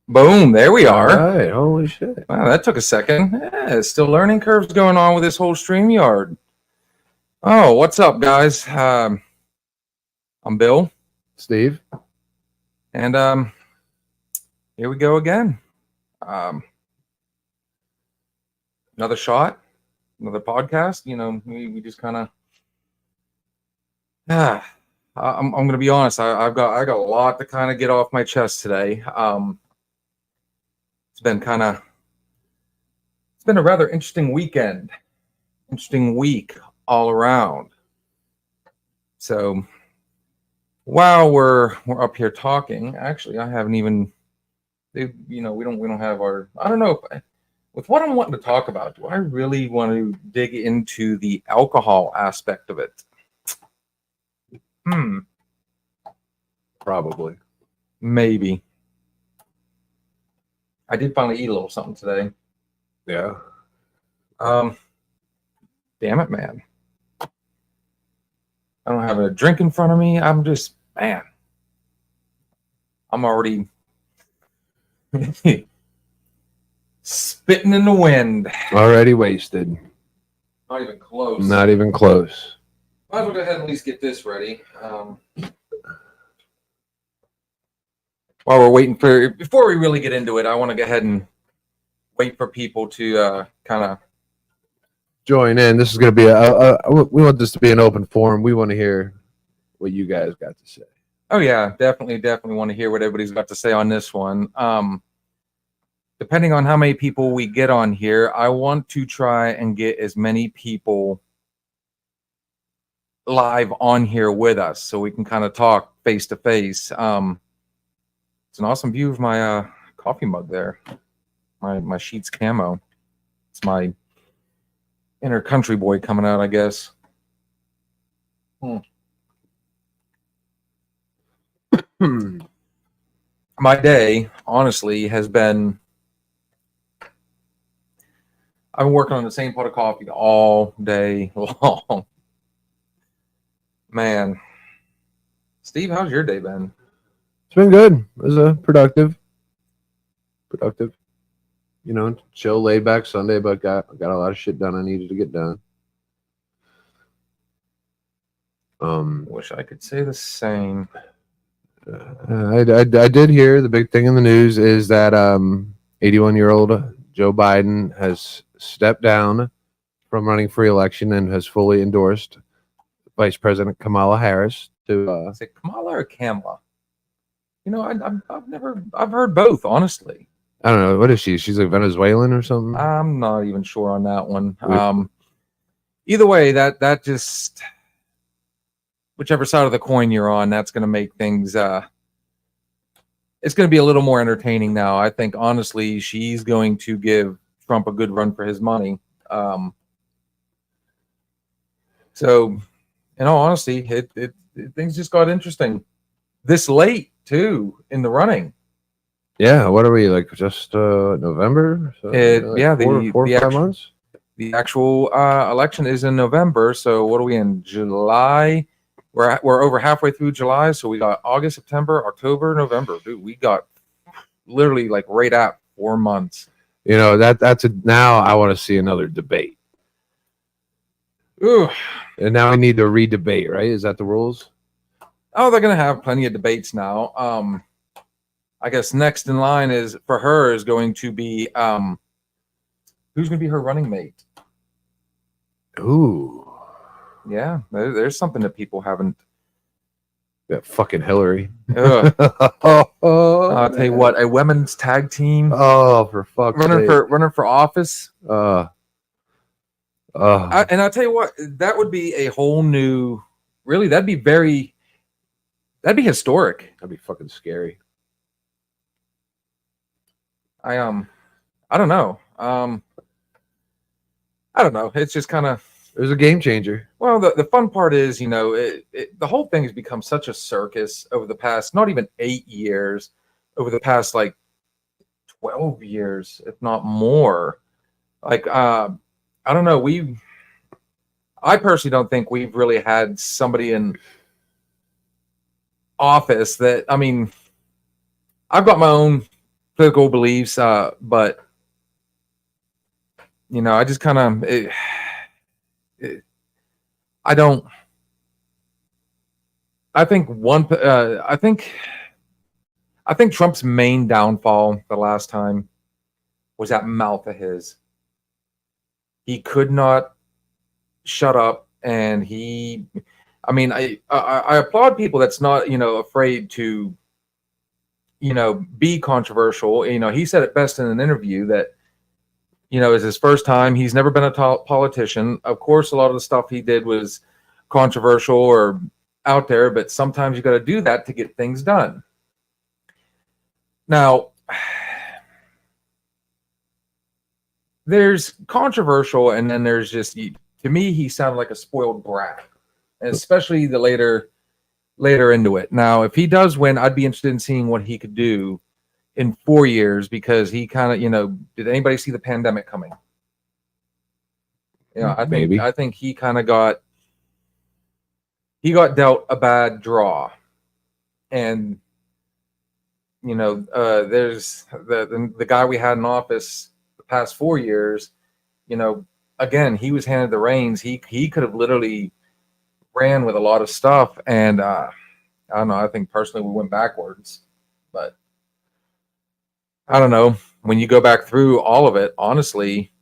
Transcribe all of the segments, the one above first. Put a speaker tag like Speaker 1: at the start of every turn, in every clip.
Speaker 1: Boom, there we
Speaker 2: All
Speaker 1: are.
Speaker 2: right, holy shit.
Speaker 1: Wow, that took a second. Yeah, still learning curves going on with this whole StreamYard. Oh, what's up, guys? I'm Bill,
Speaker 2: Steve?
Speaker 1: and here we go again. Um, another shot, another podcast. You know, we just kind of. I'm going to be honest. I got a lot to kind of get off my chest today. It's been a rather interesting weekend, interesting week all around. So while we're up here talking, actually, I haven't even. We don't have our. I don't know if with what I'm wanting to talk about. Do I really want to dig into the alcohol aspect of it?
Speaker 2: Probably.
Speaker 1: Maybe. I did finally eat a little something today.
Speaker 2: Yeah.
Speaker 1: Damn it, man. I don't have a drink in front of me. I'm just, man. I'm already spitting in the wind.
Speaker 2: Already wasted.
Speaker 1: Not even close.
Speaker 2: Not even close.
Speaker 1: Might as well go ahead and at least get this ready. While we're waiting before we really get into it, I want to go ahead and wait for people to kind of
Speaker 2: join in. This is going to be we want this to be an open forum. We want to hear what you guys got to say.
Speaker 1: Oh yeah, definitely want to hear what everybody's got to say on this one. Depending on how many people we get on here, I want to try and get as many people live on here with us so we can kind of talk face to face. It's an awesome view of my coffee mug there. My Sheets camo. It's my inner country boy coming out, I guess. My day, honestly, has been. I've been working on the same pot of coffee all day long. Man. Steve, how's your day been?
Speaker 2: It's been good. It was productive. You know, chill, laid back Sunday, but got a lot of shit done I needed to get done.
Speaker 1: Wish I could say the same.
Speaker 2: I did hear the big thing in the news is that 81-year-old Joe Biden has stepped down from running for election and has fully endorsed Vice President Kamala Harris to.
Speaker 1: Is it Kamala or Kamala? You know, I've heard both, honestly.
Speaker 2: I don't know. What is she? She's a Venezuelan or something?
Speaker 1: I'm not even sure on that one. Either way, that just whichever side of the coin you're on, that's going to make things. It's going to be a little more entertaining now. I think, honestly, she's going to give Trump a good run for his money. So, in all honesty, things just got interesting this late too in the running.
Speaker 2: Yeah, what are we like? Just November? So, four or 5 months.
Speaker 1: The actual election is in November. So what are we in July? We're over halfway through July. So we got August, September, October, November. Dude, we got literally like right at 4 months.
Speaker 2: You know that's now I want to see another debate.
Speaker 1: Ooh.
Speaker 2: And now we need to re-debate, right? Is that the rules?
Speaker 1: Oh, they're gonna have plenty of debates now. I guess next in line is going to be who's going to be her running mate.
Speaker 2: Ooh,
Speaker 1: yeah, there's something that people haven't.
Speaker 2: That fucking Hillary.
Speaker 1: I'll tell you what, a women's tag team.
Speaker 2: Oh, for fuck's sake.
Speaker 1: Running for office.
Speaker 2: And
Speaker 1: I'll tell you what, that would be a whole new. Really, that'd be historic.
Speaker 2: That'd be fucking scary.
Speaker 1: I don't know. I don't know. It's just kind of.
Speaker 2: It was a game changer.
Speaker 1: Well, the fun part is, you know, the whole thing has become such a circus over the past, not even 8 years, over the past like 12 years, if not more. Like, I don't know. I personally don't think we've really had somebody in office that, I mean, I've got my own political beliefs, but I just kind of I don't. I think I think Trump's main downfall the last time was that mouth of his. He could not shut up, and I applaud people that's not afraid to be controversial. He said it best in an interview that is his first time. He's never been a politician. Of course, a lot of the stuff he did was controversial or out there, but sometimes you got to do that to get things done. Now, there's controversial, and then there's just, to me, he sounded like a spoiled brat, and especially the later into it. Now, if he does win, I'd be interested in seeing what he could do in 4 years, because he kind of, did anybody see the pandemic coming? I think he kind of got dealt a bad draw, and there's the guy we had in office the past 4 years. Again, he was handed the reins. He could have literally ran with a lot of stuff, and I don't know. I think personally we went backwards, but I don't know. When you go back through all of it, honestly,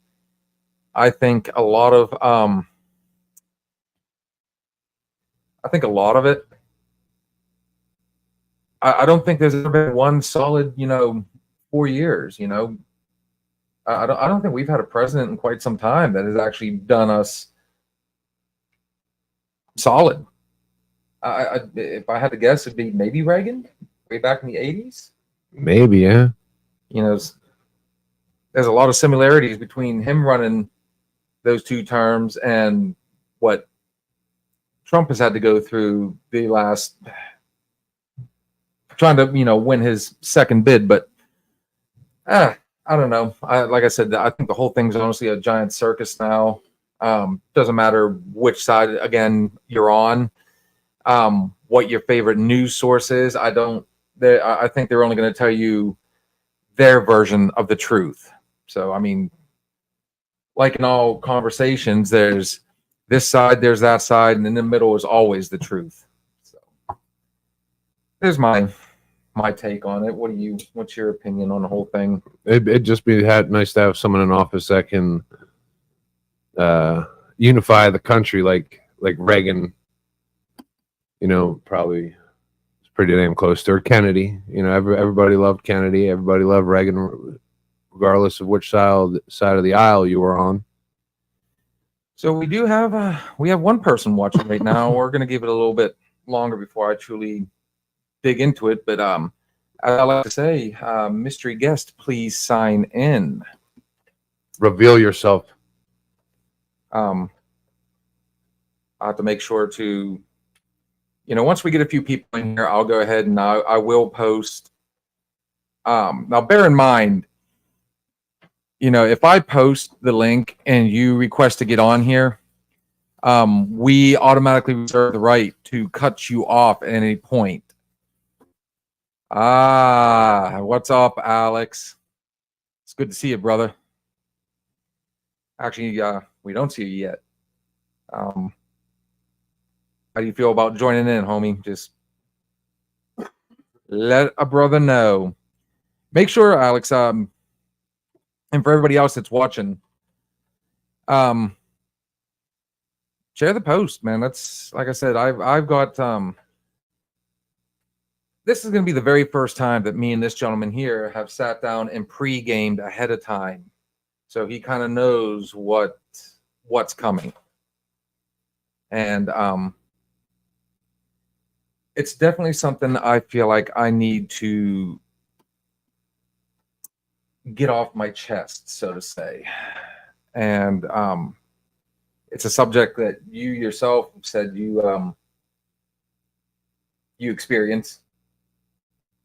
Speaker 1: I think a lot of it. I don't think there's ever been one solid, 4 years. I don't think we've had a president in quite some time that has actually done us solid. If I had to guess, it'd be maybe Reagan, way back in the 80s.
Speaker 2: Maybe, yeah.
Speaker 1: There's a lot of similarities between him running those 2 terms and what Trump has had to go through the last, trying to win his second bid. But I don't know. Like I said, I think the whole thing's honestly a giant circus now. Doesn't matter which side again you're on, what your favorite news source is. I think they're only going to tell you their version of the truth. So, I mean, like in all conversations, there's this side, there's that side, and in the middle is always the truth. So there's my take on it. What's your opinion on the whole thing?
Speaker 2: It'd just be nice to have someone in office that can unify the country like Reagan, probably pretty damn close to, or Kennedy. Everybody loved Kennedy. Everybody loved Reagan, regardless of which side of the aisle you were on.
Speaker 1: So we do have one person watching right now. We're going to give it a little bit longer before I truly dig into it. But as I like to say, mystery guest, please sign in.
Speaker 2: Reveal yourself.
Speaker 1: I have to make sure to, once we get a few people in here, I'll go ahead and I will post. Now, bear in mind, if I post the link and you request to get on here, we automatically reserve the right to cut you off at any point. What's up, Alex? It's good to see you, brother. Actually, we don't see you yet. How do you feel about joining in, homie? Just let a brother know. Make sure, Alex, and for everybody else that's watching, share the post, man. That's, like I said, I've got this is going to be the very first time that me and this gentleman here have sat down and pre-gamed ahead of time, so he kind of knows what's coming. And it's definitely something I feel like I need to get off my chest, so to say. And it's a subject that you yourself said you experience.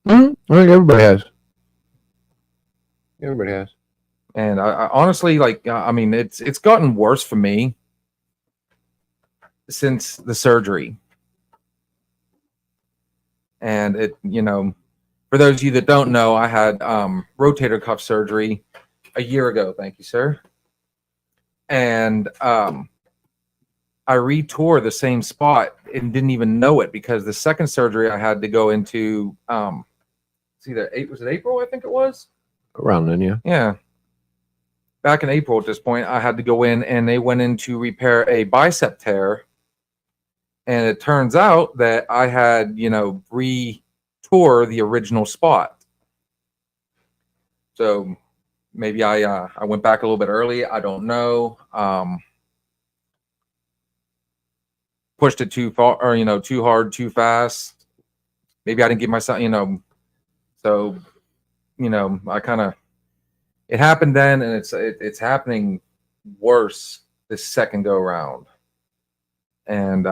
Speaker 2: I think everybody has. Everybody has.
Speaker 1: And I honestly, it's gotten worse for me since the surgery. And it, For those of you that don't know, I had rotator cuff surgery a year ago. Thank you, sir. And I retore the same spot and didn't even know it because the second surgery I had to go into, was it April? I think it was.
Speaker 2: Around then, yeah.
Speaker 1: Yeah. Back in April at this point, I had to go in and they went in to repair a bicep tear. And it turns out that I had, retore the original spot. So maybe I went back a little bit early. I don't know. Pushed it too far, or too hard, too fast. Maybe I didn't give myself, So, I kind of it happened then, and it's happening worse this second go around. And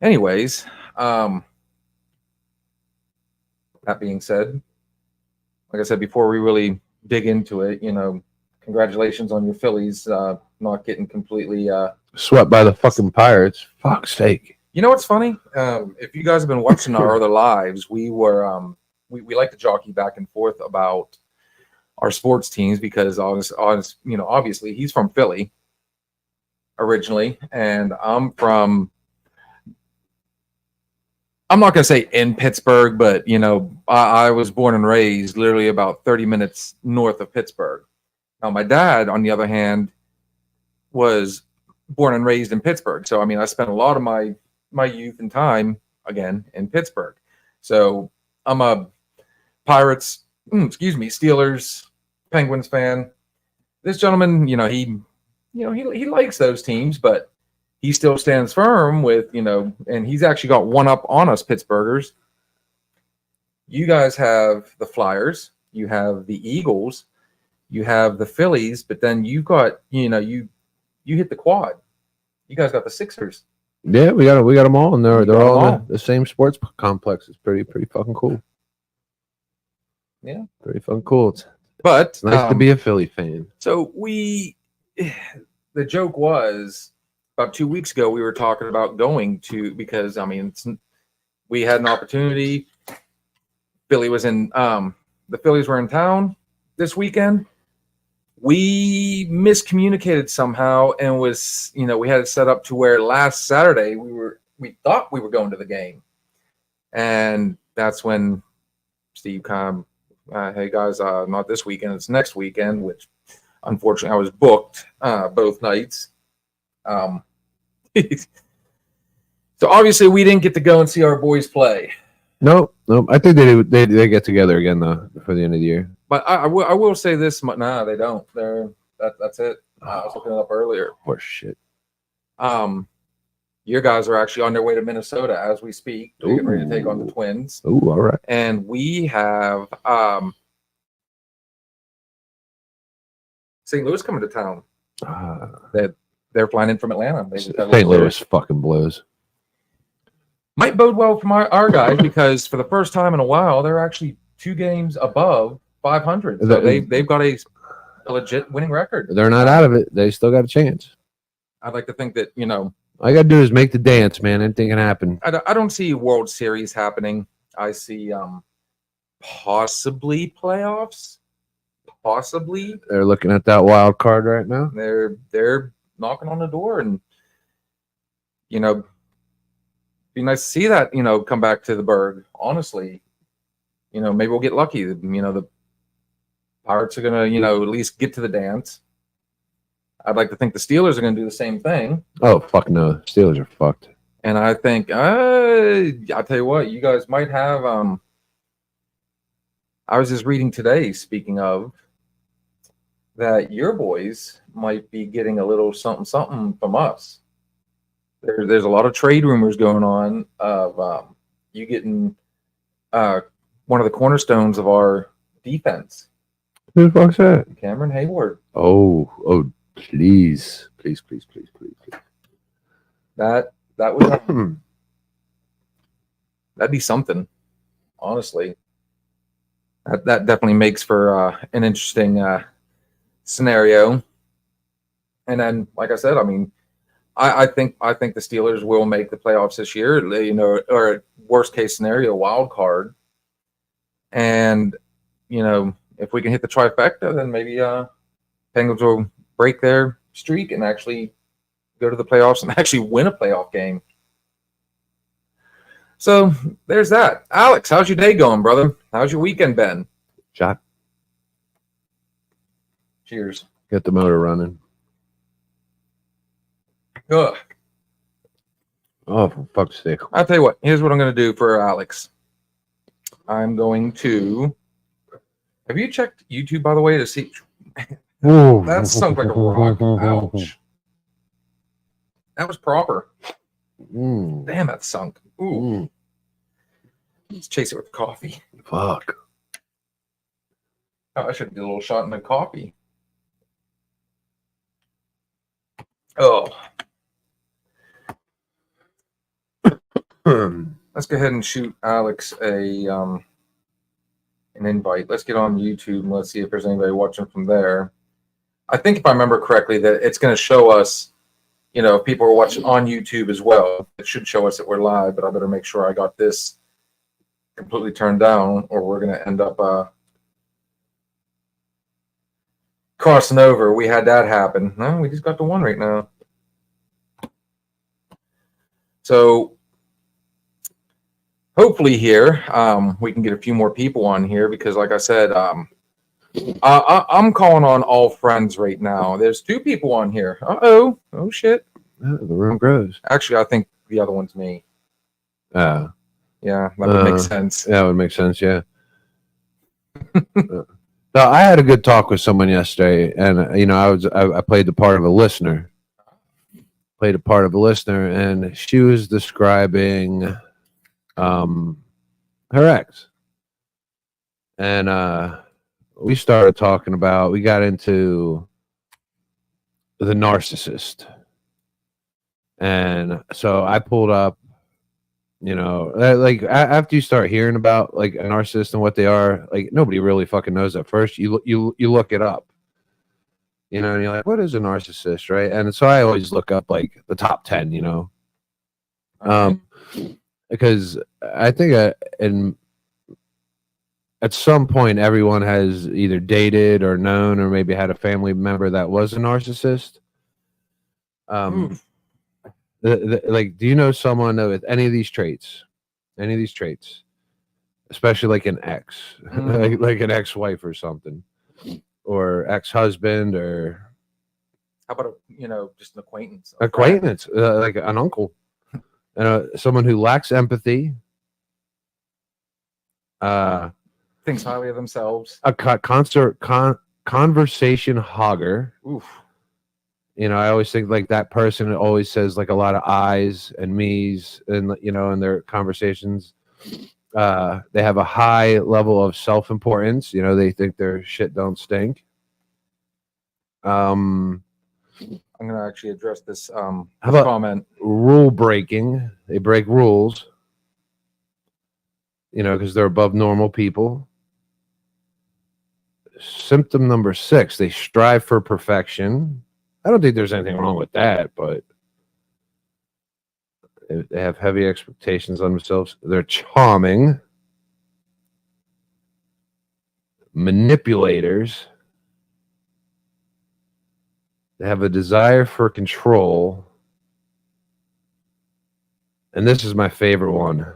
Speaker 1: anyways, that being said, like I said before, we really dig into it. Congratulations on your Phillies not getting completely.
Speaker 2: Swept by the fucking Pirates. Fuck's sake.
Speaker 1: You know what's funny? If you guys have been watching our other lives, we were we like to jockey back and forth about our sports teams because obviously he's from Philly originally, and I'm not going to say in Pittsburgh, but I was born and raised literally about 30 minutes north of Pittsburgh. Now my dad, on the other hand, was born and raised in Pittsburgh. So I spent a lot of my youth and time again in Pittsburgh. So I'm a Pirates, Steelers, Penguins fan. This gentleman, he likes those teams, but he still stands firm with, and he's actually got one up on us Pittsburghers. You guys have the Flyers, you have the Eagles, you have the Phillies, but then you got, you hit the quad. You guys got the Sixers.
Speaker 2: Yeah, we got them all, and they're all in the same sports complex. It's pretty fucking cool.
Speaker 1: Yeah,
Speaker 2: pretty fucking cool.
Speaker 1: But
Speaker 2: it's nice to be a Philly fan.
Speaker 1: So the joke was about 2 weeks ago we were talking about going to because we had an opportunity. Philly was in the Phillies were in town this weekend. We miscommunicated somehow and was, we had it set up to where last Saturday we thought we were going to the game. And that's when Steve kind of, hey guys, not this weekend, it's next weekend, which unfortunately I was booked both nights. So obviously we didn't get to go and see our boys play.
Speaker 2: Nope. I think they get together again though before the end of the year.
Speaker 1: But I will say this: nah, they don't. That's it. I was looking it up earlier.
Speaker 2: Horse shit.
Speaker 1: Your guys are actually on their way to Minnesota as we speak. They're getting ready to take on the Twins.
Speaker 2: Oh, all right.
Speaker 1: And we have St. Louis coming to town. They're flying in from Atlanta.
Speaker 2: St. Louis fucking blows.
Speaker 1: Might bode well for our guys because for the first time in a while, they're actually 2 games above 500. So they've got a legit winning record.
Speaker 2: They're not out of it. They still got a chance.
Speaker 1: I'd like to think that,
Speaker 2: all you got to do is make the dance, man. Anything can happen.
Speaker 1: I don't see World Series happening. I see possibly playoffs. Possibly.
Speaker 2: They're looking at that wild card right now.
Speaker 1: They're knocking on the door and, be nice to see that, come back to the Berg. Honestly, maybe we'll get lucky. The Pirates are going to, at least get to the dance. I'd like to think the Steelers are going to do the same thing.
Speaker 2: Oh, fuck no. Steelers are fucked.
Speaker 1: And I think, I'll tell you what, you guys might have, I was just reading today, speaking of, that your boys might be getting a little something from us. There's a lot of trade rumors going on of you getting one of the cornerstones of our defense.
Speaker 2: Who the fuck's that?
Speaker 1: Cameron Hayward.
Speaker 2: Oh, please.
Speaker 1: That would that'd be something. Honestly, that definitely makes for an interesting scenario. And then, like I said, I think the Steelers will make the playoffs this year. You know, or worst case scenario, wild card. And you know, if we can hit the trifecta, then maybe Penguins will break their streak and actually go to the playoffs and actually win a playoff game. So there's that. Alex, how's your day going, brother? How's your weekend been?
Speaker 2: Shot.
Speaker 1: Cheers.
Speaker 2: Get the motor running.
Speaker 1: Ugh.
Speaker 2: Oh, for fuck's sake.
Speaker 1: I'll tell you what. Here's what I'm going to do for Alex. I'm going to. Have you checked YouTube, by the way, to see? That sunk like a rock. Ouch. That was proper. Damn, that sunk. Ooh. Let's chase it with coffee.
Speaker 2: Fuck.
Speaker 1: Oh, I should do a little shot in the coffee. Oh. Let's go ahead and shoot Alex an invite. Let's get on YouTube and let's see if there's anybody watching from there. I think if I remember correctly that it's going to show us, you know, if people are watching on YouTube as well. It should show us that we're live, but I better make sure I got this completely turned down or we're going to end up crossing over. We had that happen. No, we just got the one right now. So hopefully here we can get a few more people on here because, like I said, I'm calling on all friends right now. There's 2 people on here. Oh shit!
Speaker 2: The room grows.
Speaker 1: Actually, I think the other one's me.
Speaker 2: Yeah,
Speaker 1: that would make sense.
Speaker 2: Yeah, that would make sense. Yeah. No, I had a good talk with someone yesterday, and you know, I played the part of a listener. And she was describing her ex, and we started talking about. We got into the narcissist, and so I pulled up. You know, like after you start hearing about like a narcissist and what they are, like nobody really fucking knows at first. You look it up, you know, and you're like, what is a narcissist, right? And so I always look up like the top 10, you know, because I think at some point everyone has either dated or known or maybe had a family member that was a narcissist. Like, do you know someone with any of these traits, especially like an ex, like an ex-wife or something, or ex-husband, or
Speaker 1: how about just an acquaintance?
Speaker 2: Like an uncle, and someone who lacks empathy,
Speaker 1: thinks highly of themselves,
Speaker 2: a conversation hogger.
Speaker 1: Oof.
Speaker 2: You know, I always think like that person always says like a lot of I's and me's, and you know, in their conversations. They have a high level of self-importance. You know, they think their shit don't stink. I'm
Speaker 1: gonna actually address this
Speaker 2: how about
Speaker 1: comment.
Speaker 2: Rule breaking. They break rules. You know, because they're above normal people. Symptom number 6, they strive for perfection. I don't think there's anything wrong with that, but they have heavy expectations on themselves. They're charming, manipulators. They have a desire for control. And this is my favorite one.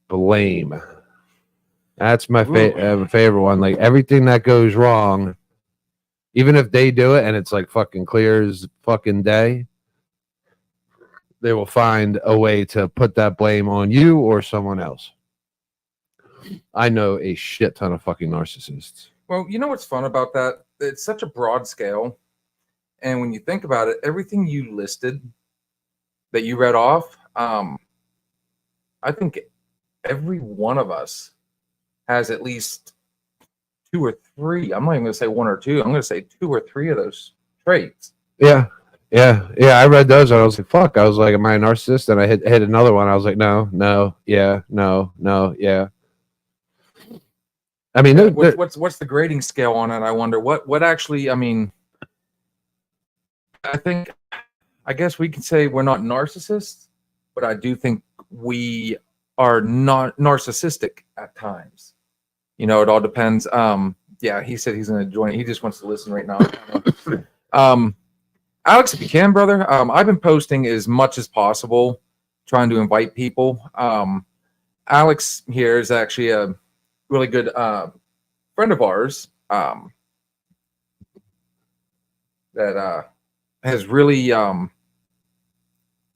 Speaker 2: Blame. That's my favorite one. Like everything that goes wrong, even if they do it and it's like fucking clear as fucking day, they will find a way to put that blame on you or someone else. I know a shit ton of fucking narcissists.
Speaker 1: Well, you know what's fun about that? It's such a broad scale. And when you think about it, everything you listed that you read off, I think every one of us has at least 2 or 3. I'm not even going to say 1 or 2. I'm going to say 2 or 3 of those traits.
Speaker 2: Yeah. I read those and I was like, fuck. I was like, am I a narcissist? And I hit another one. I was like, no, yeah, no, yeah. I mean,
Speaker 1: what's the grading scale on it? I wonder what actually. I mean, I think I guess we can say we're not narcissists, but I do think we are not narcissistic at times. You know, it all depends. Yeah, he said he's going to join. He just wants to listen right now. Alex, if you can, brother, I've been posting as much as possible, trying to invite people. Alex here is actually a really good friend of ours that has really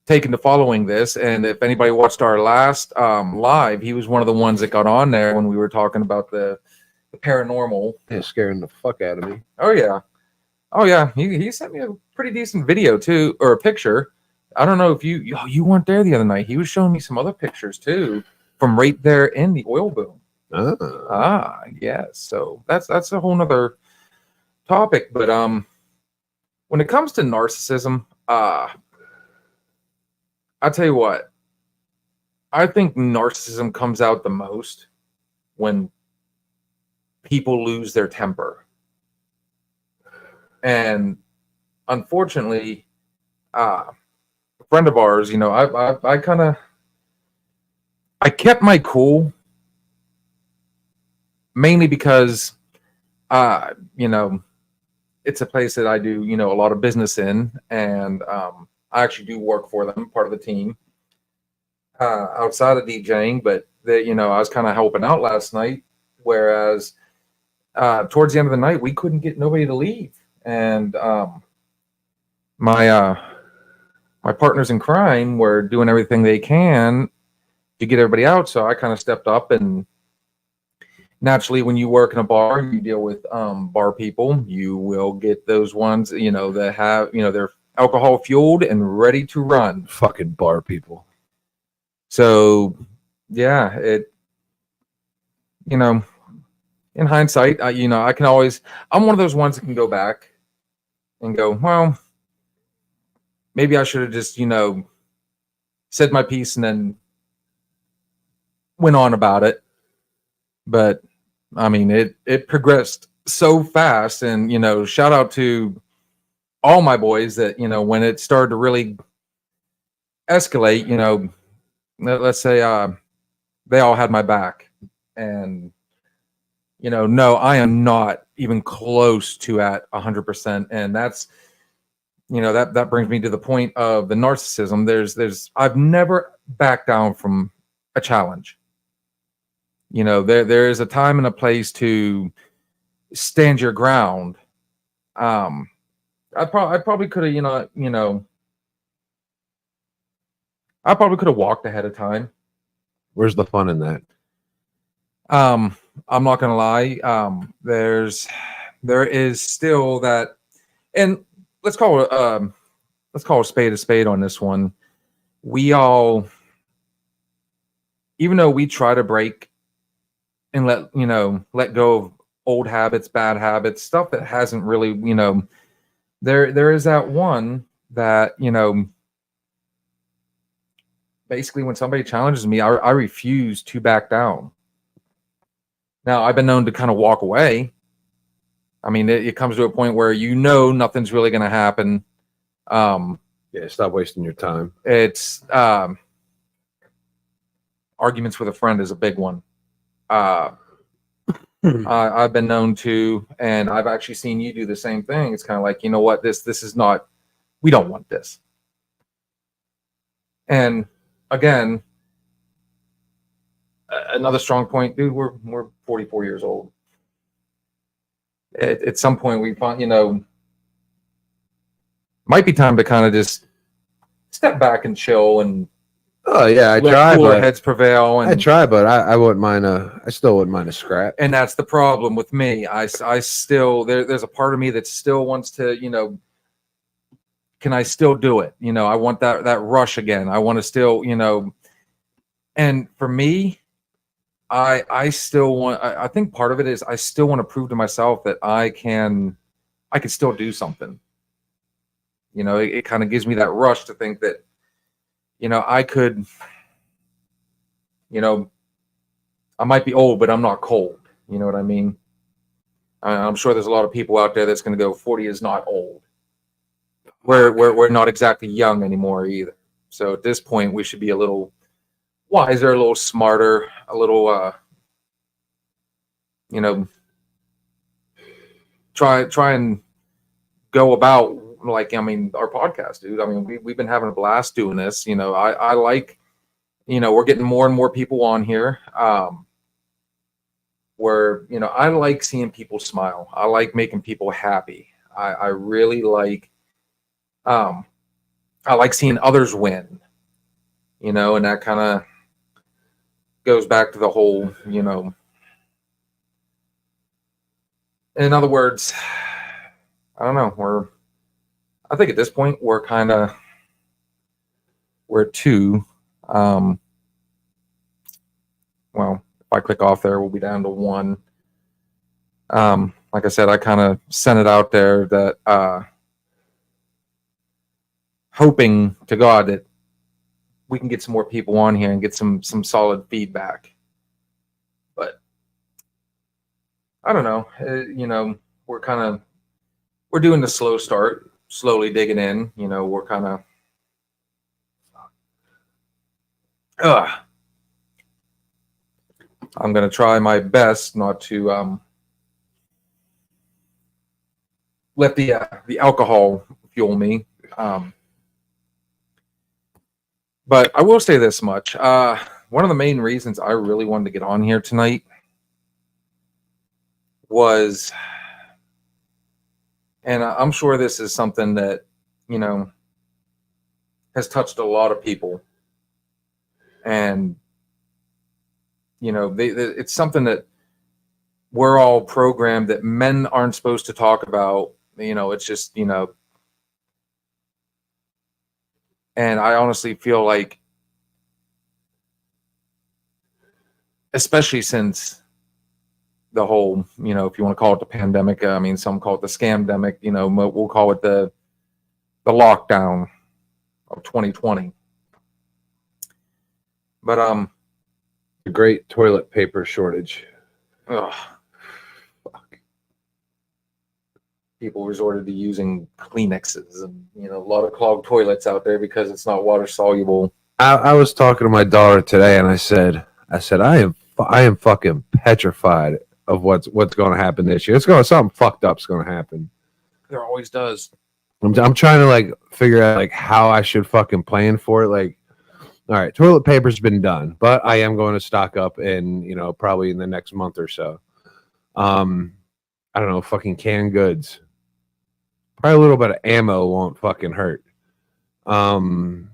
Speaker 1: taken to following this. And if anybody watched our last live, he was one of the ones that got on there when we were talking about the paranormal.
Speaker 2: Yeah, scaring the fuck out of me.
Speaker 1: Oh yeah. Oh yeah. He sent me a pretty decent video too, or a picture. I don't know if you weren't there the other night. He was showing me some other pictures too from right there in the oil boom. Yes. So that's a whole nother topic. But when it comes to narcissism, I'll tell you what, I think narcissism comes out the most when people lose their temper. And unfortunately, a friend of ours, you know, I kept my cool mainly because, you know, it's a place that I do, you know, a lot of business in, and I actually do work for them, part of the team outside of DJing, but you know, I was kind of helping out last night, whereas towards the end of the night, we couldn't get nobody to leave, and my partners in crime were doing everything they can to get everybody out, so I kind of stepped up. And naturally, when you work in a bar, you deal with bar people. You will get those ones, you know, that have, you know, they're alcohol fueled and ready to run.
Speaker 2: Fucking bar people.
Speaker 1: So yeah, it, you know, in hindsight, you know, I'm one of those ones that can go back and go, well, maybe I should have just, you know, said my piece and then went on about it. But I mean, it progressed so fast, and, you know, shout out to all my boys that, you know, when it started to really escalate, you know, let's say they all had my back. And, you know, no, I am not even close to at 100%. And that's, you know, that brings me to the point of the narcissism. I've never backed down from a challenge. You know, there is a time and a place to stand your ground. I probably could have, I probably could have walked ahead of time.
Speaker 2: Where's the fun in that?
Speaker 1: I'm not gonna lie. There is still that, and let's call a spade on this one. We all, even though we try to break and let go of old habits, bad habits, stuff that hasn't really, you know, there is that one that, you know, basically when somebody challenges me, I refuse to back down. Now, I've been known to kind of walk away. I mean, it comes to a point where, you know, nothing's really going to happen.
Speaker 2: Yeah, stop wasting your time.
Speaker 1: It's arguments with a friend is a big one. I've been known to, and I've actually seen you do the same thing. It's kind of like, you know what, this is not, we don't want this. And again, another strong point, dude, we're 44 years old. At some point we find, you know, might be time to kind of just step back and chill and
Speaker 2: oh yeah, I
Speaker 1: let
Speaker 2: try,
Speaker 1: cooler
Speaker 2: but
Speaker 1: heads prevail. And
Speaker 2: I try, but I wouldn't mind I still wouldn't mind a scrap.
Speaker 1: And that's the problem with me. I still, there's a part of me that still wants to, you know, can I still do it? You know, I want that rush again. I want to still, you know, and for me, I still want, I think part of it is I still want to prove to myself that I can still do something. You know, it kind of gives me that rush to think that, you know, I could, you know, I might be old, but I'm not cold. You know what I mean? I'm sure there's a lot of people out there that's going to go, 40 is not old. we're not exactly young anymore either. So at this point, we should be a little wiser, a little smarter, a little you know, try and go about like, I mean, our podcast, dude. I mean, we've been having a blast doing this. You know, I like, you know, we're getting more and more people on here. Where, you know, I like seeing people smile. I like making people happy. I really I like seeing others win, you know, and that kind of goes back to the whole, you know, in other words, I don't know, I think at this point we're two, well, if I click off there, we'll be down to one. Like I said, I kind of sent it out there that, hoping to God that we can get some more people on here and get some solid feedback. But I don't know, you know, we're doing the slow start, slowly digging in. You know, we're kind of, I'm gonna try my best not to let the alcohol fuel me. But I will say this much. One of the main reasons I really wanted to get on here tonight was, and I'm sure this is something that, you know, has touched a lot of people. And, you know, it's something that we're all programmed that men aren't supposed to talk about. You know, it's just, you know, and I honestly feel like, especially since the whole, you know, if you want to call it the pandemic, I mean, some call it the scamdemic, you know, we'll call it the lockdown of 2020. But
Speaker 2: The great toilet paper shortage.
Speaker 1: ugh, people resorted to using Kleenexes, and, you know, a lot of clogged toilets out there because it's not water soluble.
Speaker 2: I was talking to my daughter today, and I said, I am fucking petrified of what's going to happen this year. Something fucked up's going to happen.
Speaker 1: There always does.
Speaker 2: I'm trying to like figure out like how I should fucking plan for it. Like, all right, toilet paper's been done, but I am going to stock up in, you know, probably in the next month or so. I don't know, fucking canned goods. Probably a little bit of ammo won't fucking hurt. What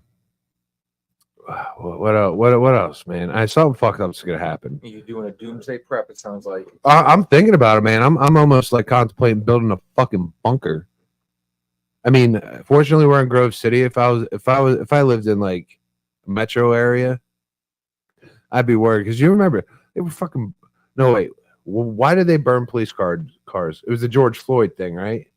Speaker 2: else, man? Something fucked up's gonna happen.
Speaker 1: You're doing a doomsday prep, it sounds like.
Speaker 2: I'm thinking about it, man. I'm almost like contemplating building a fucking bunker. I mean, fortunately, we're in Grove City. If I lived in like a metro area, I'd be worried because you remember they were fucking. No wait, why did they burn police cars? It was the George Floyd thing, right?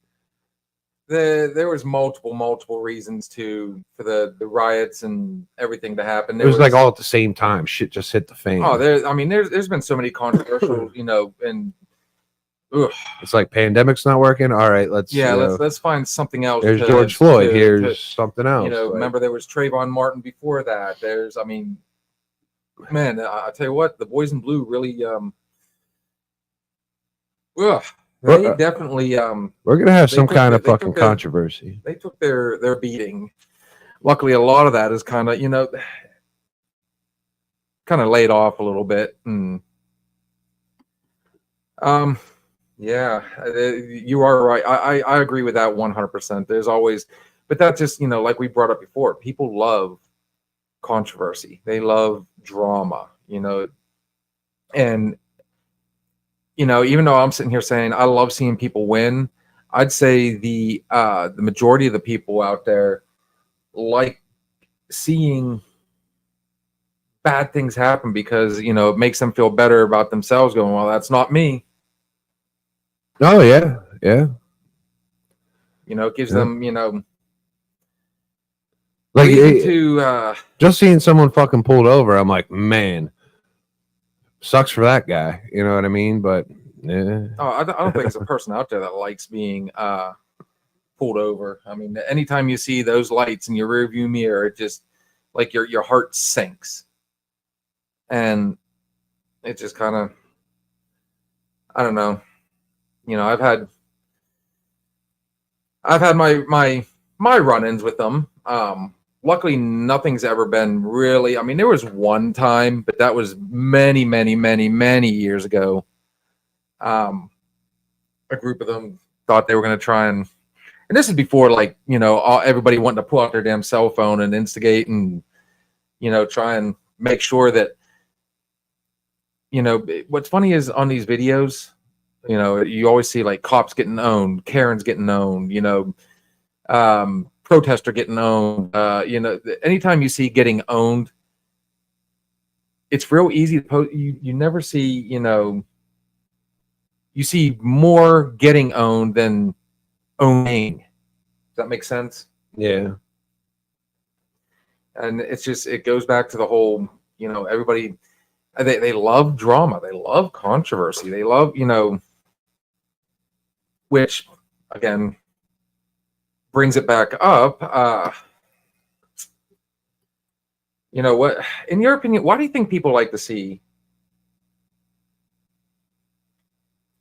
Speaker 1: There was multiple reasons for the riots and everything to happen.
Speaker 2: It was like all at the same time. Shit just hit the fan.
Speaker 1: Oh, there's been so many controversial, you know, and
Speaker 2: it's like pandemic's not working. All right, let's
Speaker 1: find something else.
Speaker 2: There's George Floyd. Here's something else.
Speaker 1: You know, like, remember there was Trayvon Martin before that. I mean, man, I tell you what, the boys in blue really they definitely
Speaker 2: we're gonna have some kind of fucking controversy.
Speaker 1: They took their beating. Luckily, a lot of that is kind of, you know, kind of laid off a little bit. And yeah, you are right. I agree with that 100%. There's always, but that's just, you know, like we brought up before, people love controversy. They love drama, you know. And you know, even though I'm sitting here saying I love seeing people win, I'd say the majority of the people out there like seeing bad things happen because, you know, it makes them feel better about themselves. Going, well, that's not me.
Speaker 2: Oh yeah, yeah.
Speaker 1: You know, it gives them, you know,
Speaker 2: like just seeing someone fucking pulled over. I'm like, man. Sucks for that guy, you know what I mean? But yeah.
Speaker 1: Oh, I don't think there's a person out there that likes being pulled over. I mean, anytime you see those lights in your rearview mirror, it just like your heart sinks. And it just kind of, I don't know. You know, I've had my run-ins with them. Luckily, nothing's ever been really. I mean, there was one time, but that was many, many, many, many years ago. A group of them thought they were going to try and this is before, like, you know, everybody wanting to pull out their damn cell phone and instigate and, you know, try and make sure that, you know, what's funny is on these videos, you know, you always see like cops getting owned, Karens getting owned, you know, protester getting owned. You know, anytime you see getting owned, it's real easy to post. You never see, you know, you see more getting owned than owning. Does that make sense?
Speaker 2: Yeah.
Speaker 1: And it's just, it goes back to the whole, you know, everybody, they love drama, they love controversy, they love, you know, which again brings it back up. You know what, in your opinion, why do you think people like to see,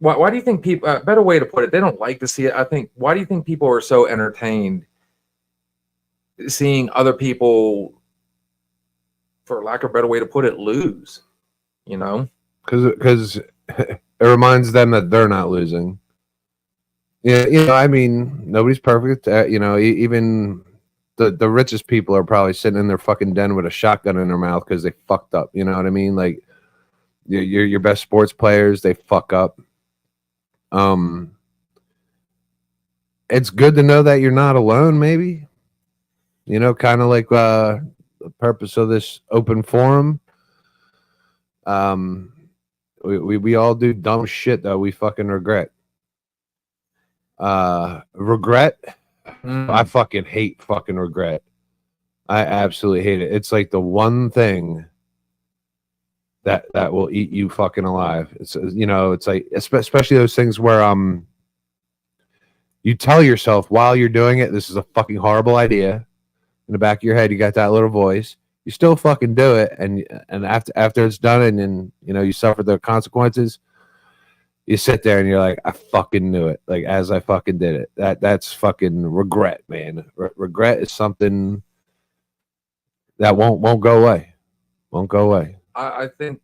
Speaker 1: why do you think people, better way to put it, they don't like to see it, I think, why do you think people are so entertained seeing other people, for lack of a better way to put it, lose, you know?
Speaker 2: Because it reminds them that they're not losing. Yeah, you know, I mean, nobody's perfect. You know, even the richest people are probably sitting in their fucking den with a shotgun in their mouth because they fucked up. You know what I mean? Like your best sports players, they fuck up. It's good to know that you're not alone. Maybe, you know, kind of like the purpose of this open forum. We all do dumb shit that we fucking regret. Regret. I fucking hate fucking regret. I absolutely hate it. It's like the one thing that will eat you fucking alive. It's, you know, it's like especially those things where you tell yourself while you're doing it, this is a fucking horrible idea. In the back of your head, you got that little voice. You still fucking do it, and after it's done, and you know you suffer the consequences. You sit there and you're like, I fucking knew it. Like as I fucking did it. That's fucking regret, man. Regret is something that won't go away. Won't go away.
Speaker 1: I think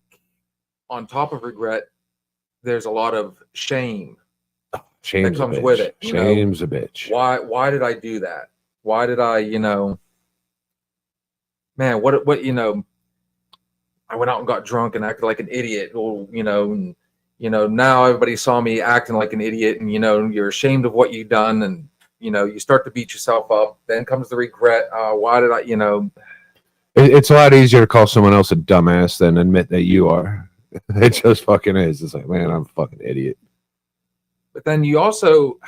Speaker 1: on top of regret, there's a lot of shame.
Speaker 2: Shame's
Speaker 1: that comes
Speaker 2: a bitch.
Speaker 1: with it.
Speaker 2: Shame's a bitch.
Speaker 1: Why did I do that? Why did I, you know, man, what, you know, I went out and got drunk and acted like an idiot. Well, you know, and, you know, now everybody saw me acting like an idiot, and, you know, you're ashamed of what you've done, and, you know, you start to beat yourself up. Then comes the regret. Why did I, you know,
Speaker 2: it's a lot easier to call someone else a dumbass than admit that you are. It just fucking is. It's like, man, I'm a fucking idiot.
Speaker 1: But then you also,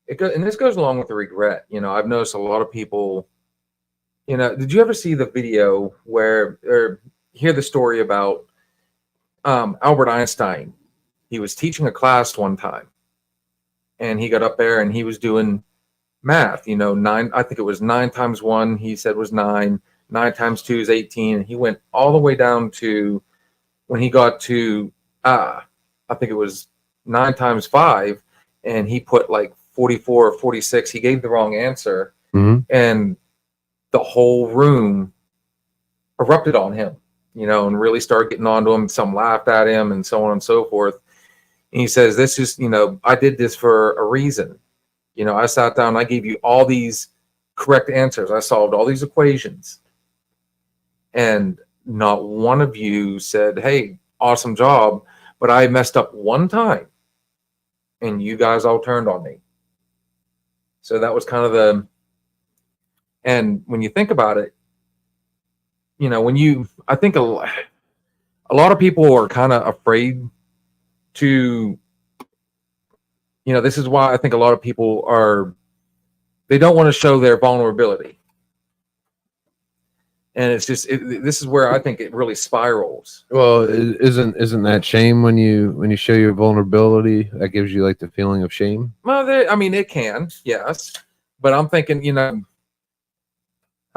Speaker 1: and this goes along with the regret. You know, I've noticed a lot of people, you know, did you ever see the video or hear the story about Albert Einstein? He was teaching a class one time, and he got up there and he was doing math. You know, I think it was 9 times 1, he said was 9. 9 times 2 is 18. And he went all the way down to when he got to, I think it was 9 times 5, and he put like 44 or 46. He gave the wrong answer, and the whole room erupted on him, you know, and really started getting onto him. Some laughed at him and so on and so forth. And he says, this is, you know, I did this for a reason. You know, I sat down, I gave you all these correct answers. I solved all these equations. And not one of you said, hey, awesome job. But I messed up one time, and you guys all turned on me. So that was kind of and when you think about it, you know, I think a lot of people are kind of afraid to, you know, this is why I think a lot of people they don't want to show their vulnerability. And it's just this is where I think it really spirals.
Speaker 2: Well, isn't that shame when you show your vulnerability? That gives you like the feeling of shame.
Speaker 1: Well, I mean, it can, yes, but I'm thinking, how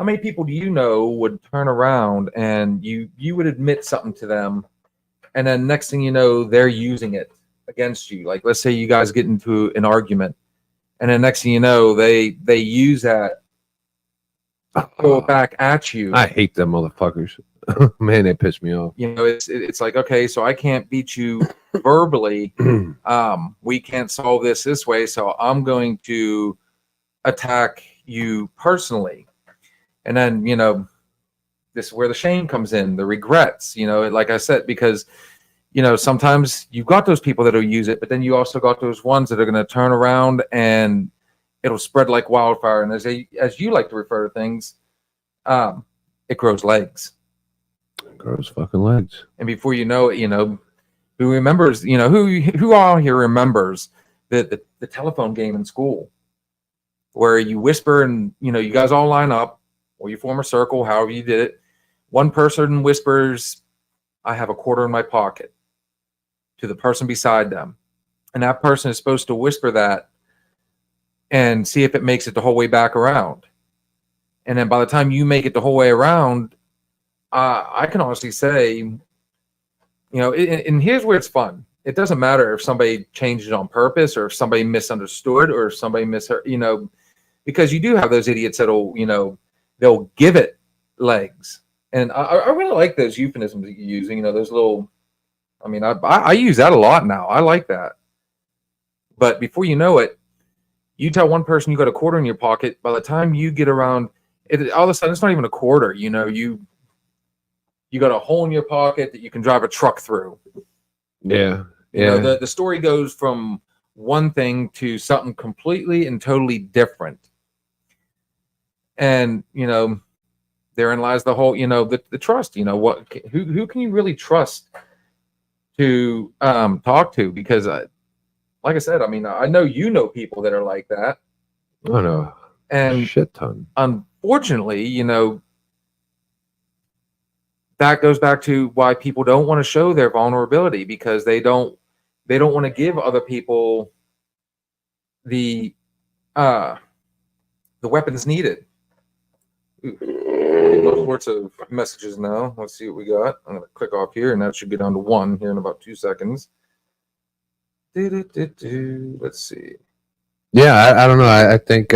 Speaker 1: many people do you know would turn around and you would admit something to them, and then next thing you know, they're using it against you. Like, let's say you guys get into an argument, and then next thing you know, they use that go back at you.
Speaker 2: I hate them motherfuckers. Man, they piss me off.
Speaker 1: It's like, okay, so I can't beat you verbally. We can't solve this way, so I'm going to attack you personally. And then, this is where the shame comes in, the regrets, like I said, because, sometimes you've got those people that'll use it, but then you also got those ones that are going to turn around and it'll spread like wildfire. And as you like to refer to things, it grows legs.
Speaker 2: It grows fucking legs.
Speaker 1: And before you know it, who remembers, who all here remembers the telephone game in school where you whisper and, you guys all line up, or you form a circle, however you did it. One person whispers, "I have a quarter in my pocket," to the person beside them. And that person is supposed to whisper that and see if it makes it the whole way back around. And then by the time you make it the whole way around, I can honestly say, and here's where it's fun. It doesn't matter if somebody changed it on purpose or if somebody misunderstood or if somebody misheard, because you do have those idiots that'll, they'll give it legs. And I really like those euphemisms that you're using, those little, I use that a lot now. I like that. But before you know it, you tell one person you got a quarter in your pocket. By the time you get around, all of a sudden, it's not even a quarter. You got a hole in your pocket that you can drive a truck through.
Speaker 2: Yeah.
Speaker 1: The story goes from one thing to something completely and totally different. And, therein lies the whole, the trust, who can you really trust to talk to? Because like I said, I know people that are like that.
Speaker 2: I know.
Speaker 1: And
Speaker 2: shit ton.
Speaker 1: Unfortunately, that goes back to why people don't want to show their vulnerability, because they don't want to give other people the weapons needed. All sorts of messages now. Let's see what we got. I'm going to click off here, and that should get down to 1 here in about 2 seconds. Let's see.
Speaker 2: Yeah, I don't know. I think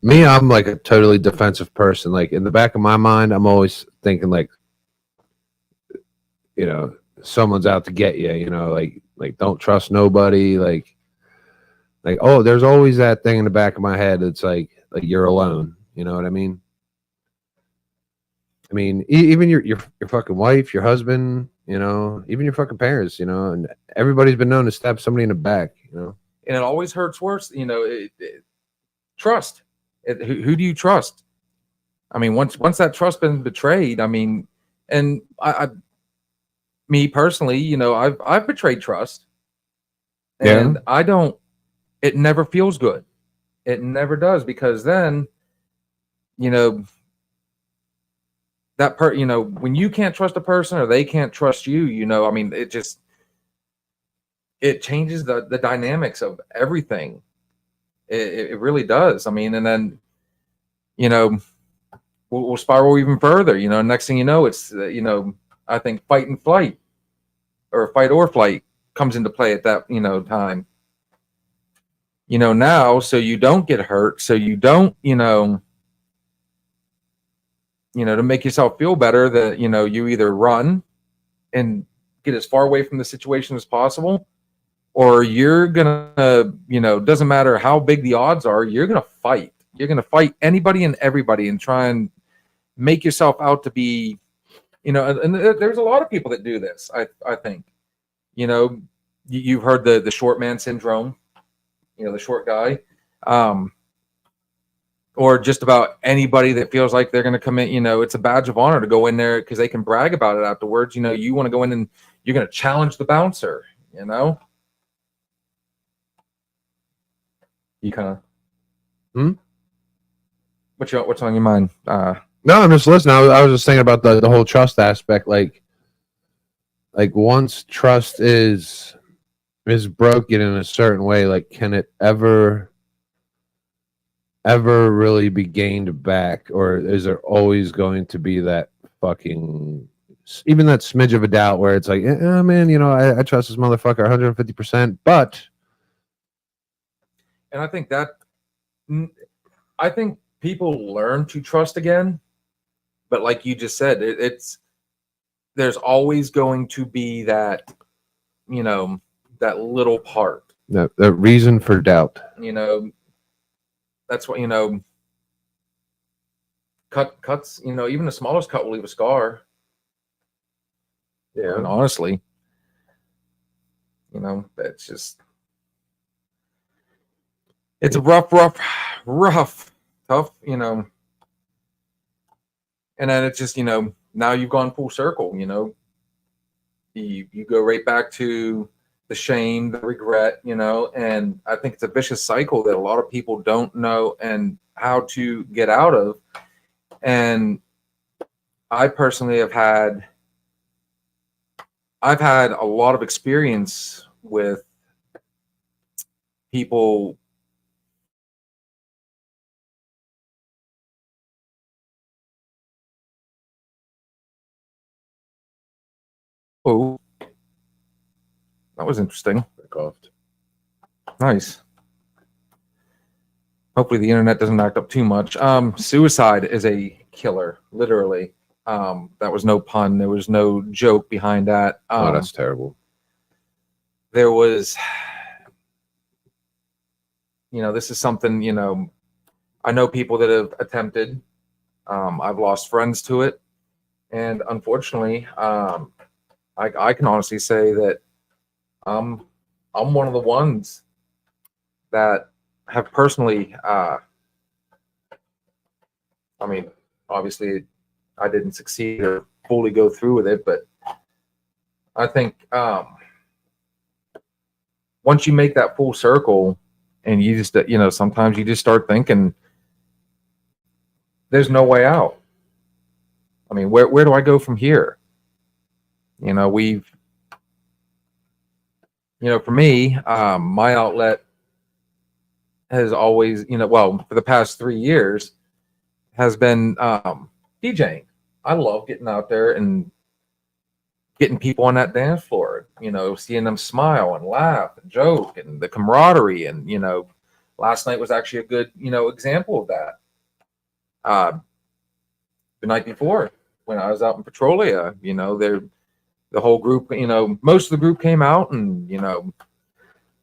Speaker 2: me, I'm like a totally defensive person. Like in the back of my mind, I'm always thinking like, someone's out to get you. Like don't trust nobody. Like oh, there's always that thing in the back of my head. It's like you're alone. You know what I mean? Even your fucking wife, your husband, even your fucking parents, and everybody's been known to stab somebody in the back, And
Speaker 1: it always hurts worse, trust. Who do you trust? Once that trust been betrayed, and me personally, I've betrayed trust, and it never feels good. It never does, because then, that when you can't trust a person or they can't trust you, it changes the dynamics of everything. It really does. And then, we'll spiral even further. Next thing you know, it's, I think fight and flight, or fight or flight, comes into play at that, time. Now, so you don't get hurt, so you don't, to make yourself feel better, that, you either run and get as far away from the situation as possible, or you're gonna, doesn't matter how big the odds are, you're gonna fight. You're gonna fight anybody and everybody and try and make yourself out to be, and there's a lot of people that do this. I think, you've heard the short man syndrome, the short guy. Or just about anybody that feels like they're going to come in, it's a badge of honor to go in there because they can brag about it afterwards. You want to go in and you're going to challenge the bouncer, You kind of, what's on your mind?
Speaker 2: No, I'm just listening. I was just thinking about the whole trust aspect. Like once trust is broken in a certain way, like can it ever really be gained back, or is there always going to be that fucking even that smidge of a doubt where it's like, man, you know, I trust this motherfucker 150%, but
Speaker 1: And I think that I think people learn to trust again, but like you just said, it's there's always going to be that, you know, that little part.
Speaker 2: the reason for doubt.
Speaker 1: You know, that's what, you know, cuts, you know, even the smallest cut will leave a scar.
Speaker 2: Yeah.
Speaker 1: And honestly, you know, that's just it's a rough, tough, you know. And then it's just, you know, now you've gone full circle, you know. You go right back to the shame, the regret, you know, and I think it's a vicious cycle that a lot of people don't know and how to get out of. And I personally I've had a lot of experience with people who, that was interesting.
Speaker 2: I coughed.
Speaker 1: Nice. Hopefully the internet doesn't act up too much. Suicide is a killer, literally. That was no pun. There was no joke behind that.
Speaker 2: Oh, that's terrible.
Speaker 1: There was, you know, this is something, you know, I know people that have attempted. I've lost friends to it. And unfortunately, I can honestly say that I'm one of the ones that have personally, I mean, obviously I didn't succeed or fully go through with it, but I think once you make that full circle and you just, you know, sometimes you just start thinking there's no way out. I mean, where do I go from here? You know, for me, my outlet has always, you know, well, for the past 3 years has been DJing. I love getting out there and getting people on that dance floor, you know, seeing them smile and laugh and joke and the camaraderie. And, you know, last night was actually a good, you know, example of that. The night before when I was out in Petrolia, you know, the whole group, you know, most of the group came out and, you know,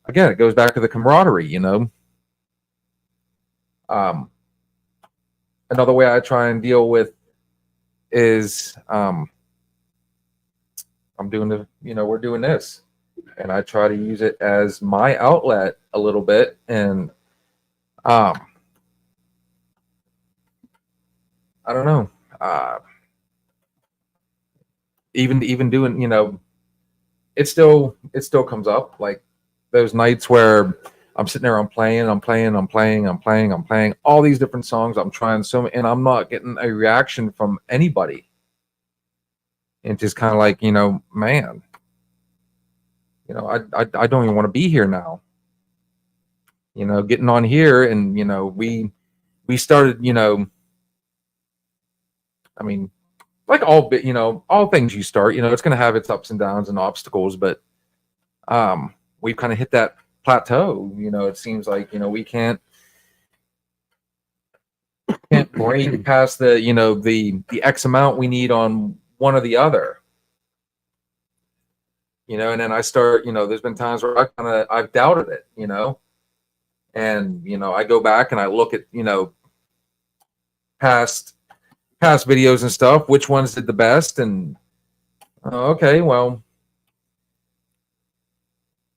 Speaker 1: again, it goes back to the camaraderie, you know. Another way I try and deal with is I'm doing we're doing this, and I try to use it as my outlet a little bit. And I don't know, even doing, you know, it still comes up, like those nights where I'm sitting there, I'm playing all these different songs. I'm trying and I'm not getting a reaction from anybody. And just kind of like, you know, man, you know, I don't even want to be here now. You know, getting on here and, you know, we started, you know, I mean, like all bit, you know, all things you start, you know, it's going to have its ups and downs and obstacles, but we've kind of hit that plateau. You know, it seems like, you know, we can't break past the, you know, the X amount we need on one or the other. You know, and then I start, you know, there's been times where I've doubted it, you know, and, you know, I go back and I look at, you know, past videos and stuff, which ones did the best. And okay, well,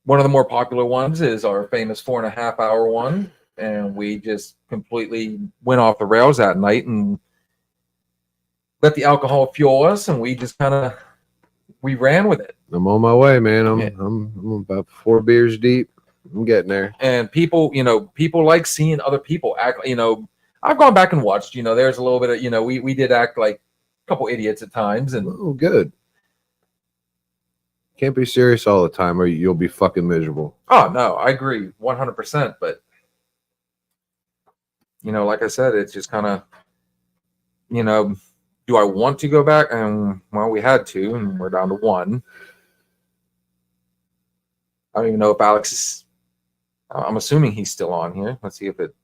Speaker 1: one of the more popular ones is our famous 4.5 hour one. And we just completely went off the rails that night and let the alcohol fuel us. And we just we ran with it.
Speaker 2: I'm on my way, man. I'm about 4 beers deep. I'm getting there.
Speaker 1: And people, you know, people like seeing other people act, you know, I've gone back and watched. There's a little bit of we did act like a couple idiots at times, and
Speaker 2: Oh, good. Can't be serious all the time, or you'll be fucking miserable.
Speaker 1: oh no, I agree 100%. But like I said, it's just kind of do I want to go back? And well, we had to, and we're down to one. I don't even know if Alex is. I'm assuming he's still on here. Let's see if it.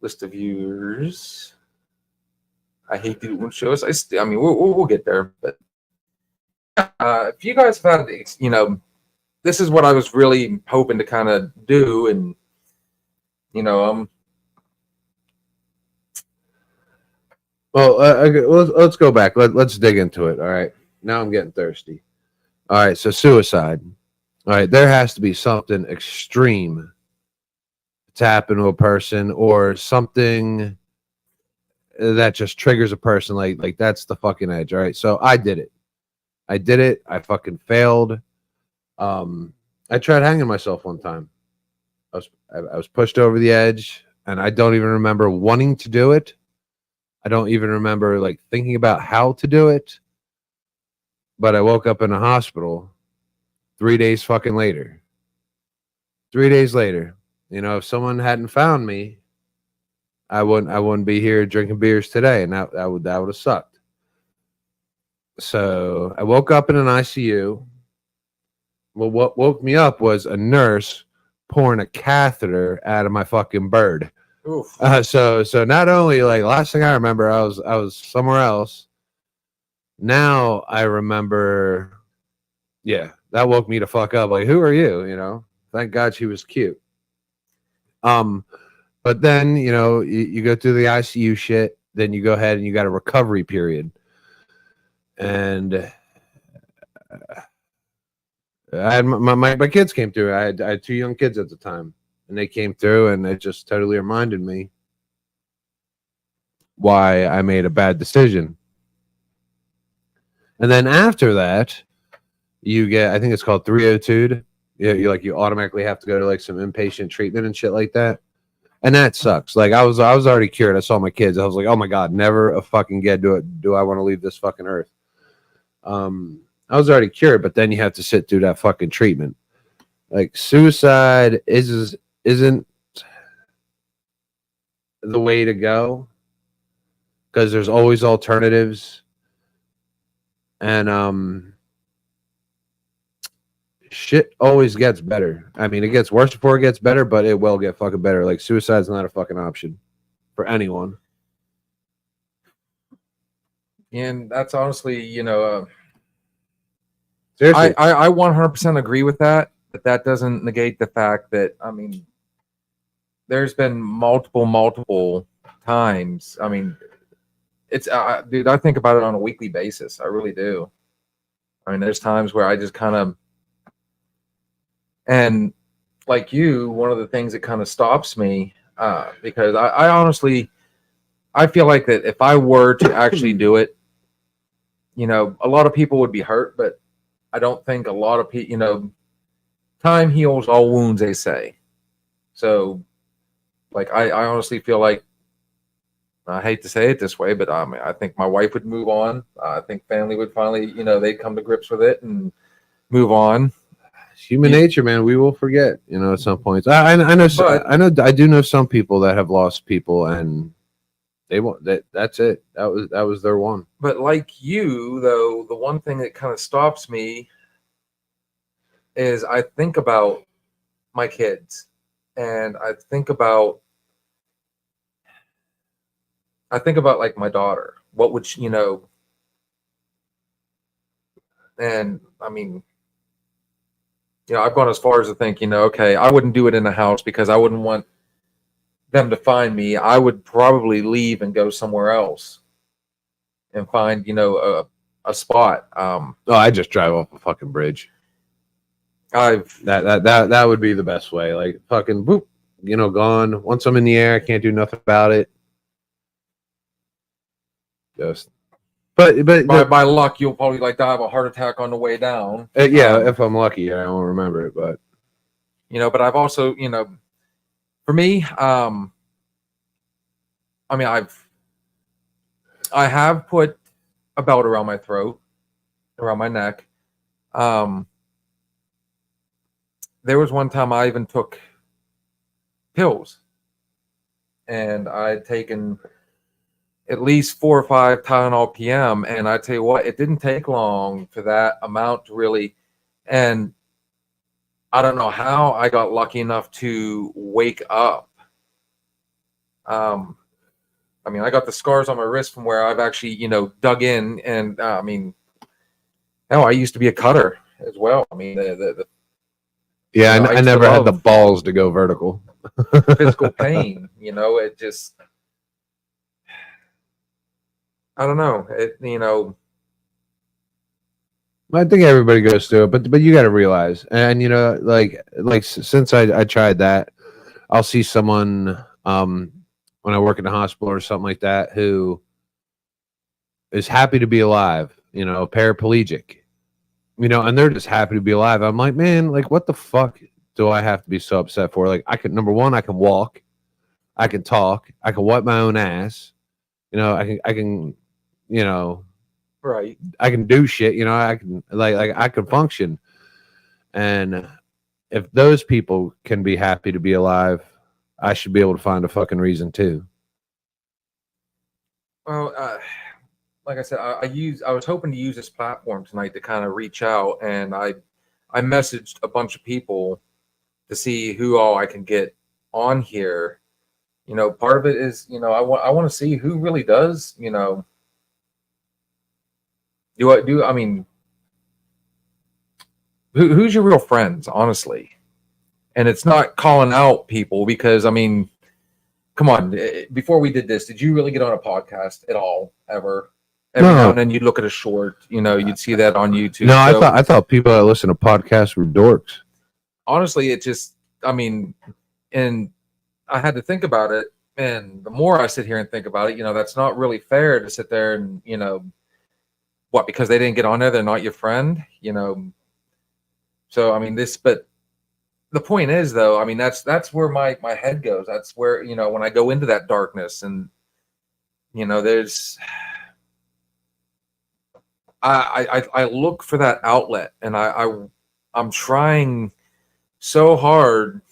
Speaker 1: List of viewers. I hate the it shows. I mean, we'll get there, but if you guys have had, this is what I was really hoping to kind of do, and
Speaker 2: Well, let's go back. Let's dig into it. All right. Now I'm getting thirsty. All right. So suicide. All right. There has to be something extreme to happen to a person, or something that just triggers a person. Like that's the fucking edge. All right. So I did it. I fucking failed. I tried hanging myself one time. I was pushed over the edge, and I don't even remember wanting to do it. I don't even remember like thinking about how to do it. But I woke up in a hospital 3 days fucking later. 3 days later. If someone hadn't found me, I wouldn't be here drinking beers today, and that would have sucked. So I woke up in an ICU. Well, what woke me up was a nurse pouring a catheter out of my fucking bird. So not only like last thing I remember, I was somewhere else. Now I remember, yeah, that woke me to fuck up. Like, who are you? Thank God she was cute. But then you go through the ICU shit. Then you go ahead and you got a recovery period, and I had my kids came through. I had 2 young kids at the time, and they came through, and it just totally reminded me why I made a bad decision. And then after that, you get, I think it's called 302'd. You automatically have to go to like some inpatient treatment and shit like that. And that sucks. Like I was already cured. I saw my kids. I was like, oh my God, never a fucking get do I want to leave this fucking earth. I was already cured, but then you have to sit through that fucking treatment. Like suicide isn't the way to go, because there's always alternatives. And shit always gets better. I mean, it gets worse before it gets better, but it will get fucking better. Like suicide's not a fucking option for anyone.
Speaker 1: And that's honestly,
Speaker 2: Seriously.
Speaker 1: I 100% agree with that, but that doesn't negate the fact that, I mean, there's been multiple times. I mean, it's, dude, I think about it on a weekly basis. I really do. I mean, there's times where I just kind of, and like you, one of the things that kind of stops me, because I honestly, I feel like that if I were to actually do it, a lot of people would be hurt, but I don't think a lot of people, time heals all wounds, they say. So, like, I honestly feel like, I hate to say it this way, but I think my wife would move on. I think family would finally, they'd come to grips with it and move on.
Speaker 2: Human nature, man. We will forget, at some points. I know, I do know some people that have lost people, and they won't. That's it. That was their one.
Speaker 1: But like you, though, the one thing that kind of stops me is I think about my kids, and I think about like my daughter. What would she, and I mean, I've gone as far as to think, okay, I wouldn't do it in a house because I wouldn't want them to find me. I would probably leave and go somewhere else and find, a spot.
Speaker 2: I just drive off a fucking bridge. That would be the best way. Like fucking boop, gone. Once I'm in the air, I can't do nothing about it. Just, but
Speaker 1: by luck, you'll probably like die of a heart attack on the way down.
Speaker 2: Yeah, if I'm lucky, I won't remember it. But
Speaker 1: but I've also, For me, I mean, I have put a belt around my throat, around my neck. There was one time I even took pills, and I had taken at least 4 or 5 Tylenol PM, and I tell you what, it didn't take long for that amount to really, and I don't know how I got lucky enough to wake up. I mean, I got the scars on my wrist from where I've actually, dug in, and I mean, hell, I used to be a cutter as well. I mean,
Speaker 2: Yeah,
Speaker 1: I
Speaker 2: I
Speaker 1: used to
Speaker 2: never had the
Speaker 1: love
Speaker 2: balls to go vertical.
Speaker 1: physical pain. It just, I don't know.
Speaker 2: I think everybody goes through it, but you got to realize, and since I tried that, I'll see someone when I work in the hospital or something like that who is happy to be alive, paraplegic, and they're just happy to be alive. I'm like, man, like, what the fuck do I have to be so upset for? Like, number one, I can walk, I can talk, I can wipe my own ass, I can,
Speaker 1: right.
Speaker 2: I can do shit, I can like I can function. And if those people can be happy to be alive, I should be able to find a fucking reason too.
Speaker 1: Well, like I said, I was hoping to use this platform tonight to kind of reach out, and I messaged a bunch of people to see who all I can get on here. Part of it is, I want to see who really does, I mean, who's your real friends, honestly? And it's not calling out people, because I mean, come on, before we did this, did you really get on a podcast at all, ever? Every now and then you'd look at a short, you'd see that on YouTube.
Speaker 2: No, I thought people that listen to podcasts were dorks.
Speaker 1: Honestly, it just, I mean, and I had to think about it, and the more I sit here and think about it, that's not really fair to sit there and, what, because they didn't get on there, they're not your friend, So I mean, but the point is, though, I mean, that's where my head goes. That's where, when I go into that darkness, and there's, I look for that outlet, and I'm trying so hard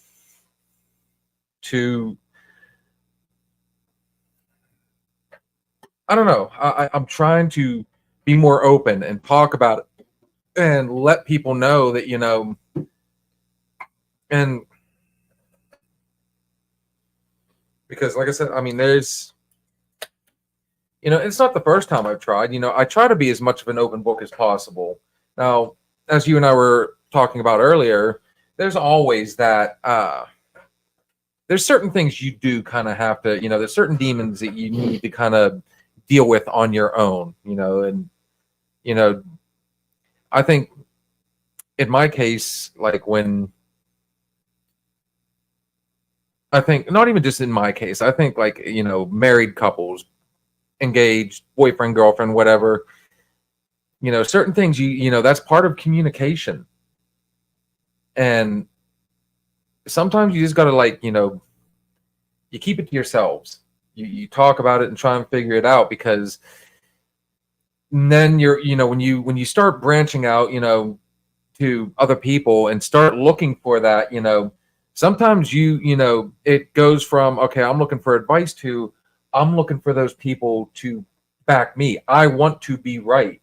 Speaker 1: to, I don't know, I'm trying to be more open and talk about it and let people know that, and because, like I said, I mean, there's, it's not the first time I've tried. I try to be as much of an open book as possible. Now, as you and I were talking about earlier, there's always that, there's certain things you do kind of have to, there's certain demons that you need to kind of deal with on your own, and, I think in my case, like I think not even just in my case, I think like, married couples, engaged, boyfriend, girlfriend, whatever, certain things that's part of communication. And sometimes you just got to, like, you keep it to yourselves. You talk about it and try and figure it out, because then you're, when you start branching out, to other people and start looking for that, sometimes it goes from, okay, I'm looking for advice, to I'm looking for those people to back me. I want to be right.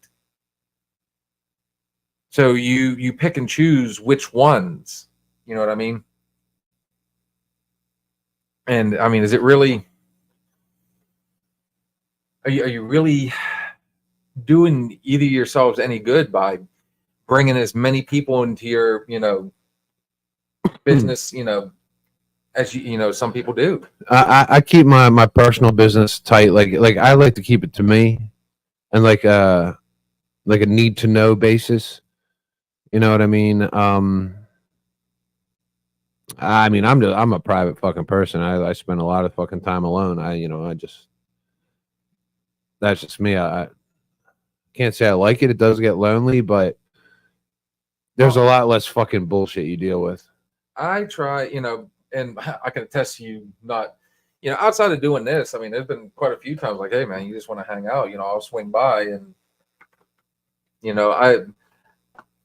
Speaker 1: So you pick and choose which ones, you know what I mean? And I mean, is it really, are you really doing either yourselves any good by bringing as many people into your, business, as some people do?
Speaker 2: I keep my personal business tight. Like I like to keep it to me, and like a need to know basis. You know what I mean? I mean, I'm a private fucking person. I spend a lot of fucking time alone. That's just me. I can't say I like it. It does get lonely, but there's a lot less fucking bullshit you deal with.
Speaker 1: I try, and I can attest to you not, outside of doing this, I mean, there's been quite a few times like, hey man, you just want to hang out, I'll swing by. And,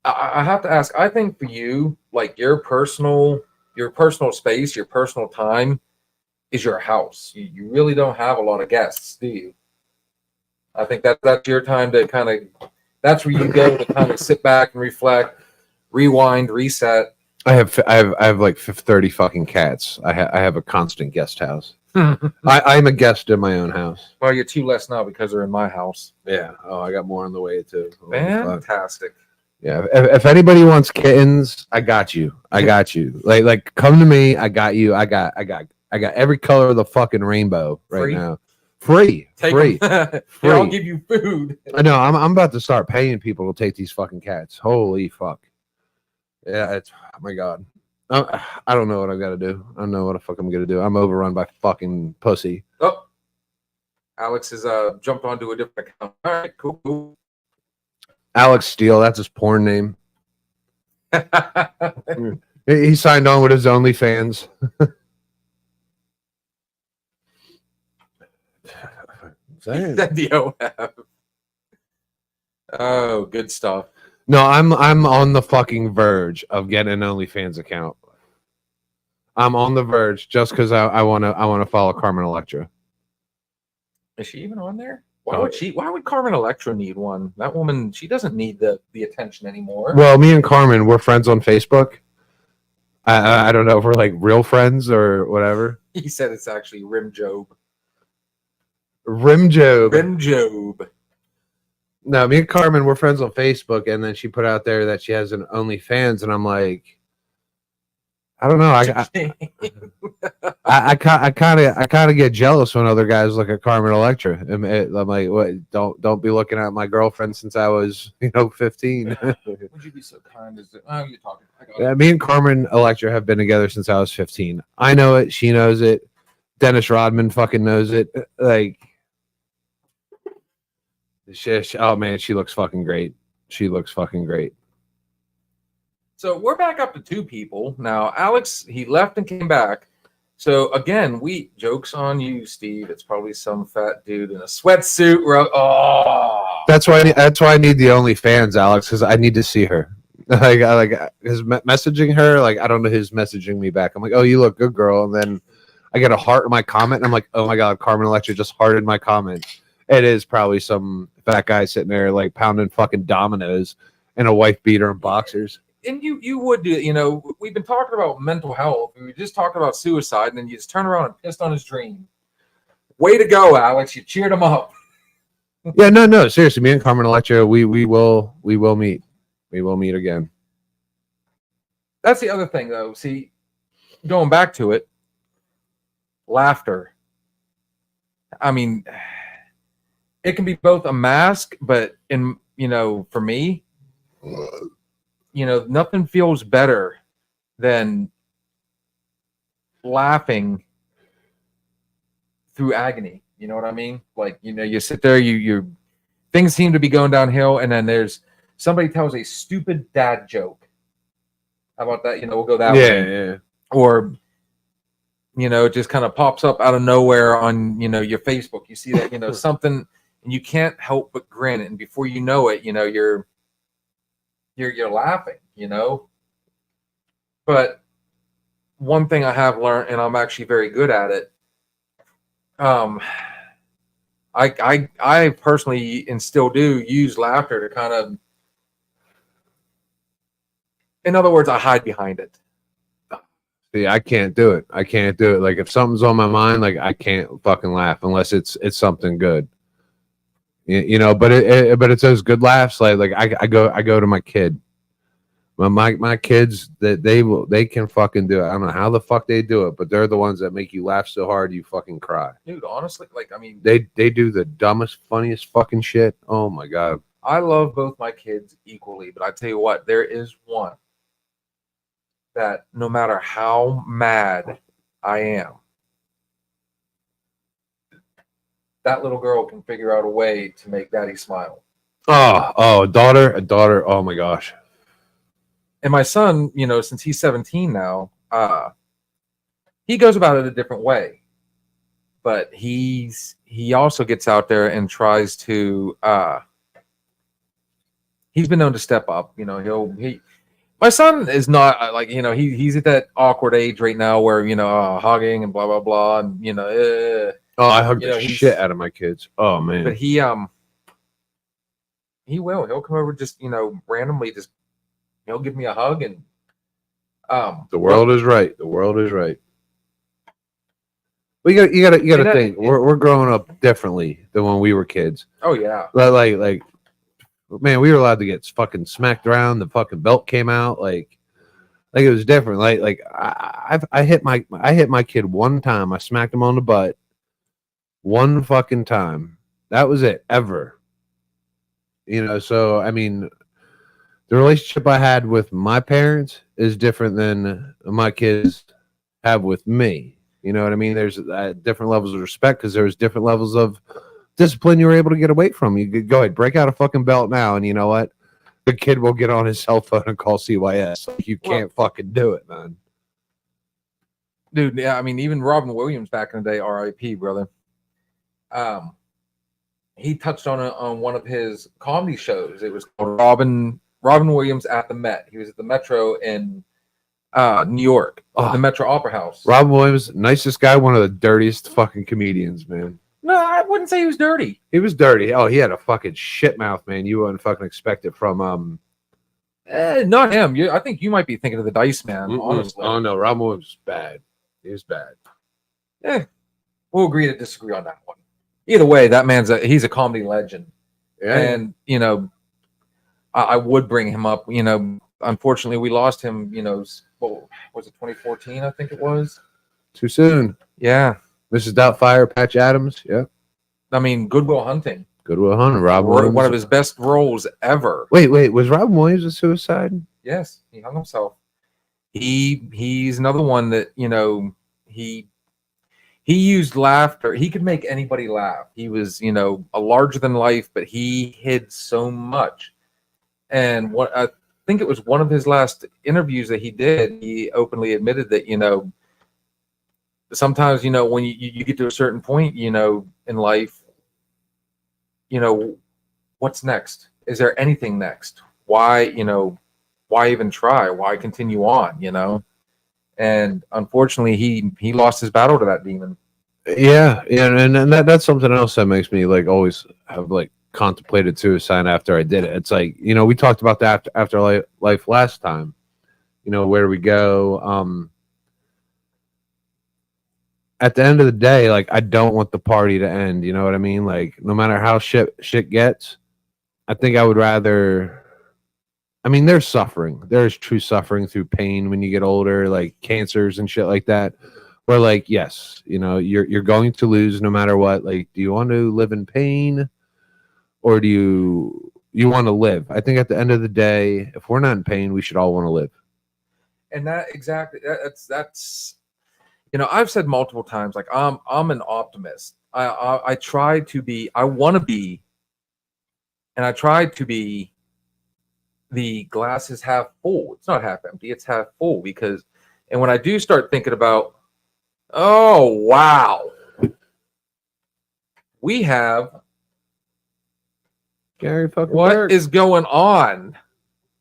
Speaker 1: I have to ask, I think for you, like your personal space, your personal time is your house. You really don't have a lot of guests, do you? I think that's your time to kind of, that's where you go to kind of sit back and reflect, rewind, reset.
Speaker 2: I have like 30 fucking cats. I have a constant guest house. I'm a guest in my own house.
Speaker 1: Well, you're two less now because they're in my house.
Speaker 2: Yeah. Oh, I got more on the way too.
Speaker 1: Fantastic.
Speaker 2: Yeah. If anybody wants kittens, I got you. I got you. Like come to me. I got you. I got every color of the fucking rainbow right now. Free.
Speaker 1: Free. Here, I'll give you food.
Speaker 2: I know. I'm about to start paying people to take these fucking cats. Holy fuck. Yeah. It's, oh my God. I don't know what I've got to do. I don't know what the fuck I'm gonna do. I'm overrun by fucking pussy.
Speaker 1: Oh, Alex has jumped onto a different account. All right, cool.
Speaker 2: Alex Steele, that's his porn name. He signed on with his OnlyFans.
Speaker 1: Oh, good stuff.
Speaker 2: No, I'm on the fucking verge of getting an OnlyFans account. I'm on the verge just because I wanna follow Carmen Electra.
Speaker 1: Is she even on there? Why would Carmen Electra need one? That woman, she doesn't need the attention anymore.
Speaker 2: Well, me and Carmen, we're friends on Facebook. I don't know if we're like real friends or whatever.
Speaker 1: He said it's actually Rim Job.
Speaker 2: Rim Job. No, me and Carmen, we're friends on Facebook, and then she put out there that she has an OnlyFans, and I'm like, I don't know. I kind of get jealous when other guys look at Carmen Electra. I'm like, what? Don't be looking at my girlfriend since I was 15.
Speaker 1: Would you be so kind as to, oh, you're talking.
Speaker 2: Me and Carmen Electra have been together since I was 15. I know it. She knows it. Dennis Rodman fucking knows it. Like, oh man, she looks fucking great. She looks fucking great.
Speaker 1: So we're back up to two people now. Alex, he left and came back. So again, jokes on you, Steve. It's probably some fat dude in a sweatsuit.
Speaker 2: That's why I need the OnlyFans, Alex, because I need to see her. Like his messaging her, like I don't know who's messaging me back. I'm like, oh, you look good, girl, and then I get a heart in my comment, and I'm like, oh my God, Carmen Electra just hearted my comment. It is probably some fat guy sitting there like pounding fucking dominoes in a wife beater and boxers.
Speaker 1: And you would do, we've been talking about mental health. We were just talking about suicide, and then you just turn around and pissed on his dream. Way to go, Alex. You cheered him up.
Speaker 2: Yeah, no, seriously. Me and Carmen Electra, we will meet. We will meet again.
Speaker 1: That's the other thing, though. See, going back to it, laughter. I mean, it can be both a mask, but for me, nothing feels better than laughing through agony. You know what I mean? Like, you sit there, you things seem to be going downhill, and then there's somebody tells a stupid dad joke. How about that? We'll go that way.
Speaker 2: Yeah.
Speaker 1: Or, it just kind of pops up out of nowhere on, your Facebook. You see that, something, and you can't help but grin. And before you know it, you're laughing, But one thing I have learned, and I'm actually very good at it. I personally, and still do, use laughter to kind of, in other words, I hide behind it.
Speaker 2: See, I can't do it. Like if something's on my mind, like I can't fucking laugh unless it's something good. But it's those good laughs. Like I go to my kid. My kids, that they can fucking do it. I don't know how the fuck they do it, but they're the ones that make you laugh so hard you fucking cry.
Speaker 1: Dude, honestly,
Speaker 2: they do the dumbest, funniest fucking shit. Oh my God.
Speaker 1: I love both my kids equally, but I tell you what, there is one that no matter how mad I am, that little girl can figure out a way to make daddy smile.
Speaker 2: Oh, a daughter. Oh my gosh.
Speaker 1: And my son, since he's 17 now, he goes about it a different way, but he also gets out there and tries to he's been known to step up. You know, my son is not like, you know, he's at that awkward age right now where, you know, hugging and blah blah blah, and you know,
Speaker 2: Oh, I hug
Speaker 1: you
Speaker 2: the
Speaker 1: know,
Speaker 2: shit out of my kids. Oh man.
Speaker 1: but he'll come over just, you know, randomly, just he'll give me a hug, and
Speaker 2: The world is right. The world is right. Well, you got to think. We're growing up differently than when we were kids.
Speaker 1: oh yeah,
Speaker 2: Like, man, we were allowed to get fucking smacked around. The fucking belt came out. Like it was different. Like I hit my kid one time. I smacked him on the butt one fucking time. That was it ever. You know, so I mean, the relationship I had with my parents is different than my kids have with me. You know what I mean? There's different levels of respect because there's different levels of discipline you were able to get away from. You could go ahead, break out a fucking belt now, and you know what? The kid will get on his cell phone and call CYS. Like, you can't fucking do it, man.
Speaker 1: dude. Yeah, I mean, even Robin Williams back in the day, R.I.P. brother. He touched on one of his comedy shows. It was called Robin Williams at the Met. He was at the Metro in New York, the Metro Opera House.
Speaker 2: Robin Williams, nicest guy, one of the dirtiest fucking comedians, man.
Speaker 1: No, I wouldn't say he was dirty.
Speaker 2: He was dirty. Oh, he had a fucking shit mouth, man. You wouldn't fucking expect it from
Speaker 1: Not him. I think you might be thinking of the Dice Man, honestly.
Speaker 2: Oh no, Robin Williams was bad. He was bad.
Speaker 1: We'll agree to disagree on that one. Either way, that he's a comedy legend.
Speaker 2: Yeah.
Speaker 1: And, you know, I would bring him up. You know, unfortunately, we lost him, you know, what was it, 2014, I think it was?
Speaker 2: Too soon.
Speaker 1: Yeah.
Speaker 2: Mrs. Doubtfire, Patch Adams. Yeah.
Speaker 1: I mean, Good Will Hunting.
Speaker 2: Good Will Hunting. Robin Williams.
Speaker 1: One of his best roles ever.
Speaker 2: Wait. Was Robin Williams a suicide?
Speaker 1: Yes, he hung himself. He's another one that, you know, he used laughter. He could make anybody laugh. He was, you know, a larger than life, but he hid so much. And what I think it was one of his last interviews that he did, he openly admitted that, you know, sometimes, you know, when you get to a certain point, you know, in life, you know, what's next? Is there anything next? Why even try? Why continue on, you know? And unfortunately, he lost his battle to that demon.
Speaker 2: Yeah, and that's something else that makes me like always have like contemplated suicide after I did it. It's like, you know, we talked about that after life last time. You know, where do we go? At the end of the day, like, I don't want the party to end. You know what I mean? Like, no matter how shit gets, I think I would rather. I mean, there's suffering. There's true suffering through pain when you get older, like cancers and shit like that. Where, like, yes, you know, you're going to lose no matter what. Like, do you want to live in pain, or do you want to live? I think at the end of the day, if we're not in pain, we should all want to live.
Speaker 1: And that's you know, I've said multiple times, like, I'm an optimist. I try to be. I want to be, and I try to be. The glass is half full. It's not half empty. It's half full, because, and when I do start thinking about, oh wow, we have
Speaker 2: Gary fucking
Speaker 1: what
Speaker 2: Berg.
Speaker 1: is going on?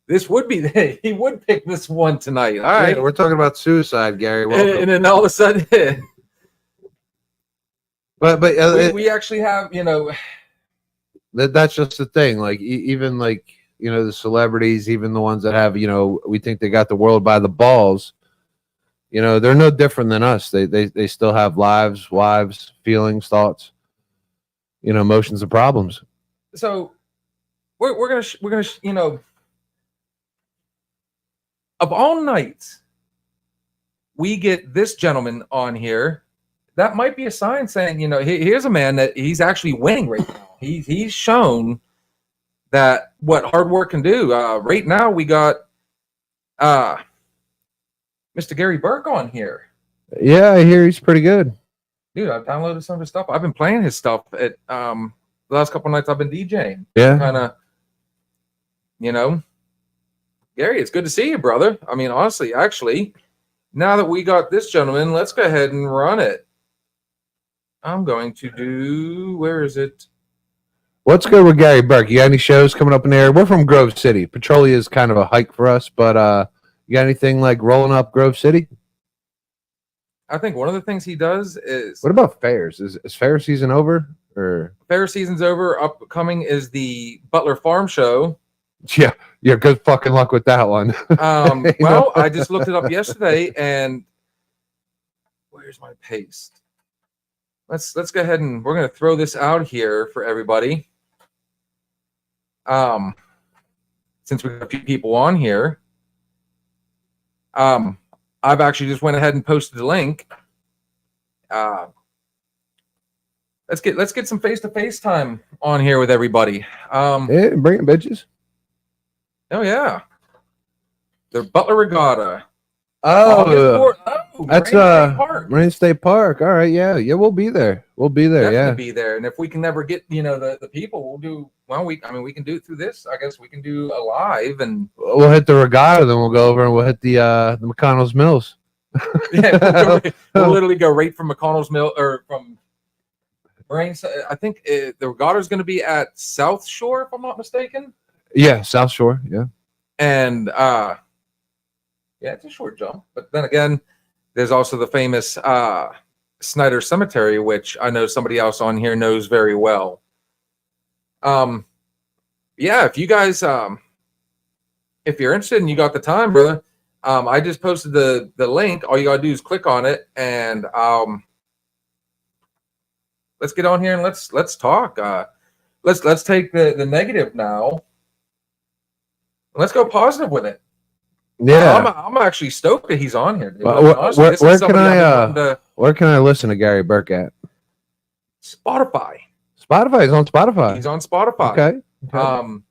Speaker 1: This would be he would pick this one tonight. All right,
Speaker 2: Yeah, we're talking about suicide, Gary.
Speaker 1: and then all of a sudden,
Speaker 2: but
Speaker 1: we actually have, you know,
Speaker 2: that's just the thing. Like, even like, you know, the celebrities, even the ones that have, you know, we think they got the world by the balls, you know, they're no different than us. They still have lives, wives, feelings, thoughts, you know, emotions and problems.
Speaker 1: So we're gonna you know, of all nights we get this gentleman on here. That might be a sign saying, you know, here's a man that he's actually winning right now. He's shown that what hard work can do. Right now we got Mr. Gary Burke on here.
Speaker 2: Yeah, I hear he's pretty good.
Speaker 1: Dude, I've downloaded some of his stuff. I've been playing his stuff at the last couple of nights I've been DJing.
Speaker 2: Yeah.
Speaker 1: Kind of, you know, Gary, it's good to see you, brother. I mean, honestly, actually, now that we got this gentleman, let's go ahead and run it. I'm going to do, where is it?
Speaker 2: Let's go with Gary Burke. You got any shows coming up in there? We're from Grove City. Petrolia is kind of a hike for us, but you got anything like rolling up Grove City?
Speaker 1: I think one of the things he does is,
Speaker 2: What about fairs? Is fair season over? Or
Speaker 1: fair season's over. Upcoming is the Butler Farm Show.
Speaker 2: yeah, good fucking luck with that one. You
Speaker 1: Well,
Speaker 2: know?
Speaker 1: I just looked it up yesterday, and where's my paste? Let's go ahead and we're going to throw this out here for everybody. Since we got a few people on here, I've actually just went ahead and posted the link. Let's get some face-to-face time on here with everybody.
Speaker 2: Yeah, bring it, bitches.
Speaker 1: Oh yeah, the Butler Regatta.
Speaker 2: Oh, that's
Speaker 1: Marine State Park.
Speaker 2: Marine State Park. All right, yeah, we'll be there. We'll be there.
Speaker 1: Definitely be there. And if we can never get the people, we'll do. Well, we can do it through this. I guess we can do a live and
Speaker 2: We'll hit the regatta, then we'll go over and we'll hit the McConnell's Mills.
Speaker 1: yeah, we'll literally go right from McConnell's Mill or from Marine. I think the regatta is going to be at South Shore, if I'm not mistaken.
Speaker 2: Yeah, South Shore. Yeah,
Speaker 1: And yeah, it's a short jump. But then again, there's also the famous Snyder Cemetery, which I know somebody else on here knows very well. Yeah, if you guys if you're interested and you got the time, brother, I just posted the link. All you gotta do is click on it, and let's get on here and let's talk. Let's take the negative now. Let's go positive with it.
Speaker 2: yeah.
Speaker 1: I'm actually stoked that he's on here. Dude.
Speaker 2: Where can
Speaker 1: I
Speaker 2: where can I listen to Gary Burke at?
Speaker 1: Spotify.
Speaker 2: Spotify is on Spotify.
Speaker 1: He's on Spotify.
Speaker 2: Okay.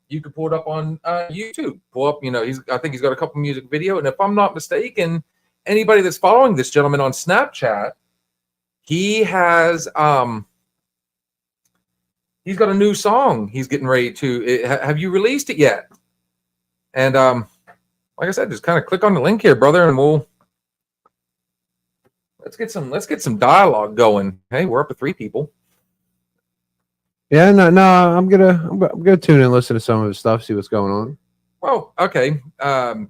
Speaker 1: You could pull it up on YouTube. Pull up, I think he's got a couple music video. And if I'm not mistaken, anybody that's following this gentleman on Snapchat, he has he's got a new song he's getting ready to. Have you released it yet? And like I said, just kind of click on the link here, brother, and let's get some dialogue going. Hey, we're up to 3 people.
Speaker 2: Yeah, no, I'm gonna tune in and listen to some of his stuff, see what's going on.
Speaker 1: Well, okay.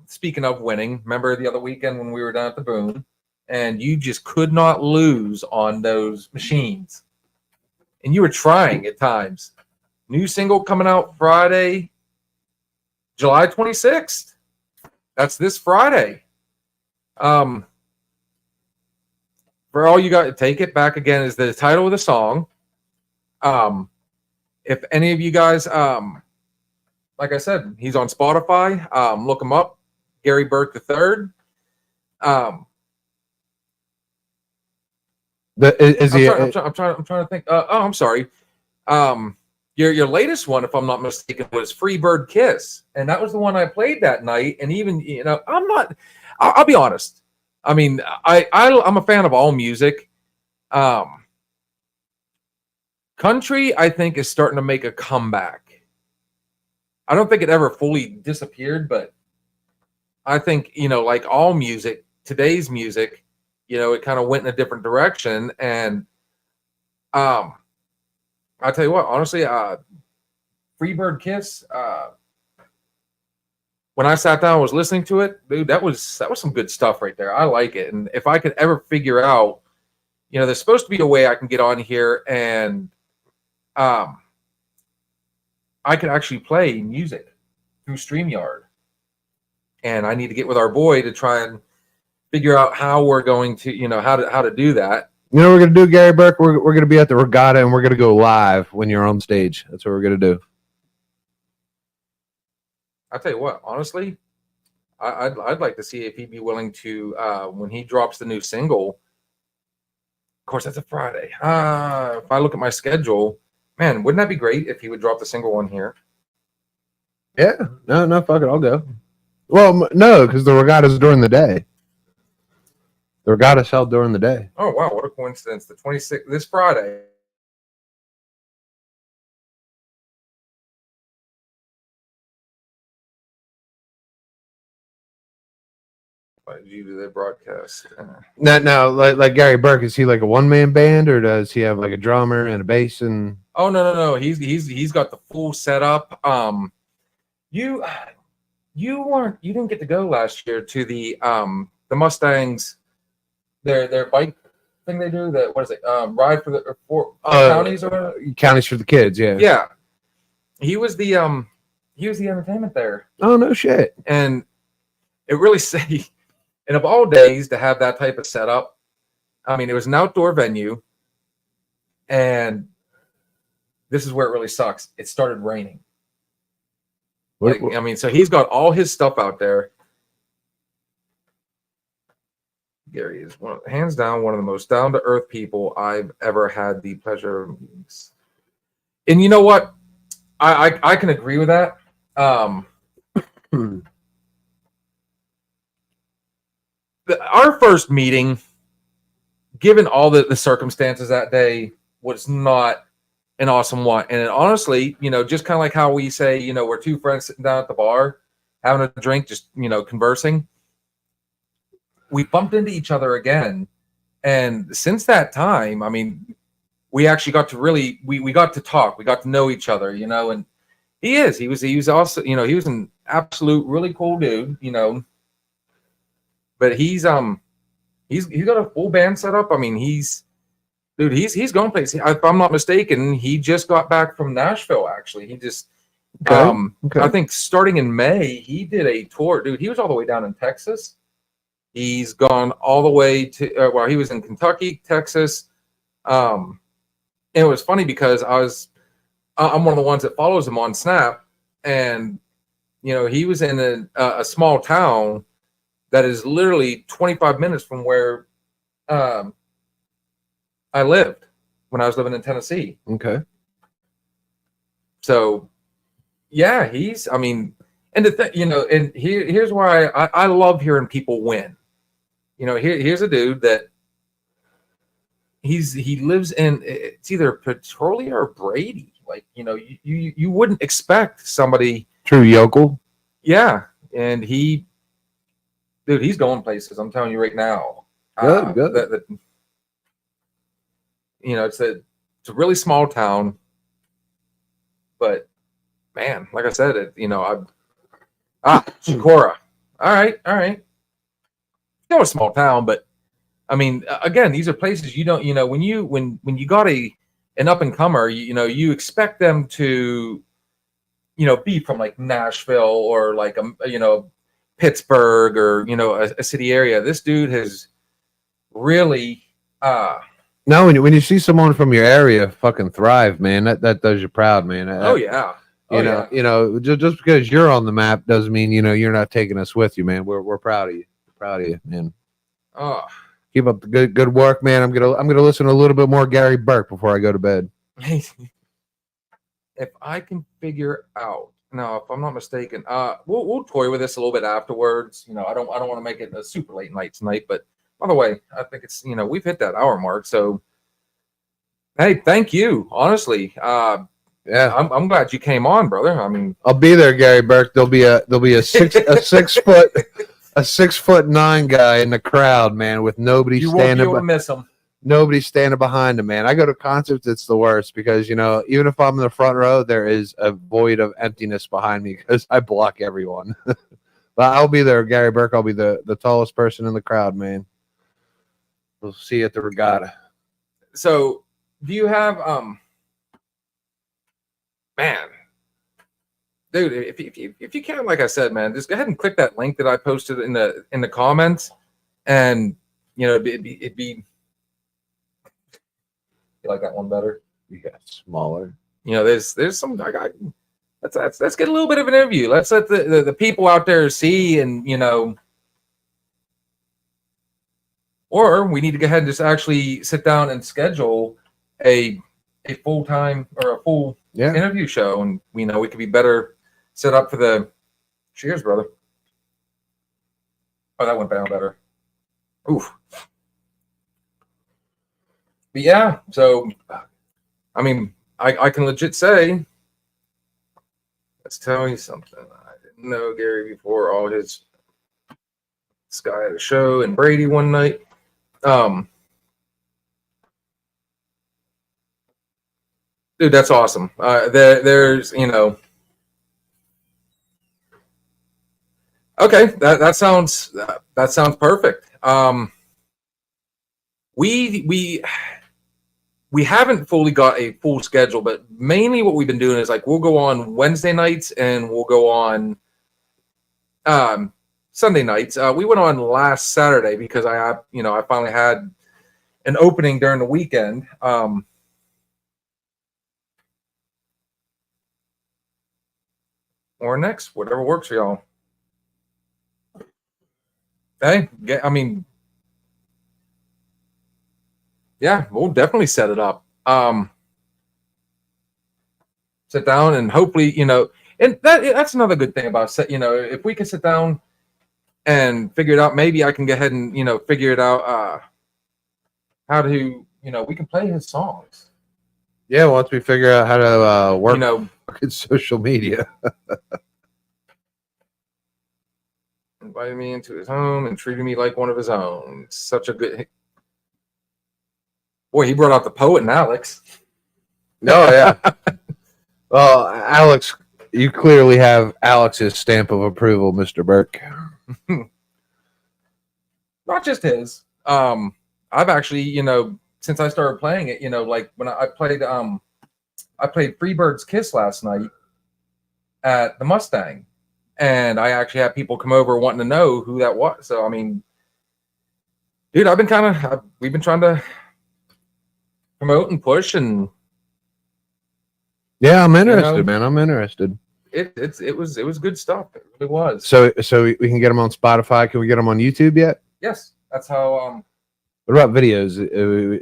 Speaker 1: Speaking of winning, remember the other weekend when we were down at the Boone, and you just could not lose on those machines, and you were trying at times. New single coming out Friday, July 26th. That's this Friday. For all you got to take it back again is the title of the song. If any of you guys, like I said, he's on Spotify. Look him up, Gary Burke III.
Speaker 2: Is he?
Speaker 1: I'm trying to think. I'm sorry. Your latest one, if I'm not mistaken, was Free Bird Kiss, and that was the one I played that night. And even I'll be honest. I mean, I'm a fan of all music. Country, I think, is starting to make a comeback. I don't think it ever fully disappeared, but I think, like all music, today's music, it kind of went in a different direction. And I'll tell you what, honestly, Freebird Kiss, when I sat down and was listening to it, dude, that was some good stuff right there. I like it. And if I could ever figure out, there's supposed to be a way I can get on here and I could actually play music through StreamYard. And I need to get with our boy to try and figure out how we're going to, how to do that.
Speaker 2: You know what we're going to do, Gary Burke? We're going to be at the regatta and we're going to go live when you're on stage. That's what we're going to do.
Speaker 1: I'll tell you what, honestly, I'd like to see if he'd be willing to, when he drops the new single, of course, that's a Friday. If I look at my schedule, man, wouldn't that be great if he would drop the single on here?
Speaker 2: Yeah. No, fuck it. I'll go. Well, no, because the regatta's during the day. The regatta's held during the day.
Speaker 1: Oh, wow. What a coincidence. The 26th, this Friday. Why did you do that broadcast?
Speaker 2: Now, like Gary Burke, is he like a one man band, or does he have like a drummer and a bass and?
Speaker 1: Oh no. He's got the full setup. You you didn't get to go last year to the Mustangs, their bike thing they do. That what is it? Ride for the for counties or whatever?
Speaker 2: Counties for the kids, yeah.
Speaker 1: Yeah. He was the entertainment there,
Speaker 2: Oh no shit.
Speaker 1: and it really say, and of all days to have that type of setup, I mean, it was an outdoor venue, and this is where it really sucks. It started raining. Like, I mean, so he's got all his stuff out there. Gary is hands down one of the most down to earth people I've ever had the pleasure of meeting. And you know what? I can agree with that. Our first meeting, given all the circumstances that day, was not an awesome one. And honestly, just kind of like how we say, we're two friends sitting down at the bar, having a drink, just, conversing. We bumped into each other again. And since that time, I mean, we actually got to really, we got to talk, we got to know each other, and he was also, he was an absolute really cool dude, but he's got a full band set up. I mean, he's going places. If I'm not mistaken, he just got back from Nashville. Actually, he just,
Speaker 2: Okay.
Speaker 1: I think starting in May, he did a tour. Dude, he was all the way down in Texas. He's gone all the way to, he was in Kentucky, Texas. And it was funny because I'm one of the ones that follows him on Snap, and he was in a small town that is literally 25 minutes from where I lived when I was living in Tennessee.
Speaker 2: Okay.
Speaker 1: So, yeah, and here's why I love hearing people win. Here's a dude that he lives in, it's either Petrolia or Brady. Like, you wouldn't expect somebody.
Speaker 2: True yokel.
Speaker 1: Yeah. And he's going places. I'm telling you right now.
Speaker 2: Good.
Speaker 1: It's a really small town, but man, like I said, Chicora. All right. Still a small town, but I mean, again, these are places you don't, when you got an up and comer, you expect them to, be from like Nashville or like Pittsburgh or a city area. This dude has really.
Speaker 2: No, when you see someone from your area fucking thrive, man, that does you proud, man.
Speaker 1: Yeah.
Speaker 2: Just because you're on the map doesn't mean you're not taking us with you, man. We're proud of you. Proud of you, man.
Speaker 1: Oh.
Speaker 2: Keep up the good work, man. I'm gonna listen to a little bit more Gary Burke before I go to bed.
Speaker 1: If I can figure out now, if I'm not mistaken, we'll toy with this a little bit afterwards. I don't want to make it a super late night tonight, but by the way, I think it's we've hit that hour mark. So hey, thank you. Honestly,
Speaker 2: yeah,
Speaker 1: I'm glad you came on, brother. I mean,
Speaker 2: I'll be there, Gary Burke. There'll be a 6'9" guy in the crowd, man, with nobody
Speaker 1: you won't be able to miss him.
Speaker 2: Nobody standing behind him, man. I go to concerts, it's the worst because even if I'm in the front row, there is a void of emptiness behind me because I block everyone. But I'll be there, Gary Burke. I'll be the tallest person in the crowd, man. We'll see you at the regatta.
Speaker 1: So, do you have man, dude? If you can, like I said, man, just go ahead and click that link that I posted in the comments, and it'd be. You like that one better?
Speaker 2: You got smaller.
Speaker 1: There's some. Let's get a little bit of an interview. Let's let the people out there see, and or we need to go ahead and just actually sit down and schedule a full-time or a full interview show, and we could be better set up for the. Cheers, brother. Oh, that went down better. Oof. But yeah, so I mean, I can legit say, let's tell you something. I didn't know Gary before all his This guy at a show in Brady one night. Dude, that's awesome. There's, okay, that sounds perfect. We haven't fully got a full schedule, but mainly what we've been doing is like we'll go on Wednesday nights and we'll go on Sunday nights. We went on last Saturday because I finally had an opening during the weekend. Or next, whatever works for y'all. Hey, yeah, we'll definitely set it up. Sit down and hopefully, and that's another good thing about if we can sit down and figure it out, maybe I can go ahead and, figure it out, how to, we can play his songs.
Speaker 2: Yeah, once we figure out how to work
Speaker 1: in
Speaker 2: social media.
Speaker 1: Invited me into his home and treated me like one of his own. Such a good boy. He brought out the poet in Alex.
Speaker 2: No, yeah. Well, Alex, you clearly have Alex's stamp of approval, Mr. Burke.
Speaker 1: Not just his. I've actually, since I started playing it, like when I played Freebird's Kiss last night at the Mustang, and I actually had people come over wanting to know who that was. So, I mean, dude, we've been trying to promote and push, and
Speaker 2: yeah, I'm interested, man. I'm interested.
Speaker 1: It was good stuff. It really was.
Speaker 2: So we can get them on Spotify. Can we get them on YouTube yet?
Speaker 1: Yes, that's how.
Speaker 2: What about videos?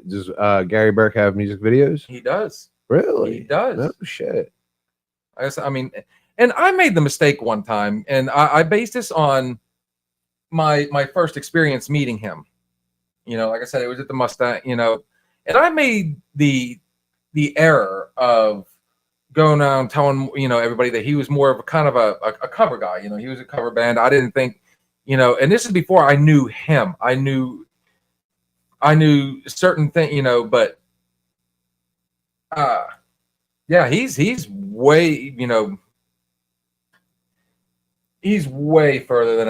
Speaker 2: Does Gary Burke have music videos?
Speaker 1: He does.
Speaker 2: Really?
Speaker 1: He does.
Speaker 2: Oh shit.
Speaker 1: I mean, and I made the mistake one time, and I based this on my first experience meeting him. Like I said, it was at the Mustang. And I made the error of going around telling everybody that he was more of a kind of a cover guy. He was a cover band. I didn't think, and this is before I knew him. I knew certain things, but yeah, he's way, he's way further than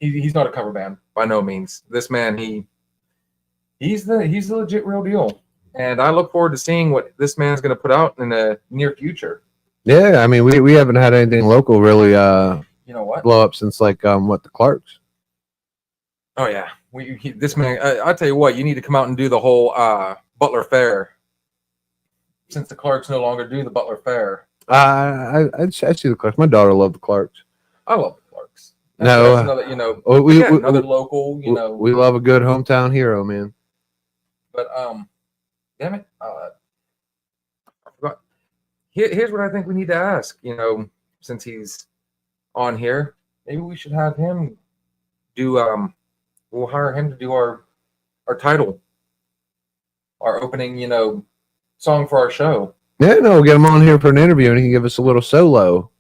Speaker 1: he's not a cover band by no means. This man, he's the legit real deal. And I look forward to seeing what this man's going to put out in the near future.
Speaker 2: Yeah, I mean, we haven't had anything local really blow up since like the Clarks.
Speaker 1: Oh yeah, this man. I tell you what, you need to come out and do the whole Butler Fair. Since the Clarks no longer do the Butler Fair.
Speaker 2: I see the Clarks. My daughter loved the Clarks.
Speaker 1: I love the Clarks.
Speaker 2: That's
Speaker 1: another, another local.
Speaker 2: We love a good hometown hero, man.
Speaker 1: But damn it, I forgot. Here's what I think we need to ask. Since he's on here, maybe we should have him do. We'll hire him to do our title, our opening. Song for our show.
Speaker 2: Yeah, no, we'll get him on here for an interview, and he can give us a little solo.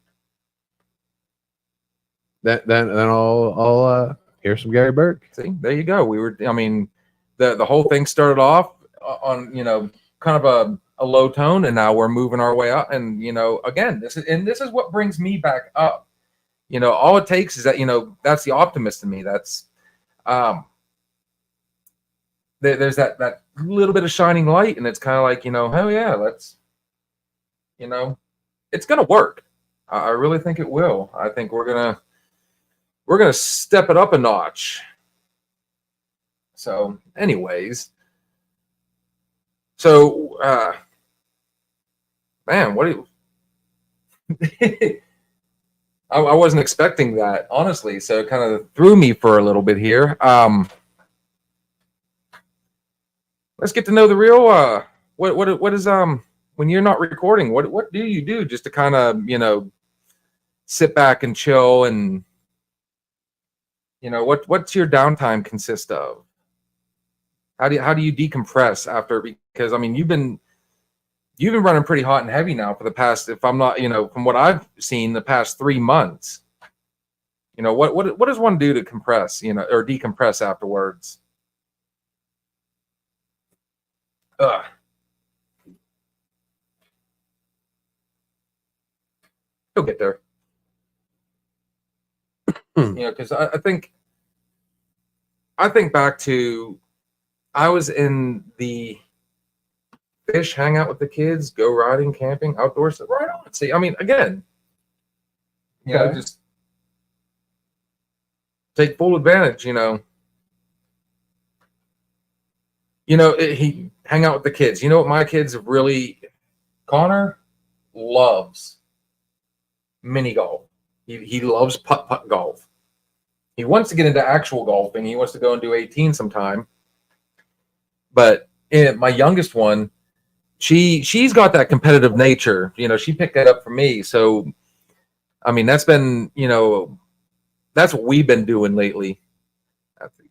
Speaker 2: Then I'll hear some Gary Burke.
Speaker 1: See, there you go. The whole thing started off on kind of a low tone, and now we're moving our way up. And again, this is what brings me back up. All it takes is that that's the optimist in me. That's there's that little bit of shining light, and it's kind of like oh yeah, let's it's gonna work. I really think it will. I think we're gonna step it up a notch. So anyways, man, what do you I wasn't expecting that, honestly, so it kind of threw me for a little bit here. Let's get to know the real. What is when you're not recording? What do you do just to kind of sit back and chill, and what's your downtime consist of? How do you decompress after? Because I mean you've been running pretty hot and heavy now for the past, if I'm not from what I've seen, the past 3 months. You know, what does one do to compress, you know, or decompress afterwards? Ugh. He'll get there. You know, because I think back to, I was in the fish, hang out with the kids, go riding, camping, outdoors. Right on. See, I mean, again, you know,
Speaker 2: Okay.
Speaker 1: just take full advantage. You know, he hang out with the kids. You know what my kids really, Connor loves mini golf. He loves putt golf. He wants to get into actual golfing. He wants to go and do 18 sometime. But my youngest one, she's got that competitive nature. You know, she picked that up from me. So, I mean, that's been, you know, that's what we've been doing lately. I think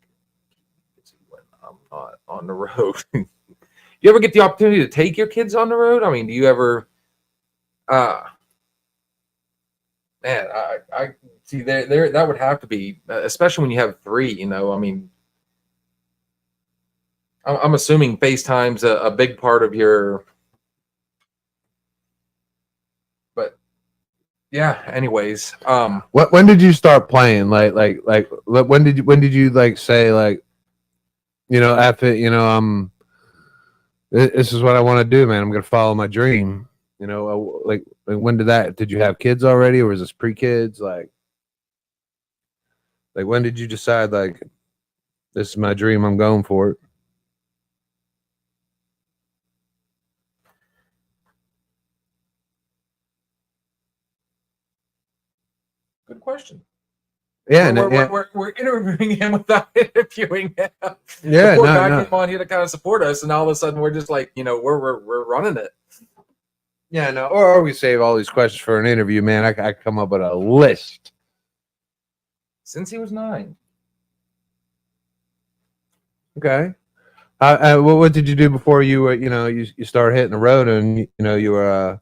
Speaker 1: when I'm not on the road. You ever get the opportunity to take your kids on the road? I mean, do you ever? Man, I see there that would have to be, especially when you have three. You know, I mean, I'm assuming FaceTime's a big part of your. But yeah. Anyways,
Speaker 2: When did you start playing? Like when did you like say like, you know, after, you know, this is what I want to do, man. I'm gonna follow my dream. You know, like when did you have kids already, or was this pre-kids? Like when did you decide like this is my dream? I'm going for it.
Speaker 1: good question.
Speaker 2: Yeah,
Speaker 1: We're interviewing him without interviewing him.
Speaker 2: Yeah,
Speaker 1: We're
Speaker 2: no,
Speaker 1: back
Speaker 2: no.
Speaker 1: him on here to kind of support us, and all of a sudden we're just like, you know, we're running it.
Speaker 2: Yeah, no. Or we save all these questions for an interview, man. I come up with a list.
Speaker 1: Since he was 9.
Speaker 2: Okay. What did you do before you were, you know, you started hitting the road and, you know, you were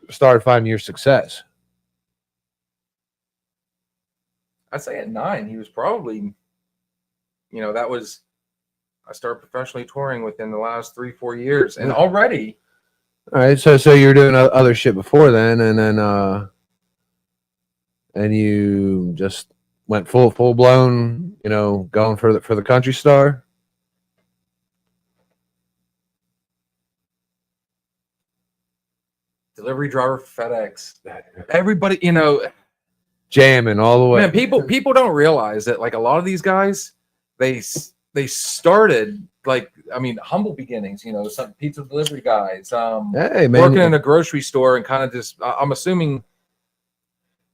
Speaker 2: started finding your success?
Speaker 1: I'd say at 9, he was probably, you know, I started professionally touring within the last 3-4 years, and already.
Speaker 2: All right, so you're doing other shit before then, and then and you just went full blown, you know, going for the country star.
Speaker 1: Delivery driver for FedEx. Everybody, you know,
Speaker 2: jamming all the way.
Speaker 1: man, people don't realize that, like, a lot of these guys, they started, like, I mean, humble beginnings, you know, some pizza delivery guys,
Speaker 2: Hey, man.
Speaker 1: working in a grocery store, and kind of just, I'm assuming,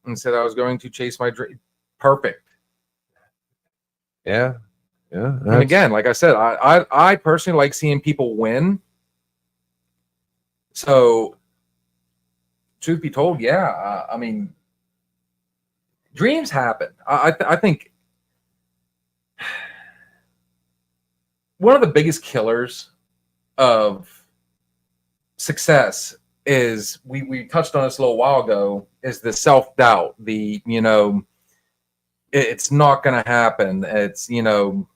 Speaker 1: and said I was going to chase my dream. Perfect.
Speaker 2: Yeah.
Speaker 1: And again, like I said, I personally like seeing people win. So, truth be told, yeah, I mean, dreams happen. I think one of the biggest killers of success is, we touched on this a little while ago, is the self-doubt, the, you know, it's not going to happen. It's, you know,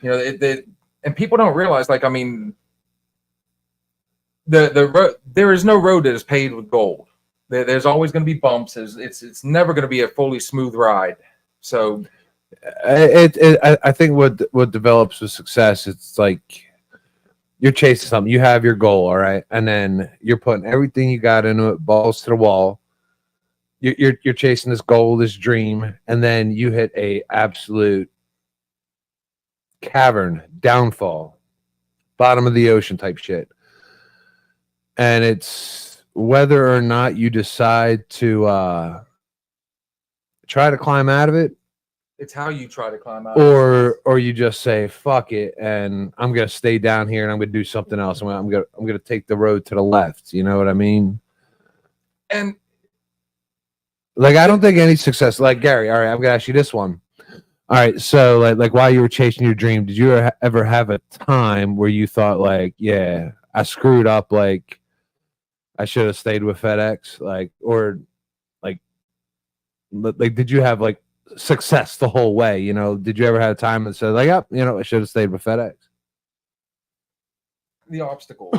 Speaker 1: and people don't realize, like, I mean, there is no road that is paved with gold. There's always going to be bumps. It's never going to be a fully smooth ride. So
Speaker 2: I think what develops with success, it's like you're chasing something. You have your goal, all right, and then you're putting everything you got into it, balls to the wall. You're chasing this goal, this dream, and then you hit a absolute cavern, downfall, bottom of the ocean type shit. And it's whether or not you decide to try to climb out of it,
Speaker 1: it's how you try to climb out.
Speaker 2: or you just say fuck it, and I'm gonna stay down here and I'm gonna do something else. I'm gonna take the road to the left. You know what I mean?
Speaker 1: And
Speaker 2: like, I don't think any success, like Gary. All right, I'm gonna ask you this one. All right, so like while you were chasing your dream, did you ever have a time where you thought like, yeah, I screwed up, like I should have stayed with FedEx, like, or like like, did you have like success the whole way? You know, did you ever have a time that said like, "Yep, you know, I should have stayed with FedEx"?
Speaker 1: The obstacle.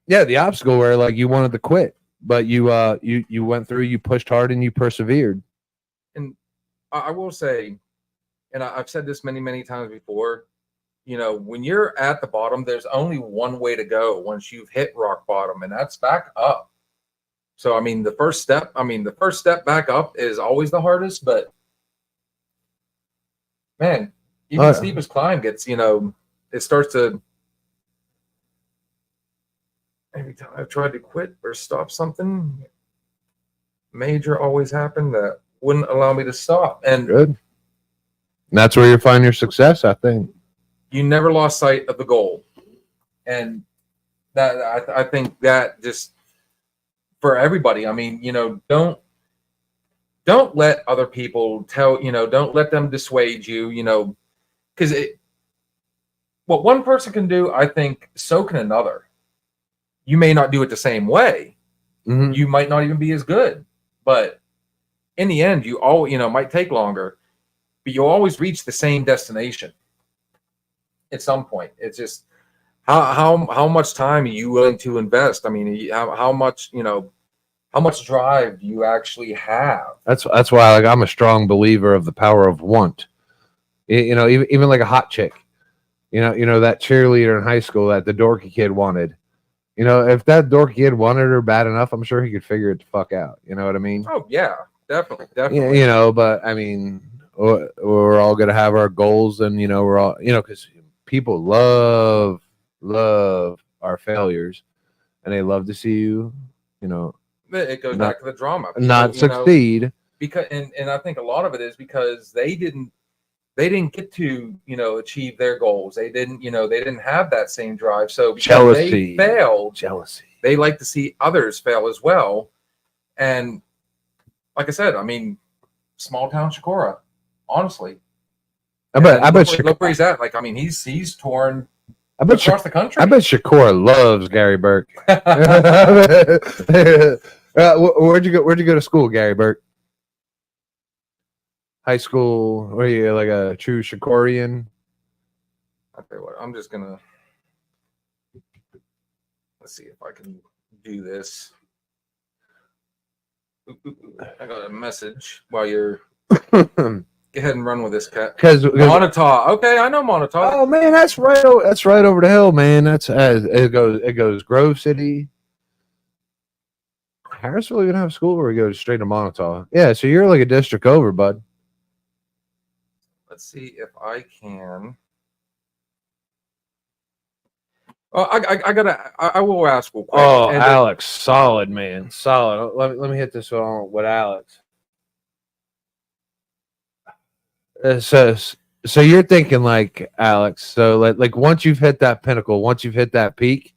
Speaker 2: Yeah, the obstacle where like you wanted to quit, but you went through, you pushed hard, and you persevered.
Speaker 1: And I will say, and I've said this many times before, you know, when you're at the bottom, there's only one way to go once you've hit rock bottom, and that's back up. So, I mean, the first step back up is always the hardest, but man, even the steepest climb gets, you know, it starts to, every time I've tried to quit or stop something, major always happened that wouldn't allow me to stop. And
Speaker 2: Good. And that's where you find your success, I think.
Speaker 1: You never lost sight of the goal. And that I think that just for everybody, I mean, you know, don't let other people tell, you know, don't let them dissuade you, you know, because what one person can do, I think, so can another. You may not do it the same way.
Speaker 2: Mm-hmm.
Speaker 1: You might not even be as good, but in the end, you all, you know, might take longer, but you'll always reach the same destination at some point. It's just how much time are you willing to invest? I mean, how much, you know, how much drive do you actually have?
Speaker 2: That's why, like, I'm a strong believer of the power of want. You know, even like a hot chick, you know that cheerleader in high school that the dorky kid wanted. You know, if that dorky kid wanted her bad enough, I'm sure he could figure it the fuck out. You know what I mean?
Speaker 1: Oh yeah, definitely.
Speaker 2: Yeah, you know, but I mean, we're all gonna have our goals, and you know, we're all, you know, because people love our failures, and they love to see you, you know,
Speaker 1: it goes back to the drama.
Speaker 2: Not succeed.
Speaker 1: Know, because and I think a lot of it is because they didn't get to, you know, achieve their goals. They didn't have that same drive. So
Speaker 2: jealousy,
Speaker 1: they failed.
Speaker 2: Jealousy.
Speaker 1: They like to see others fail as well. And like I said, I mean, small town Shakora, honestly.
Speaker 2: I bet
Speaker 1: look where he's at. Like, I mean, he's torn
Speaker 2: across
Speaker 1: the country.
Speaker 2: I bet Shakora loves Gary Burke. Where'd you go to school, Gary Burke? High school? Were you like a true Shakorian?
Speaker 1: I'll tell you what, I'm just gonna, let's see if I can do this. I got a message while you're go ahead and run with this, cat.
Speaker 2: Because
Speaker 1: Montauk. Okay, I know Montauk.
Speaker 2: Oh man, that's right over the hill, man. That's it goes Grove City. Harrisville even have school where we go straight to Montauk. Yeah, so you're like a district over, bud.
Speaker 1: Let's see if I can. I will ask real quick.
Speaker 2: Oh, and Alex, solid, man, solid. Let me hit this on with Alex. So you're thinking like Alex. So like once you've hit that pinnacle, once you've hit that peak,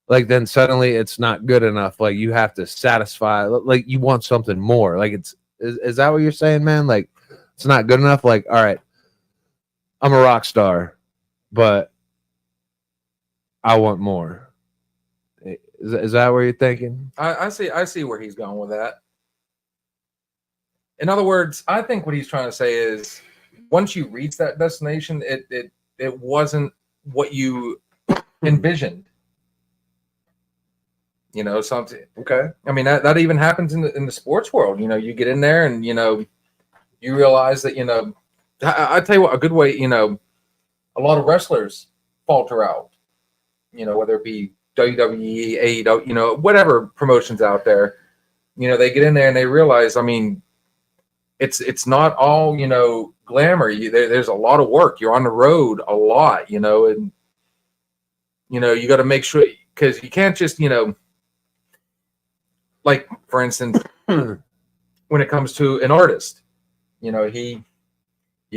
Speaker 2: like then suddenly it's not good enough. Like you have to satisfy. Like you want something more. Like is that what you're saying, man? Like it's not good enough. Like all right, I'm a rock star, but I want more. Is that what you're thinking?
Speaker 1: I see where he's going with that. In other words, I think what he's trying to say is once you reach that destination, it wasn't what you envisioned. You know, something.
Speaker 2: Okay.
Speaker 1: I mean, that even happens in the sports world. You know, you get in there and, you know, you realize that, you know, I tell you what, a good way, you know, a lot of wrestlers falter out, you know, whether it be WWE, AEW, you know, whatever promotions out there, you know, they get in there and they realize, I mean, it's not all, you know, glamour. There's a lot of work. You're on the road a lot, you know, and, you know, you got to make sure, because you can't just, you know, like, for instance, when it comes to an artist, you know, you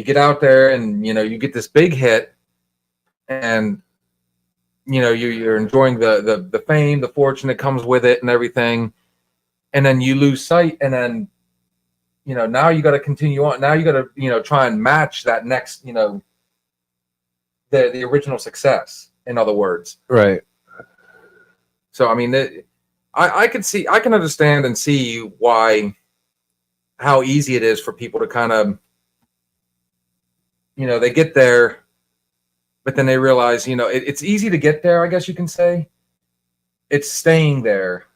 Speaker 1: get out there and, you know, you get this big hit and, you know, you're enjoying the fame, the fortune that comes with it and everything. And then you lose sight. And then, you know, now you got to continue on. Now you got to, you know, try and match that next, you know, the original success, in other words.
Speaker 2: Right.
Speaker 1: So, I mean, I can understand and see why how easy it is for people to kind of, they get there, but then they realize, it's easy to get there, I guess you can say. It's staying there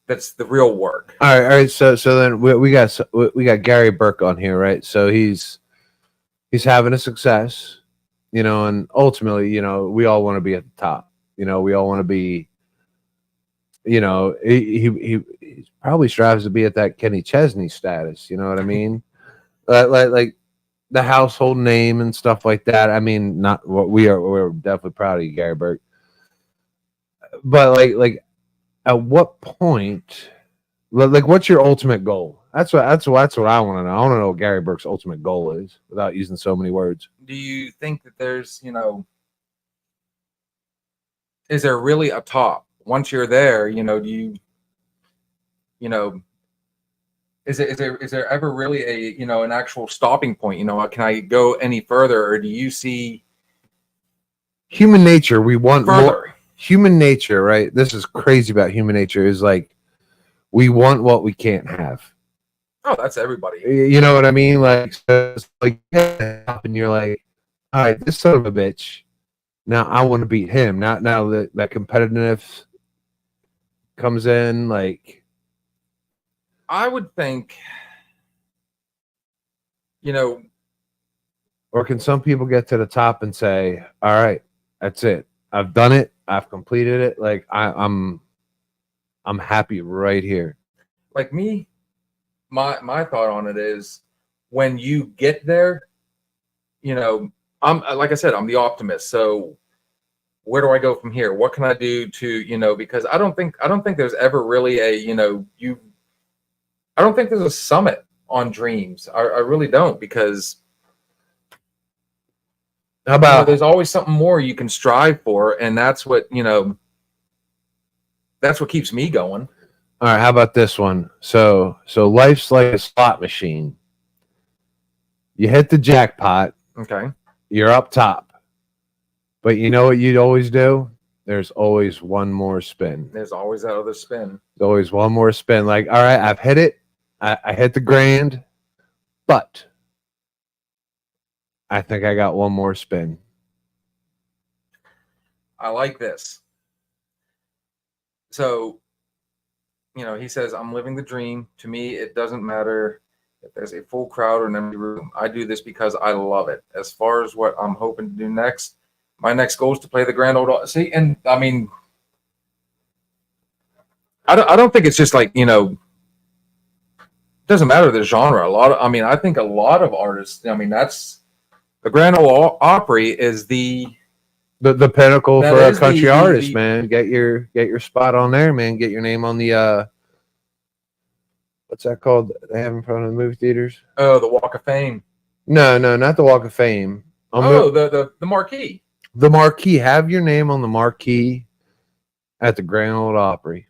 Speaker 1: that's the real work.
Speaker 2: All right. So then we got Gary Burke on here, right? So he's having a success, and ultimately, we all want to be at the top. We all want to be. He probably strives to be at that Kenny Chesney status. You know what I mean? like the household name and stuff like that. I mean, not what we're definitely proud of you, Gary Burke. But like at what point, like what's your ultimate goal? That's what I want to know. I want to know what Gary Burke's ultimate goal is without using so many words.
Speaker 1: Do you think that there's, is there really a top? Once you're there, do you, is there ever really a, an actual stopping point? Can I go any further, or do you see
Speaker 2: human nature? We want
Speaker 1: further.
Speaker 2: More. Human nature, right? This is crazy about human nature. Is like we want what we can't have.
Speaker 1: Oh, that's everybody.
Speaker 2: You know what I mean? Like, so it's like, and you're like, all right, this son of a bitch. Now I want to beat him. Now that competitiveness comes in, like,
Speaker 1: I would think,
Speaker 2: or can some people get to the top and say, all right, that's it. I've done it. I've completed it. Like I'm happy right here.
Speaker 1: Like me, my thought on it is when you get there, I'm, like I said, I'm the optimist. So where do I go from here? What can I do to, because I don't think there's ever really a, I don't think there's a summit on dreams. I really don't, because
Speaker 2: how about
Speaker 1: there's always something more you can strive for, and that's what that's what keeps me going.
Speaker 2: All right, how about this one? So life's like a slot machine. You hit the jackpot.
Speaker 1: Okay.
Speaker 2: You're up top. But you know what you'd always do? There's always one more spin.
Speaker 1: There's always that other spin.
Speaker 2: There's always one more spin. Like, all right, I've hit it. I hit the grand, but I think I got one more spin.
Speaker 1: I like this. So, he says, I'm living the dream. To me, it doesn't matter if there's a full crowd or an empty room. I do this because I love it. As far as what I'm hoping to do next, my next goal is to play the grand old. See, and I mean, I don't think it's just like, it doesn't matter the genre. I think a lot of artists, that's the Grand Ole Opry is the
Speaker 2: pinnacle for a country artist, man. Get your spot on there, man. Get your name on the what's that called? They have in front of the movie theaters.
Speaker 1: Oh, the Walk of Fame.
Speaker 2: No, not the Walk of Fame.
Speaker 1: The marquee.
Speaker 2: The marquee. Have your name on the marquee at the Grand Ole Opry.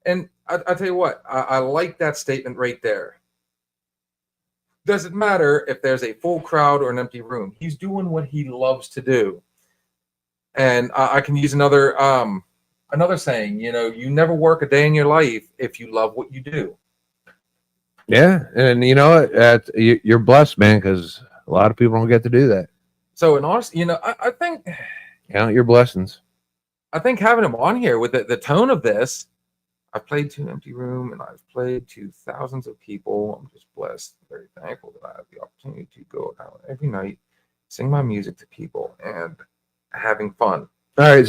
Speaker 1: And I tell you what, I like that statement right there. Doesn't matter if there's a full crowd or an empty room. He's doing what he loves to do. And I can use another saying, you never work a day in your life if you love what you do.
Speaker 2: Yeah, and you're blessed, man, because a lot of people don't get to do that.
Speaker 1: So, in honestly, I think
Speaker 2: count your blessings.
Speaker 1: I think having him on here with the tone of this, I've played to an empty room and I've played to thousands of people. I'm just blessed, very thankful that I have the opportunity to go out every night, sing my music to people, and having fun.
Speaker 2: All right,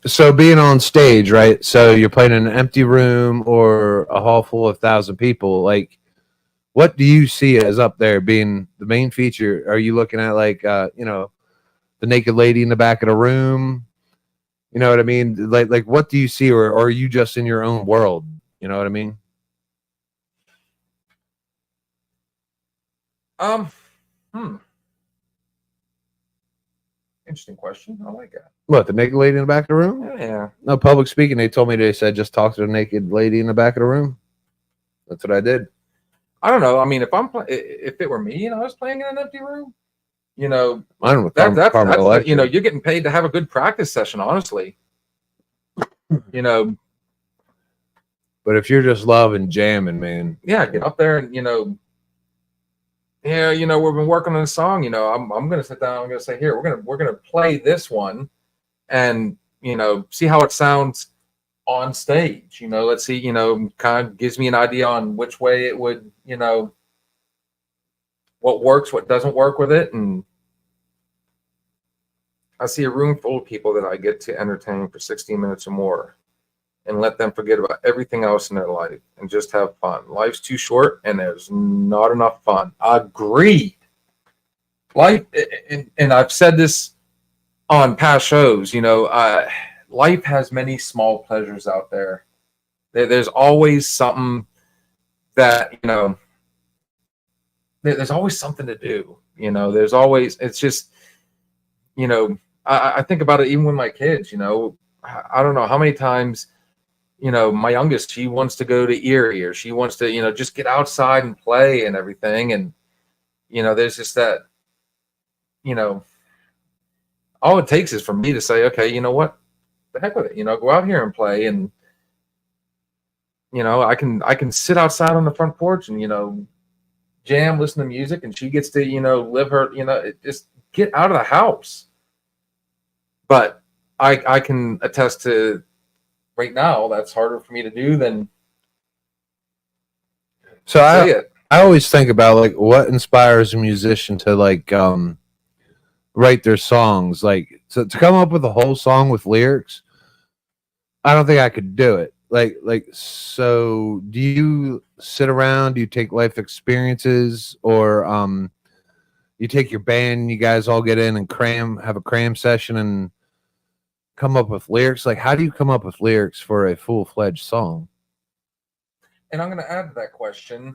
Speaker 2: so being on stage, right? So you're playing in an empty room or a hall full of 1,000 people. Like, what do you see as up there being the main feature? Are you looking at like, the naked lady in the back of the room? You know what I mean? Like what do you see, or are you just in your own world? You know what I mean?
Speaker 1: Interesting question. I like that.
Speaker 2: What, the naked lady in the back of the room?
Speaker 1: Yeah.
Speaker 2: No, public speaking, they told me, they said just talk to the naked lady in the back of the room. That's what I did.
Speaker 1: I don't know. I mean, if it were me and I was playing in an empty room,
Speaker 2: mine with
Speaker 1: that's you're getting paid to have a good practice session, honestly. But
Speaker 2: But if you're just loving jamming, man,
Speaker 1: Yeah, get up there and yeah, we've been working on a song. I'm gonna sit down. I'm gonna say, here, we're gonna play this one, and see how it sounds on stage. Let's see. Kind of gives me an idea on which way it would. What works, what doesn't work with it, and I see a room full of people that I get to entertain for 16 minutes or more, and let them forget about everything else in their life and just have fun. Life's too short, and there's not enough fun. Agreed. Life, and I've said this on past shows. Life has many small pleasures out there. There's always something that There's always something to do. There's always. It's just. I think about it even with my kids. I don't know how many times. My youngest, she wants to go to Erie, or she wants to, just get outside and play and everything. And, there's just that, all it takes is for me to say, okay, you know what, the heck with it, go out here and play. And, I can sit outside on the front porch and, jam, listen to music, and she gets to, live her, just get out of the house. But I can attest to, right now, that's harder for me to do than
Speaker 2: so
Speaker 1: say it.
Speaker 2: I always think about like what inspires a musician to like write their songs, like to come up with a whole song with lyrics. I don't think I could do it. So do you sit around, do you take life experiences, or you take your band, you guys all get in and have a cram session and come up with lyrics? Like, how do you come up with lyrics for a full-fledged song?
Speaker 1: And I'm going to add to that question.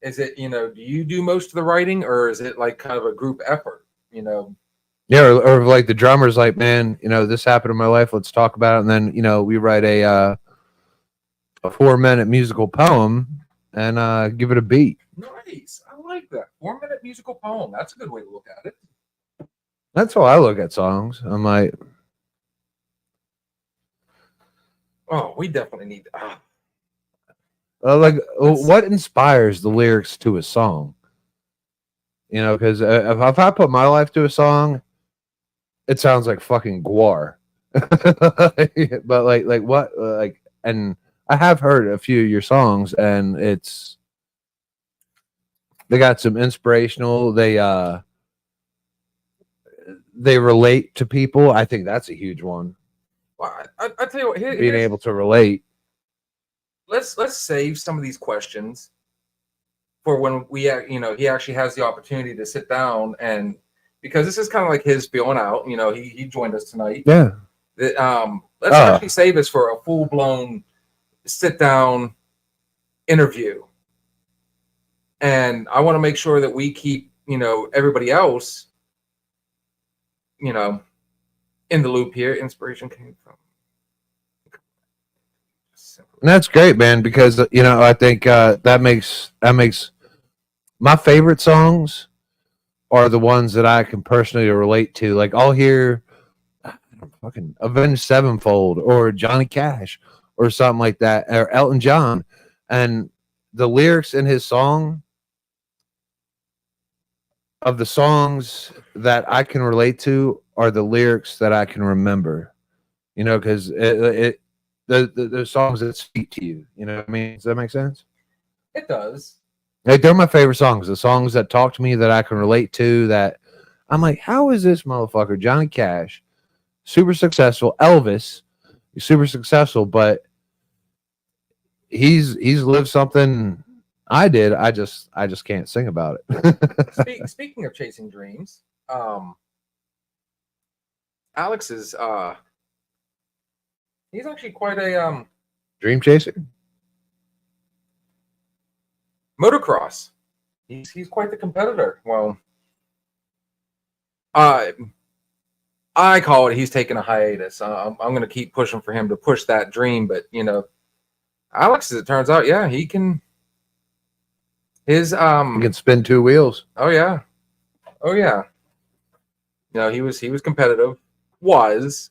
Speaker 1: Is it, do you do most of the writing, or is it like kind of a group effort?
Speaker 2: Yeah, or like the drummer's like, man, this happened in my life, let's talk about it. And then, we write a 4-minute musical poem and give it a beat.
Speaker 1: Nice. I like that. 4-minute musical poem. That's a good way to look at it.
Speaker 2: That's how I look at songs. I'm like,
Speaker 1: oh, we definitely need.
Speaker 2: what inspires the lyrics to a song? Because if I put my life to a song, it sounds like fucking Gwar. But like what? And I have heard a few of your songs, and they got some inspirational. They relate to people. I think that's a huge one.
Speaker 1: Well, I tell you what.
Speaker 2: Being able to relate.
Speaker 1: Let's save some of these questions for when he actually has the opportunity to sit down, and because this is kind of like his feeling out. He joined us tonight.
Speaker 2: Yeah.
Speaker 1: Let's actually save this for a full-blown sit-down interview, and I want to make sure that we keep everybody else in the loop here. Inspiration came from.
Speaker 2: And that's great, man, because I think that makes my favorite songs are the ones that I can personally relate to. Like I'll hear fucking Avenged Sevenfold or Johnny Cash or something like that, or Elton John, and the lyrics in his song, of the songs that I can relate to, are the lyrics that I can remember. Because the songs that speak to you. You know what I mean? Does that make sense?
Speaker 1: It does.
Speaker 2: Like they're my favorite songs. The songs that talk to me, that I can relate to, that I'm like, how is this motherfucker, Johnny Cash, super successful, Elvis, he's super successful, but he's lived something I did. I just can't sing about
Speaker 1: it. Speaking of chasing dreams, Alex is he's actually quite a
Speaker 2: dream chaser.
Speaker 1: Motocross. He's quite the competitor. Well, I call it he's taking a hiatus. I'm going to keep pushing for him to push that dream, but Alex, as it turns out, yeah, he can. He
Speaker 2: can spin 2 wheels.
Speaker 1: Oh yeah. He was competitive, was,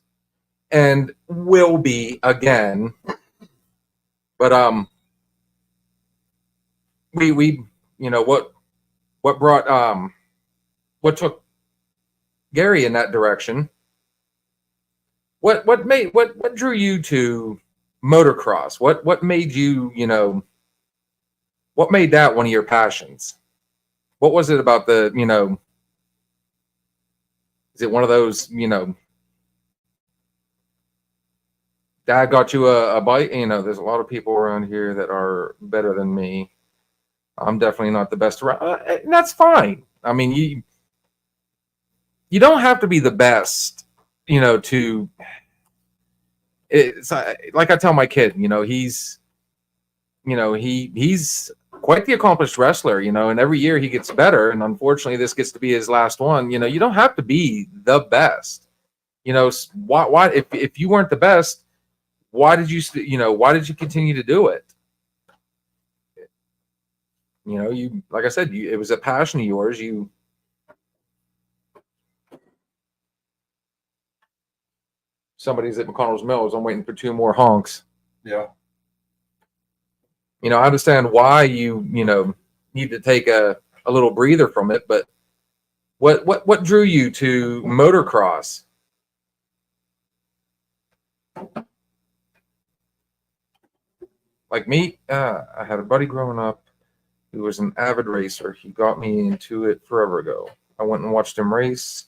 Speaker 1: and will be again. But we you know what brought what took Gary in that direction. What drew you to motocross? What made you, you know, what made that one of your passions? What was it about the, you know, is it one of those, you know, dad got you a bike? You know, there's a lot of people around here that are better than me. I'm definitely not the best around. And that's fine. I mean, you don't have to be the best, you know, to. It's like I tell my kid, you know, he's quite the accomplished wrestler, you know, and every year he gets better. And unfortunately, this gets to be his last one. You know, you don't have to be the best. You know, why if you weren't the best, why did you continue to do it? You know, you, like I said, it was a passion of yours. Somebody's at McConnell's Mills. I'm waiting for 2 more honks.
Speaker 3: Yeah.
Speaker 1: You know, I understand why you know, need to take a little breather from it, but what drew you to motocross? Like me, I had a buddy growing up who was an avid racer. He got me into it forever ago. I went and watched him race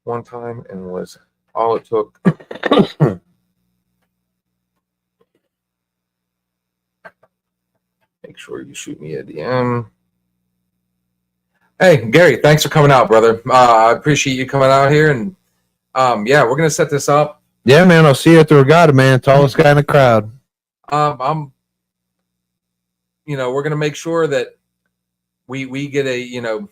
Speaker 1: one time and was all it took. Make sure you shoot me a DM. Hey, Gary, thanks for coming out, brother. I appreciate you coming out here. And yeah, we're going to set this up.
Speaker 2: Yeah, man. I'll see you at the regatta, man. Tallest guy in the crowd.
Speaker 1: You know, we're going to make sure that we get a, you know,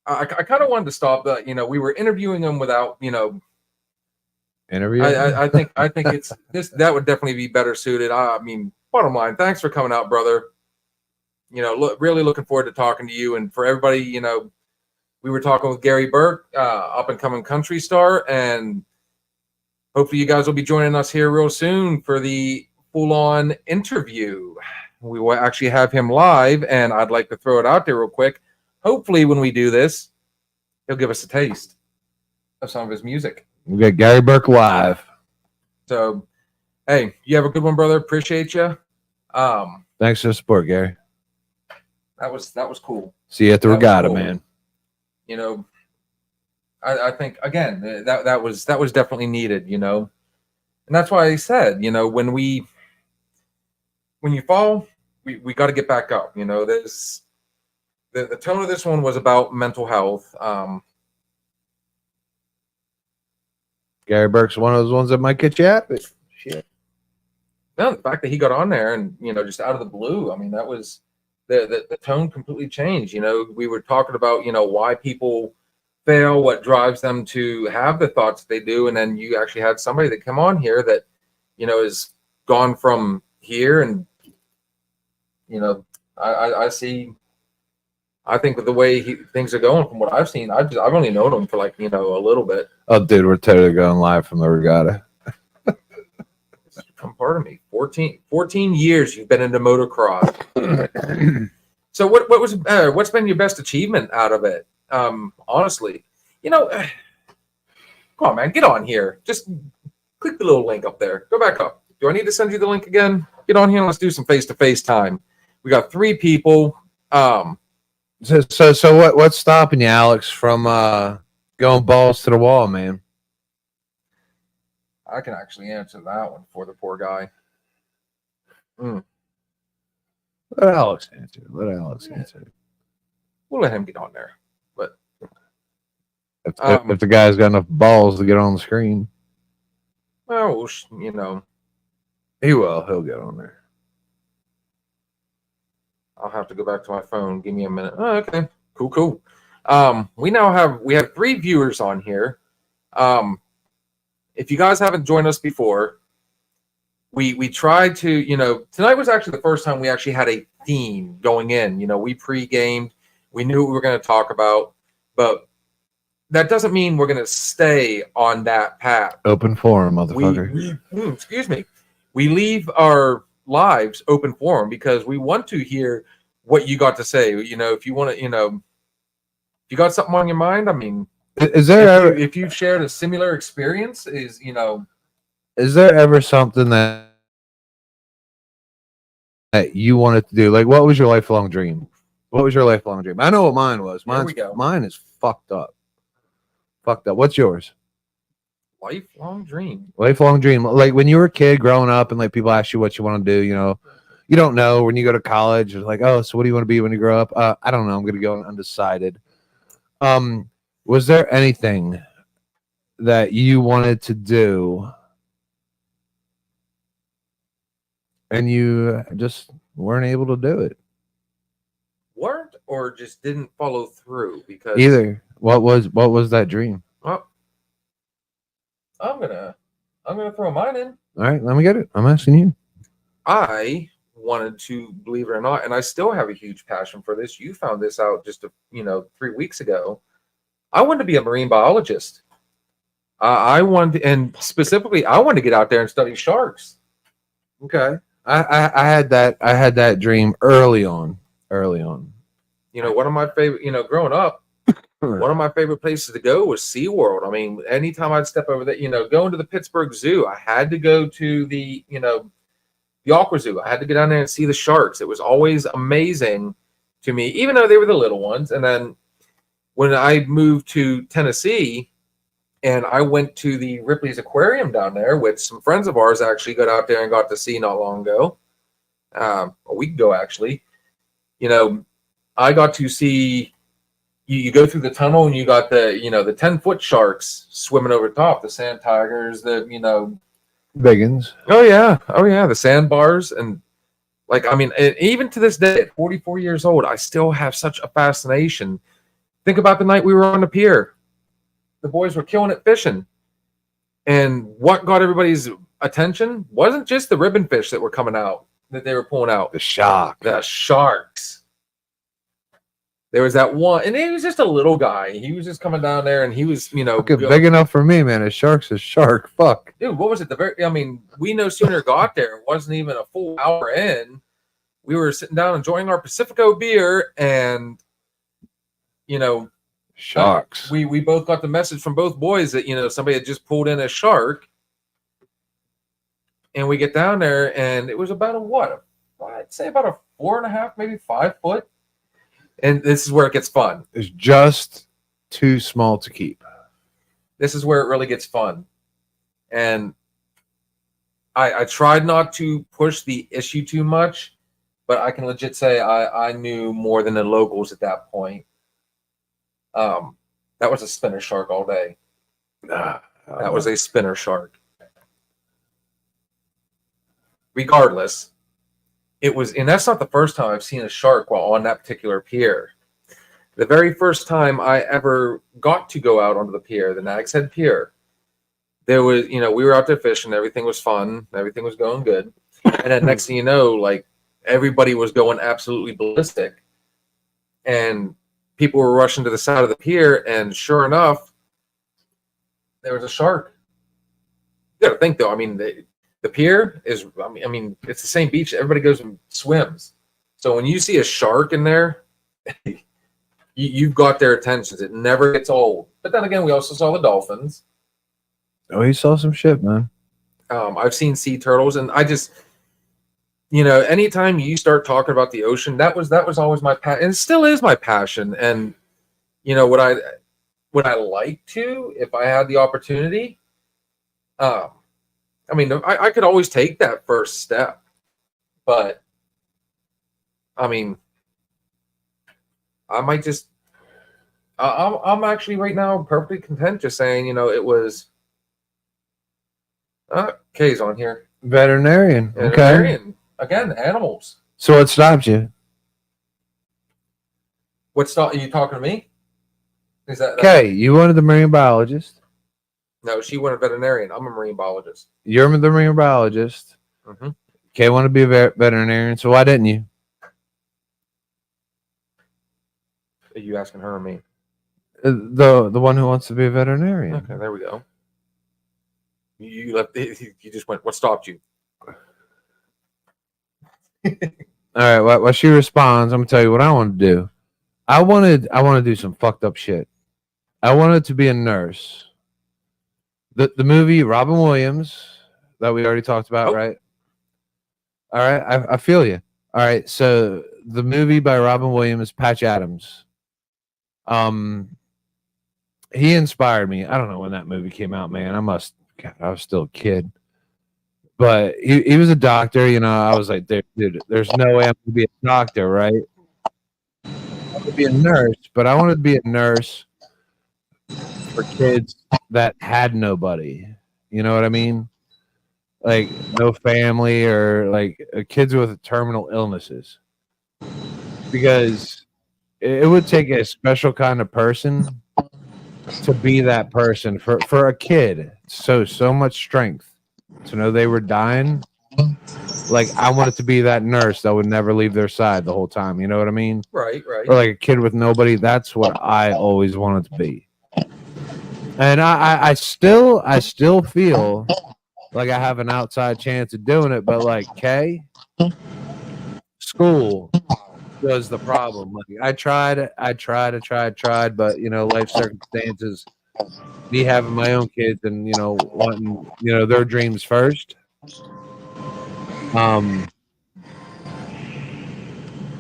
Speaker 1: I kind of wanted to stop that. You know, we were interviewing him without, you know,
Speaker 2: Interview.
Speaker 1: I think it's this, that would definitely be better suited. I mean, bottom line, thanks for coming out, brother. You know, really looking forward to talking to you. And for everybody, you know, we were talking with Gary Burke, up and coming country star, and hopefully you guys will be joining us here real soon for the full-on interview. We will actually have him live, and I'd like to throw it out there real quick. Hopefully when we do this, he'll give us a taste of some of his music.
Speaker 2: We got Gary Burke live.
Speaker 1: So, hey, you have a good one, brother. Appreciate you.
Speaker 2: Thanks for the support, Gary.
Speaker 1: That was cool.
Speaker 2: See you at the
Speaker 1: That was
Speaker 2: regatta,
Speaker 1: cool.
Speaker 2: man.
Speaker 1: You know, I think again that was definitely needed. You know, and that's why I said, you know, when you fall, we got to get back up. You know, there's the tone of this one was about mental health.
Speaker 2: Gary Burke's one of those ones that might get you happy. Shit.
Speaker 1: No, the fact that he got on there and, you know, just out of the blue, I mean, that was the tone completely changed. You know, we were talking about, you know, why people fail, what drives them to have the thoughts they do, and then you actually had somebody that come on here that, you know, is gone from here, and you know, I see. I think with the way things are going, from what I've seen, I've only known him for like, you know, a little bit.
Speaker 2: Oh, dude, we're totally going live from the regatta.
Speaker 1: Pardon me. 14 years you've been into motocross. So what's been your best achievement out of it? Honestly, you know, come on, man, get on here. Just click the little link up there. Go back up. Do I need to send you the link again? Get on here and let's do some face-to-face time. We got 3 people.
Speaker 2: So what's stopping you, Alex, from going balls to the wall, man?
Speaker 1: I can actually answer that one for the poor guy.
Speaker 2: Let Alex answer. Answer.
Speaker 1: We'll let him get on there. But
Speaker 2: If the guy's got enough balls to get on the screen,
Speaker 1: well, you know,
Speaker 2: he will. He'll get on there.
Speaker 1: I'll have to go back to my phone. Give me a minute. Oh, okay. Cool. We have 3 viewers on here. If you guys haven't joined us before, we tried to, you know, tonight was actually the first time we actually had a theme going in. You know, we pre-gamed. We knew what we were going to talk about, but that doesn't mean we're going to stay on that path.
Speaker 2: Open forum, motherfucker.
Speaker 1: Excuse me. we leave our lives open forum because we want to hear what you got to say. You know, if you want to, you know, if you got something on your mind, I mean,
Speaker 2: Is there ever,
Speaker 1: if you've shared a similar experience, is, you know,
Speaker 2: is there ever something that you wanted to do? Like, what was your lifelong dream? What was your lifelong dream? I know what mine was.
Speaker 1: There we go.
Speaker 2: Mine is fucked up. Fucked up. What's yours?
Speaker 1: lifelong dream.
Speaker 2: Lifelong dream. Like when you were a kid growing up and like people ask you what you want to do, you know, you don't know when you go to college. It's like, oh, so what do you want to be when you grow up? I don't know. I'm going to go undecided. Was there anything that you wanted to do and you just weren't able to do it?
Speaker 1: Weren't or just didn't follow through because
Speaker 2: Either. What was that dream?
Speaker 1: well, I'm gonna throw mine in.
Speaker 2: All right, let me get it. I'm asking you.
Speaker 1: I wanted to, believe it or not, and I still have a huge passion for this. You found this out just 3 weeks ago. I wanted to be a marine biologist. I wanted, and specifically, I wanted to get out there and study sharks.
Speaker 2: Okay. I had that dream early on.
Speaker 1: You know, one of my favorite, growing up, one of my favorite places to go was SeaWorld. I mean, anytime I'd step over there, going to the Pittsburgh Zoo, I had to go to the Aqua Zoo. I had to get down there and see the sharks. It was always amazing to me, even though they were the little ones. And then when I moved to Tennessee and I went to the Ripley's Aquarium down there, which some friends of ours actually got out there and got to see not long ago, a week ago actually, I got to see, you go through the tunnel and you got the 10-foot sharks swimming over top, the sand tigers,
Speaker 2: Biggins.
Speaker 1: Oh yeah, the sandbars. And and even to this day, at 44 years old, I still have such a fascination. Think about the night we were on the pier. The boys were killing it fishing. And what got everybody's attention wasn't just the ribbon fish that were coming out, that they were pulling out.
Speaker 2: The shark.
Speaker 1: The sharks. There was that one, and he was just a little guy. He was just coming down there, and he was,
Speaker 2: big enough for me, man. A shark's a shark. Fuck.
Speaker 1: Dude, what was it? We no sooner got there. It wasn't even a full hour in. We were sitting down enjoying our Pacifico beer, and
Speaker 2: sharks.
Speaker 1: We both got the message from both boys that somebody had just pulled in a shark, and we get down there, and it was about I'd say about a 4.5, maybe 5 foot. And this is where it gets fun.
Speaker 2: It's just too small to keep.
Speaker 1: This is where it really gets fun. And I tried not to push the issue too much, but I can legit say I knew more than the locals at that point. That was a spinner shark all day. That was a spinner shark. Regardless, it was, and that's not the first time I've seen a shark while on that particular pier. The very first time I ever got to go out onto the pier, the Nags Head Pier, there was, we were out there fishing, everything was fun, everything was going good. And then next thing you know, everybody was going absolutely ballistic. And people were rushing to the side of the pier, and sure enough, there was a shark. You got to think, though, the pier is, it's the same beach. Everybody goes and swims. So when you see a shark in there, you've got their attentions. It never gets old. But then again, we also saw the dolphins.
Speaker 2: Oh, you saw some shit, man.
Speaker 1: I've seen sea turtles, and I just, anytime you start talking about the ocean, that was always my passion, and still is my passion. And would I like to, if I had the opportunity? I could always take that first step, but I might just, I'm actually right now perfectly content just saying, it was, K's on here.
Speaker 2: Veterinarian. Okay.
Speaker 1: Again, animals.
Speaker 2: So what stopped you?
Speaker 1: Are you talking to me? Is that
Speaker 2: Okay, you wanted the marine biologist.
Speaker 1: No, she went a veterinarian. I'm a marine biologist.
Speaker 2: You're the marine biologist.
Speaker 1: Mm-hmm.
Speaker 2: Kay wanted to be a veterinarian, so why didn't you?
Speaker 1: Are you asking her or me?
Speaker 2: The one who wants to be a veterinarian.
Speaker 1: Okay, there we go. You left. You just went. What stopped you?
Speaker 2: right. While she responds, I'm gonna tell you what I want to do. I want to do some fucked up shit. I wanted to be a nurse. The movie Robin Williams that we already talked about,
Speaker 1: Oh.
Speaker 2: right? All right, I feel you. All right, so the movie by Robin Williams, Patch Adams. He inspired me. I don't know when that movie came out, man. I was still a kid. But he was a doctor, you know. I was like, dude, there's no way I'm gonna be a doctor, right? I want to be a nurse, but I wanted to be a nurse for kids that had nobody. You know what I mean? Like no family or like kids with terminal illnesses. Because it would take a special kind of person to be that person for a kid. So much strength to know they were dying. Like I wanted to be that nurse that would never leave their side the whole time. You know what I mean?
Speaker 1: Right.
Speaker 2: Or like a kid with nobody. That's what I always wanted to be. And I still feel like I have an outside chance of doing it, but like school was the problem. Like I tried, but you know, life circumstances, me having my own kids and you know wanting their dreams first.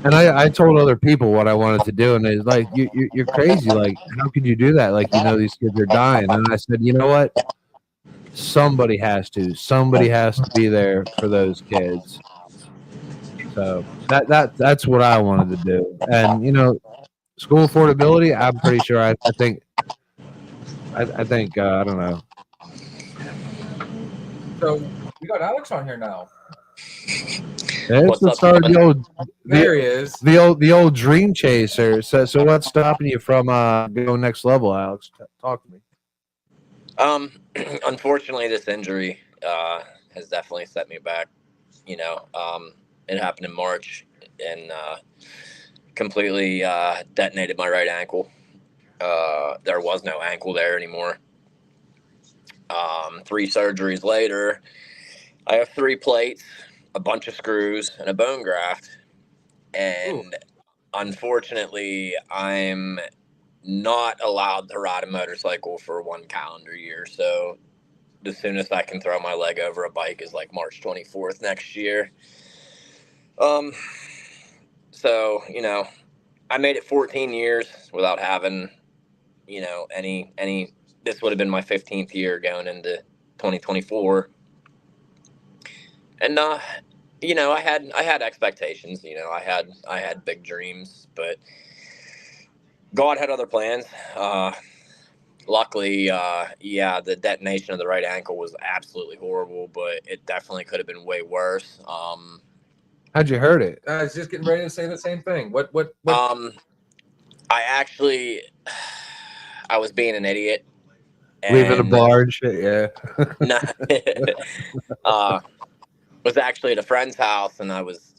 Speaker 2: And I told other people what I wanted to do, and they're like, "You're crazy! Like, how could you do that? Like, you know, these kids are dying." And I said, "You know what? Somebody has to. Somebody has to be there for those kids." So that's what I wanted to do. And you know, school affordability. I'm pretty sure. I think. I don't know.
Speaker 1: So we got Alex on here now.
Speaker 2: It's
Speaker 3: What's
Speaker 2: the
Speaker 3: up,
Speaker 2: start of
Speaker 3: Kevin?
Speaker 2: the old
Speaker 1: There he is.
Speaker 2: the old dream chaser. So what's stopping you from going next level, Alex? Talk to me.
Speaker 3: Unfortunately, this injury has definitely set me back. You know, it happened in March and completely detonated my right ankle. There was no ankle there anymore. 3 surgeries later, I have 3 plates, a bunch of screws, and a bone graft. And unfortunately, I'm not allowed to ride a motorcycle for 1 calendar year. So the soonest I can throw my leg over a bike is like March 24th next year. So, you know, I made it 14 years without having, you know, any, this would have been my 15th year going into 2024. And, you know, I had expectations, you know, I had big dreams, but God had other plans. Luckily, yeah, the detonation of the right ankle was absolutely horrible, but it definitely could have been way worse.
Speaker 2: How'd you hurt it?
Speaker 1: I was just getting ready to say the same thing. What?
Speaker 3: I actually, I was being an idiot.
Speaker 2: Leaving a bar and shit, yeah.
Speaker 3: Was actually at a friend's house, and I was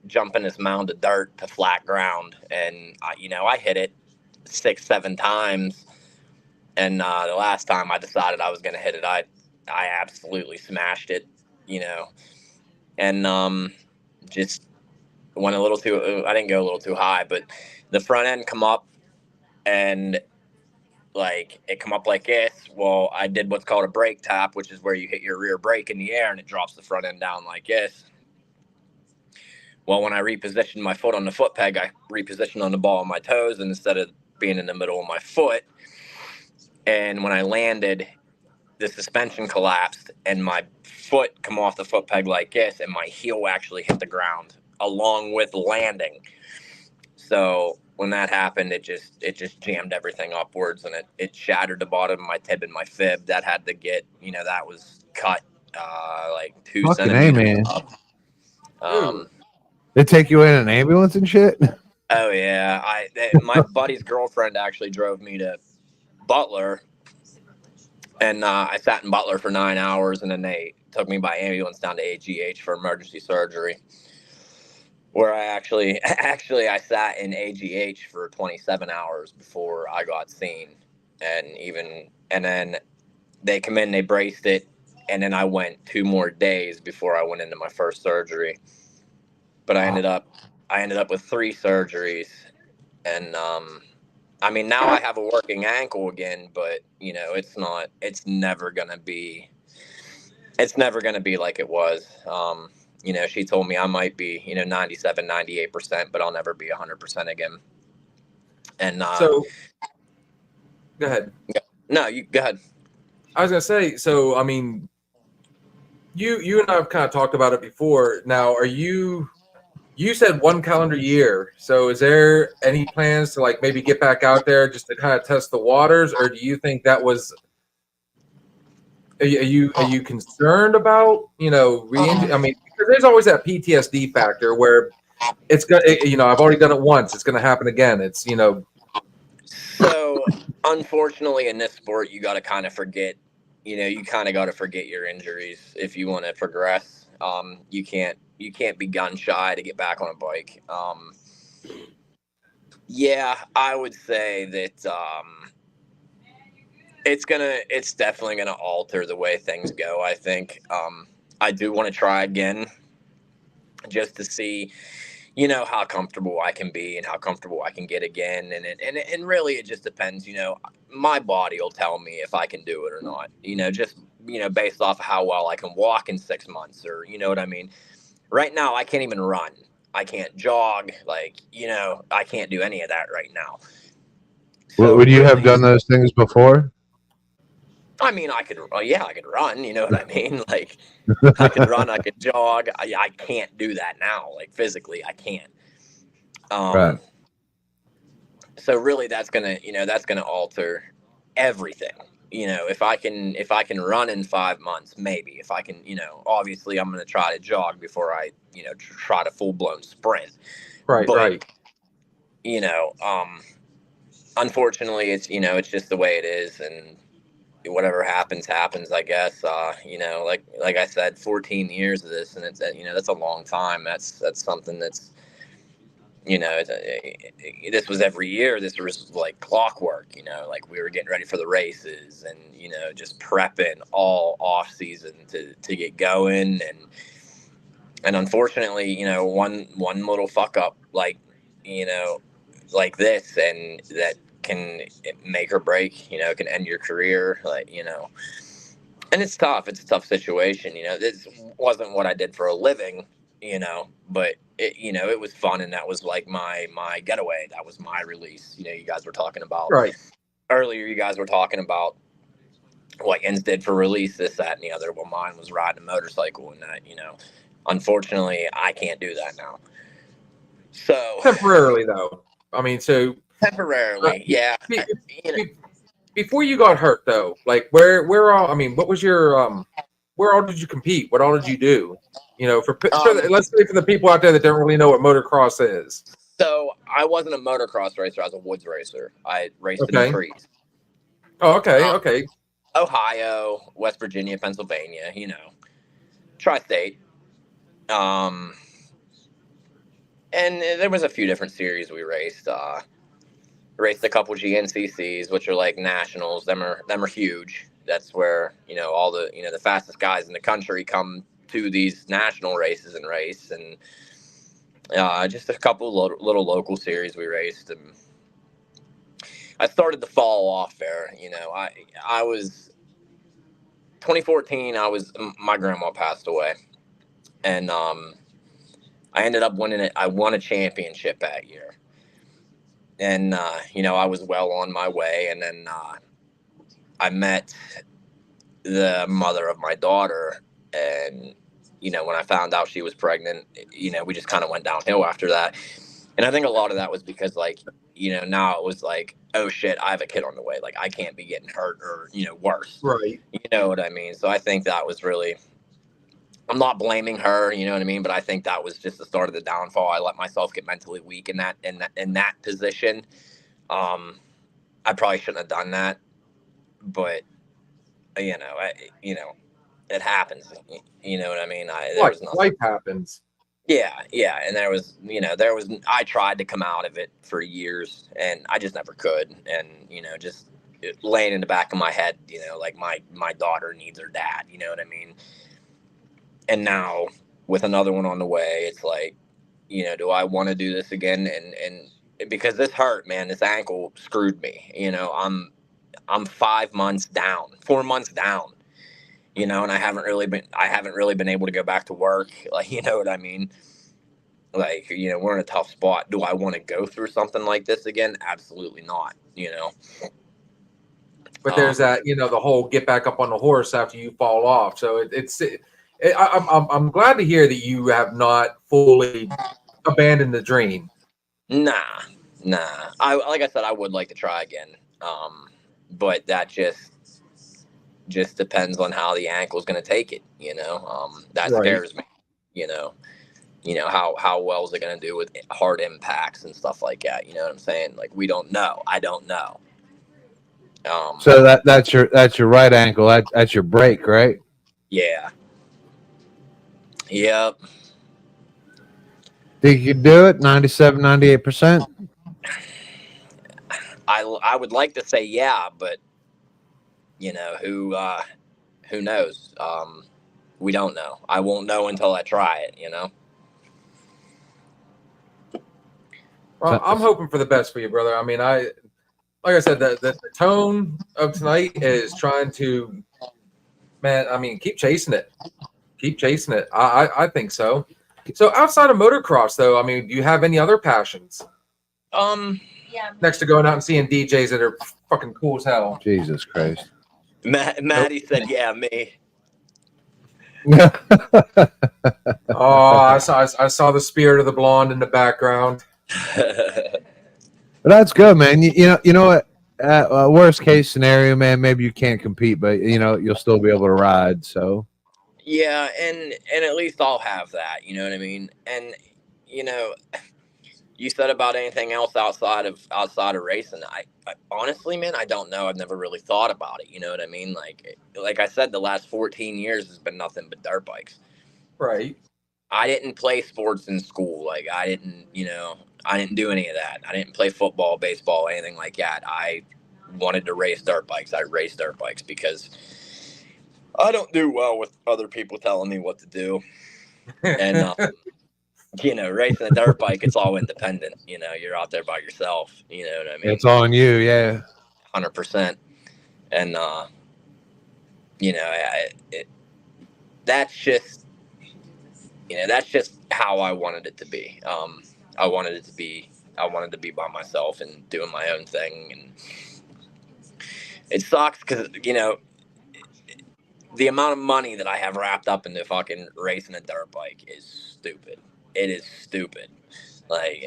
Speaker 3: jumping this mound of dirt to flat ground, and I hit it 6-7 times, and the last time I decided I was going to hit it, I absolutely smashed it, you know, and just went a little too. I didn't go a little too high, but the front end come up, and like it come up like this. Well, I did what's called a brake tap, which is where you hit your rear brake in the air and it drops the front end down like this. Well, when I repositioned my foot on the foot peg, I repositioned on the ball of my toes instead of being in the middle of my foot. And when I landed, the suspension collapsed and my foot come off the foot peg like this, and my heel actually hit the ground along with landing. So when that happened, it just jammed everything upwards, and it shattered the bottom of my tib and my fib. That had to get, that was cut like 2
Speaker 2: Fucking
Speaker 3: centimeters
Speaker 2: A,
Speaker 3: up.
Speaker 2: They take you in an ambulance and shit?
Speaker 3: Oh yeah, my buddy's girlfriend actually drove me to Butler, and I sat in Butler for 9 hours, and then they took me by ambulance down to AGH for emergency surgery, where I actually I sat in AGH for 27 hours before I got seen, and then they come in, they braced it, and then I went 2 more days before I went into my first surgery. but I ended up with 3 surgeries, and I mean, now I have a working ankle again, but you know, it's never gonna be like it was. You know, she told me I might be, you know, 97, 98%, but I'll never be 100% again. And
Speaker 1: So go ahead.
Speaker 3: no, you go ahead.
Speaker 1: I was gonna say, so I mean, you and I have kind of talked about it before. Now, you said 1 calendar year. So is there any plans to like maybe get back out there just to kind of test the waters, or do you think that was are you concerned about, you know, I mean, because there's always that PTSD factor where it's gonna, you know, I've already done it once, it's gonna happen again. It's, you know.
Speaker 3: So unfortunately, in this sport, you got to kind of forget. You know, you kind of got to forget your injuries if you want to progress. You can't be gun shy to get back on a bike. Yeah, I would say that it's definitely gonna alter the way things go. I think I do want to try again just to see, you know, how comfortable I can be and how comfortable I can get again. And really, it just depends. You know, my body will tell me if I can do it or not. You know, just, you know, based off of how well I can walk in 6 months, or you know what I mean. Right now, I can't even run. I can't jog. Like, you know, I can't do any of that right now. So
Speaker 2: Would you have
Speaker 3: really,
Speaker 2: done those things before?
Speaker 3: I mean, I could, yeah, I could run. You know what I mean? Like, I could run, I could jog. I can't do that now. Like physically, I can't.
Speaker 2: Right.
Speaker 3: So really, that's gonna alter everything. You know, if I can run in 5 months, maybe if I can, you know, obviously I'm gonna try to jog before I, you know, try to full blown sprint.
Speaker 1: Right,
Speaker 3: But
Speaker 1: right.
Speaker 3: you know, unfortunately, it's, you know, it's just the way it is, and whatever happens, I guess. You know, like I said, 14 years of this, and it's, you know, that's a long time. That's something that's, you know, this was every year. This was like clockwork. You know, like we were getting ready for the races, and you know, just prepping all off season to get going, and unfortunately, you know, one little fuck up, like, you know, like this, and that can make or break. You know, it can end your career. Like, you know, and it's tough. It's a tough situation. You know, this wasn't what I did for a living. You know, but it, you know, it was fun, and that was like my getaway. That was my release. You know, you guys were talking about
Speaker 1: Right.
Speaker 3: earlier. You guys were talking about what Jens did for release, this, that, and the other. Well, mine was riding a motorcycle, and that, you know, unfortunately, I can't do that now. So
Speaker 1: Temporarily though. I mean, so
Speaker 3: temporarily, yeah.
Speaker 1: be-
Speaker 3: You know,
Speaker 1: before you got hurt though, like where all, I mean, what was your where all did you compete? What all did you do? You know, let's say for the people out there that don't really know what motocross is.
Speaker 3: so I wasn't a motocross racer. I was a woods racer. I raced in the
Speaker 1: Okay.
Speaker 3: trees.
Speaker 1: Oh, okay, okay.
Speaker 3: Ohio, West Virginia, Pennsylvania, you know, tri-state. And there was a few different series we raced. Raced a couple GNCCs, which are like nationals. Them are huge. That's where, you know, all the, you know, the fastest guys in the country come to these national races and race. And just a couple little local series we raced. And I started to fall off there. You know, I was 2014. My grandma passed away, and I ended up winning it. I won a championship that year, and you know, I was well on my way. And then I met the mother of my daughter, and you know, when I found out she was pregnant, you know, we just kind of went downhill after that. And I think a lot of that was because, like, you know, now it was like, oh shit, I have a kid on the way. Like, I can't be getting hurt or, you know, worse.
Speaker 1: Right.
Speaker 3: You know what I mean? So I think that was really, I'm not blaming her, you know what I mean? But I think that was just the start of the downfall. I let myself get mentally weak in that position. I probably shouldn't have done that, but you know, it happens. You know what I mean? There was nothing.
Speaker 1: Life happens.
Speaker 3: Yeah, and there was, you know, I tried to come out of it for years, and I just never could. And you know, just laying in the back of my head, you know, like my daughter needs her dad. You know what I mean? And now with another one on the way, it's like, do I want to do this again? And because this hurt, man, this ankle screwed me. I'm 5 months down, 4 months down, and I haven't really been able to go back to work. Like, you know what I mean? Like, we're in a tough spot. Do I want to go through something like this again? Absolutely not.
Speaker 1: But there's that, the whole get back up on the horse after you fall off. So I'm glad to hear that you have not fully abandoned the dream.
Speaker 3: Nah. Like I said, I would like to try again. But that just depends on how the ankle's going to take it. That
Speaker 1: Right.
Speaker 3: scares me. How well is it going to do with hard impacts and stuff like that? You know what I'm saying? Like, we don't know. I don't know.
Speaker 2: So that's your right ankle. That's your break, right?
Speaker 3: Yeah. Yep.
Speaker 2: Think you could do it? 97, 98%?
Speaker 3: I would like to say yeah, but who knows? We don't know. I won't know until I try it.
Speaker 1: Well, I'm hoping for the best for you, brother. I mean, like I said, the tone of tonight is trying to, man. I mean, keep chasing it. Keep chasing it. I think so. So outside of motocross, though, I mean, do you have any other passions next to going out and seeing DJs that are fucking cool as hell?
Speaker 2: Jesus Christ.
Speaker 3: Maddie said, "Yeah, me."
Speaker 1: Oh, I saw the spirit of the blonde in the background.
Speaker 2: But that's good, man. You know what? Worst case scenario, man, maybe you can't compete, but you'll still be able to ride. So
Speaker 3: Yeah, and at least I'll have that. You know what I mean? And you said about anything else outside of racing. I honestly, man, I don't know. I've never really thought about it. You know what I mean? Like I said, the last 14 years has been nothing but dirt bikes.
Speaker 1: Right.
Speaker 3: I didn't play sports in school. Like, I didn't do any of that. I didn't play football, baseball, anything like that. I wanted to race dirt bikes. I raced dirt bikes because I don't do well with other people telling me what to do. And, racing a dirt bike, it's all independent. You're out there by yourself. You know what I mean?
Speaker 2: it's on you, yeah.
Speaker 3: 100%. And, that's just how I wanted it to be. I wanted to be by myself and doing my own thing. And it sucks because, the amount of money that I have wrapped up into fucking racing a dirt bike is stupid. It is stupid. Like,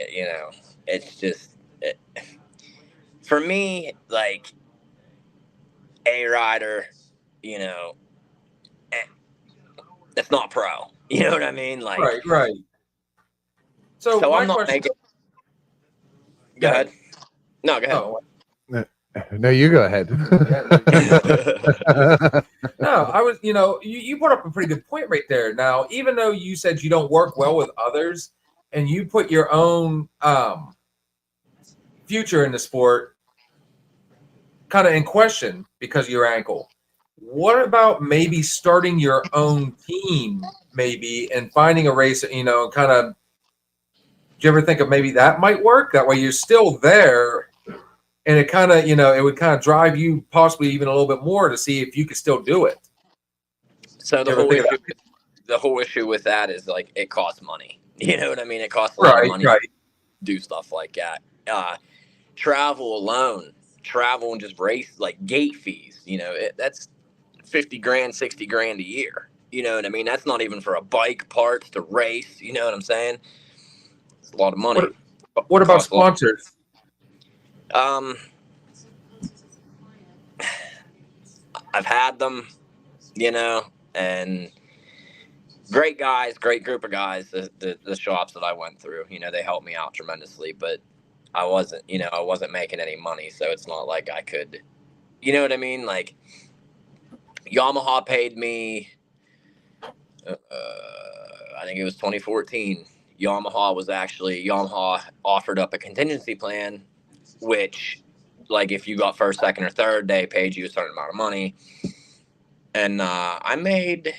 Speaker 3: it's just, for me, like, a rider, it's not pro. You know what I mean? Like,
Speaker 1: right. So my
Speaker 3: I'm not
Speaker 1: question.
Speaker 3: making. Go ahead. No, go ahead.
Speaker 1: Oh,
Speaker 2: No, you go ahead.
Speaker 1: no, I was, you brought up a pretty good point right there. Now, even though you said you don't work well with others and you put your own future in the sport kind of in question because of your ankle, what about maybe starting your own team maybe and finding a race, kind of, do you ever think of maybe that might work? That way you're still there. And it kind of, it would kind of drive you possibly even a little bit more to see if you could still do it.
Speaker 3: So the whole issue with that is, like, it costs money. You know what I mean? It costs a lot of money to do stuff like that. Travel alone, and just race, like, gate fees. That's $50,000, $60,000 a year. You know what I mean? That's not even for a bike, parts, to race. You know what I'm saying? It's a lot of money.
Speaker 1: What about sponsors?
Speaker 3: I've had them, and great guys, great group of guys, the shops that I went through, they helped me out tremendously, but I wasn't making any money. So it's not like I could, you know what I mean? Like, Yamaha paid me, I think it was 2014. Yamaha offered up a contingency plan, which, like, if you got first, second, or third, they paid you a certain amount of money. And I made,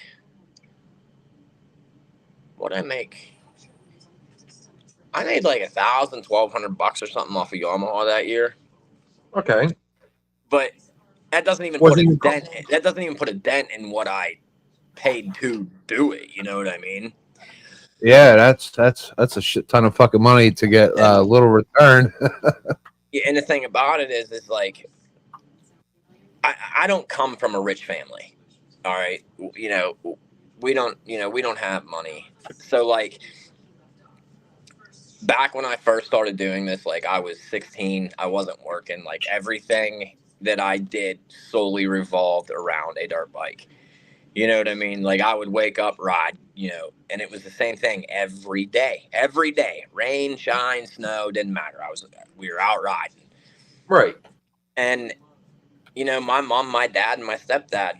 Speaker 3: what did I make? I made like $1,000, $1,200 or something off of Yamaha that year.
Speaker 1: Okay.
Speaker 3: But that doesn't even
Speaker 1: Was
Speaker 3: put
Speaker 1: it
Speaker 3: a
Speaker 1: even-
Speaker 3: dent. That doesn't even put a dent in what I paid to do it. You know what I mean?
Speaker 2: Yeah, that's a shit ton of fucking money to get little return.
Speaker 3: Yeah, and the thing about it is like, I don't come from a rich family. All right, you know, we don't have money. So like, back when I first started doing this, like I was 16, I wasn't working. Like everything that I did solely revolved around a dirt bike. You know what I mean? Like I would wake up, ride, and it was the same thing every day. Every day, rain, shine, snow, didn't matter. We were out riding.
Speaker 1: Right.
Speaker 3: And my mom, my dad, and my stepdad,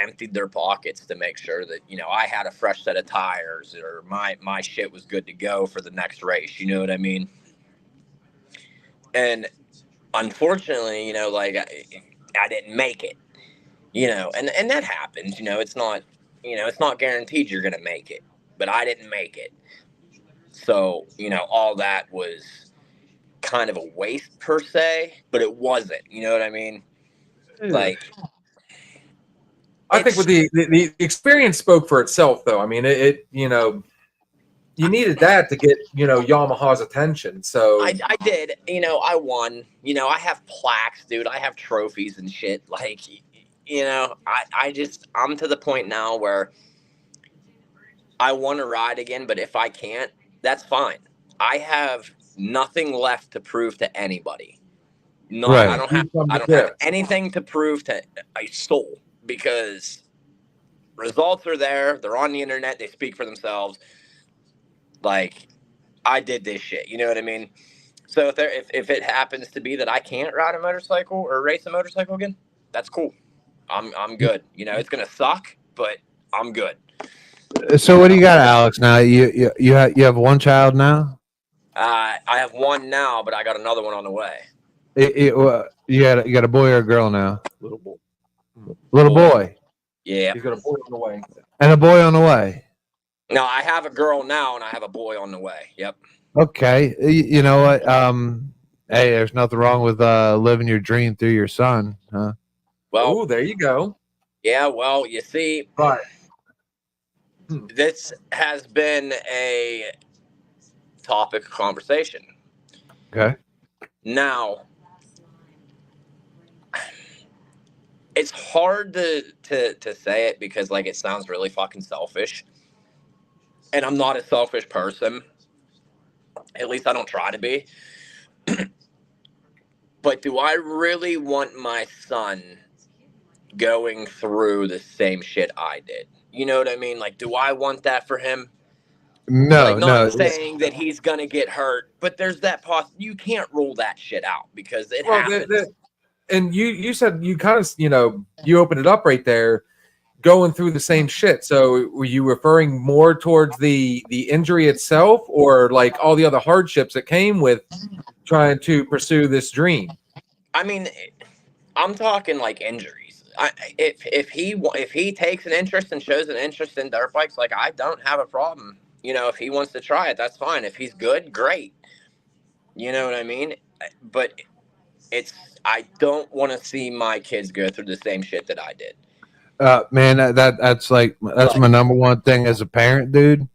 Speaker 3: emptied their pockets to make sure that I had a fresh set of tires or my shit was good to go for the next race. You know what I mean? And unfortunately, like I didn't make it. And that happens. It's not guaranteed you're gonna make it, but I didn't make it. So all that was kind of a waste per se, but it wasn't. You know what I mean? Like,
Speaker 1: I think with the experience spoke for itself, though. I mean, it you needed that to get Yamaha's attention. So
Speaker 3: I did. I won. I have plaques, dude. I have trophies and shit. Like, I'm to the point now where I want to ride again, but if I can't, that's fine. I have nothing left to prove to anybody. No,
Speaker 2: Right.
Speaker 3: I don't have anything to prove to a soul because results are there. They're on the internet. They speak for themselves. Like, I did this shit. You know what I mean? So if it happens to be that I can't ride a motorcycle or race a motorcycle again, that's cool. I'm good. It's gonna suck, but I'm good.
Speaker 2: So what do you got, Alex? Now you have one child now.
Speaker 3: I have one now, but I got another one on the way.
Speaker 2: You got a boy or a girl now?
Speaker 1: little boy.
Speaker 2: Little boy
Speaker 3: Yeah.
Speaker 1: He's got a boy on the way.
Speaker 2: and a boy on the way.
Speaker 3: No, I have a girl now, and I have a boy on the way. Yep.
Speaker 2: Okay, you know what? Hey, there's nothing wrong with living your dream through your son, huh?
Speaker 3: Well,
Speaker 1: Oh, there you go.
Speaker 3: yeah. Well, you see,
Speaker 1: But
Speaker 3: this has been a topic of conversation.
Speaker 2: Okay.
Speaker 3: Now, it's hard to say it because like it sounds really fucking selfish, and I'm not a selfish person. At least I don't try to be. But do I really want my son going through the same shit I did? You know what I mean? Like, do I want that for him?
Speaker 2: No,
Speaker 3: Like,
Speaker 2: no.
Speaker 3: not saying that he's gonna get hurt, but there's that you can't rule that shit out because it happens.
Speaker 1: And you said you kind of you opened it up right there, going through the same shit. So were you referring more towards the injury itself, or like all the other hardships that came with trying to pursue this dream?
Speaker 3: I mean, I'm talking like injuries. If he takes an interest and shows an interest in dirt bikes, like I don't have a problem. If he wants to try it, that's fine. If he's good, great. You know what I mean? But I don't want to see my kids go through the same shit that I did.
Speaker 2: Man, that's my number one thing as a parent, dude.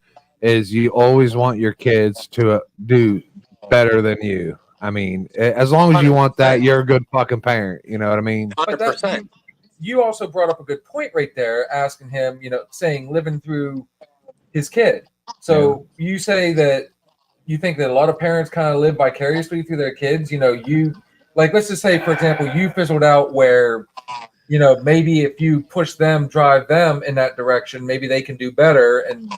Speaker 2: Is you always want your kids to do better than you. I mean, as long as you want that, you're a good fucking parent. You know what I mean?
Speaker 3: 100%.
Speaker 1: You also brought up a good point right there, asking him, saying living through his kid. So you say that you think that a lot of parents kind of live vicariously through their kids. You like, let's just say, for example, you fizzled out where, maybe if you push them, drive them in that direction, maybe they can do better. And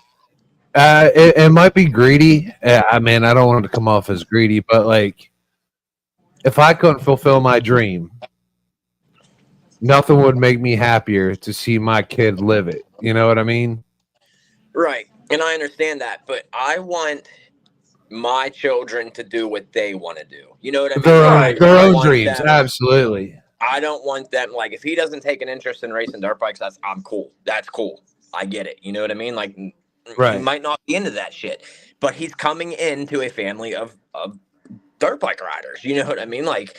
Speaker 2: it might be greedy. I mean, I don't want it to come off as greedy, but like, if I couldn't fulfill my dream, nothing would make me happier to see my kid live it. You know what I mean?
Speaker 3: Right. And I understand that, but I want my children to do what they want to do. You know what I mean?
Speaker 2: Their own dreams. Absolutely.
Speaker 3: I don't want them, like, if he doesn't take an interest in racing dirt bikes, I'm cool. That's cool. I get it. You know what I mean? Like, He might not be into that shit, but he's coming into a family of dirt bike riders. You know what I mean? Like,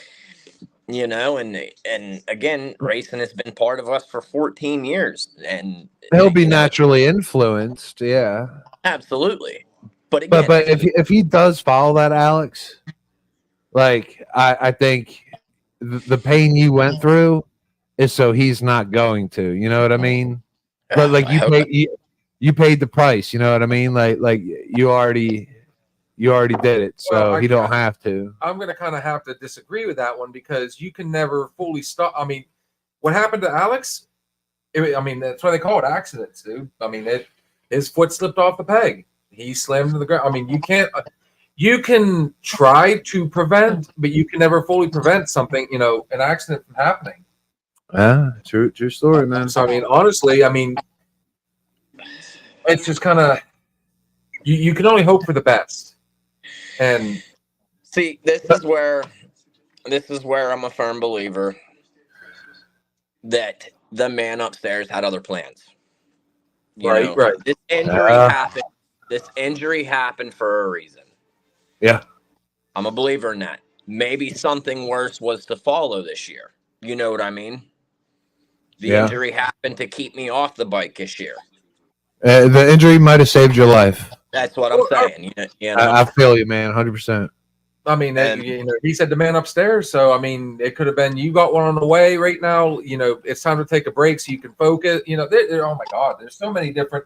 Speaker 3: you know, and again, racing has been part of us for 14 years, and
Speaker 2: He'll be
Speaker 3: you know,
Speaker 2: naturally influenced, yeah.
Speaker 3: absolutely. But again,
Speaker 2: But if he does follow that, Alex, like I think the pain you went through is so he's not going to. You know what I mean? But like you paid the price. You know what I mean? Like you already did it, so
Speaker 1: Well,
Speaker 2: he don't have to.
Speaker 1: I'm going to kind of have to disagree with that one because you can never fully stop. I mean, what happened to Alex? I mean, that's why they call it accidents, dude. I mean, his foot slipped off the peg. He slammed to the ground. I mean, you can't. You can try to prevent, but you can never fully prevent something. You know, an accident from happening.
Speaker 2: True story, man.
Speaker 1: So I mean, honestly, I mean, it's just kind of you can only hope for the best. And
Speaker 3: see, this is where I'm a firm believer that the man upstairs had other plans. You know,
Speaker 1: right.
Speaker 3: This injury happened. This injury happened for a reason.
Speaker 2: Yeah.
Speaker 3: I'm a believer in that. Maybe something worse was to follow this year. You know what I mean? The injury happened to keep me off the bike this year.
Speaker 2: The injury might have saved your life.
Speaker 3: That's what I'm saying. You know?
Speaker 2: I feel you, man, 100%.
Speaker 1: I mean, you know, he said the man upstairs. So I mean, it could have been you got one on the way right now. You know, it's time to take a break so you can focus. You know, oh my God, there's so many different.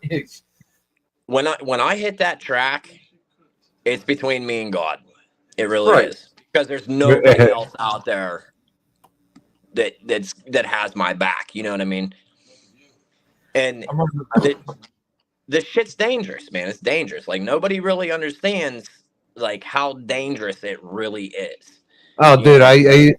Speaker 3: When I hit that track, it's between me and God. It really is, because there's nobody else out there that has my back. You know what I mean? And the shit's dangerous, man. It's dangerous. Like, nobody really understands like how dangerous it really is.
Speaker 2: Oh, dude, I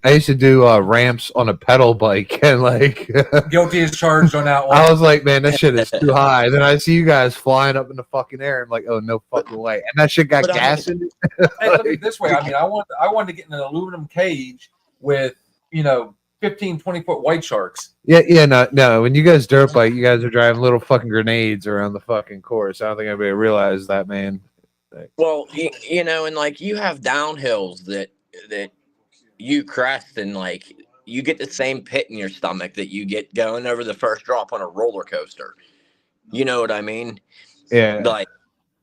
Speaker 2: used to do ramps on a pedal bike, and like
Speaker 1: guilty as charged on that one.
Speaker 2: I was like, man, that shit is too high. Then I see you guys flying up in the fucking air. I'm like, oh, no fucking way. And that shit got gas in it.
Speaker 1: Hey, look at it this way. I mean, I wanted to get in an aluminum cage with, you know, 15, 20-foot white sharks.
Speaker 2: Yeah, no. When you guys dirt bike, you guys are driving little fucking grenades around the fucking course. I don't think anybody realized that, man.
Speaker 3: Well, you know, and like you have downhills that you crest, and like you get the same pit in your stomach that you get going over the first drop on a roller coaster. You know what I mean?
Speaker 2: Yeah.
Speaker 3: Like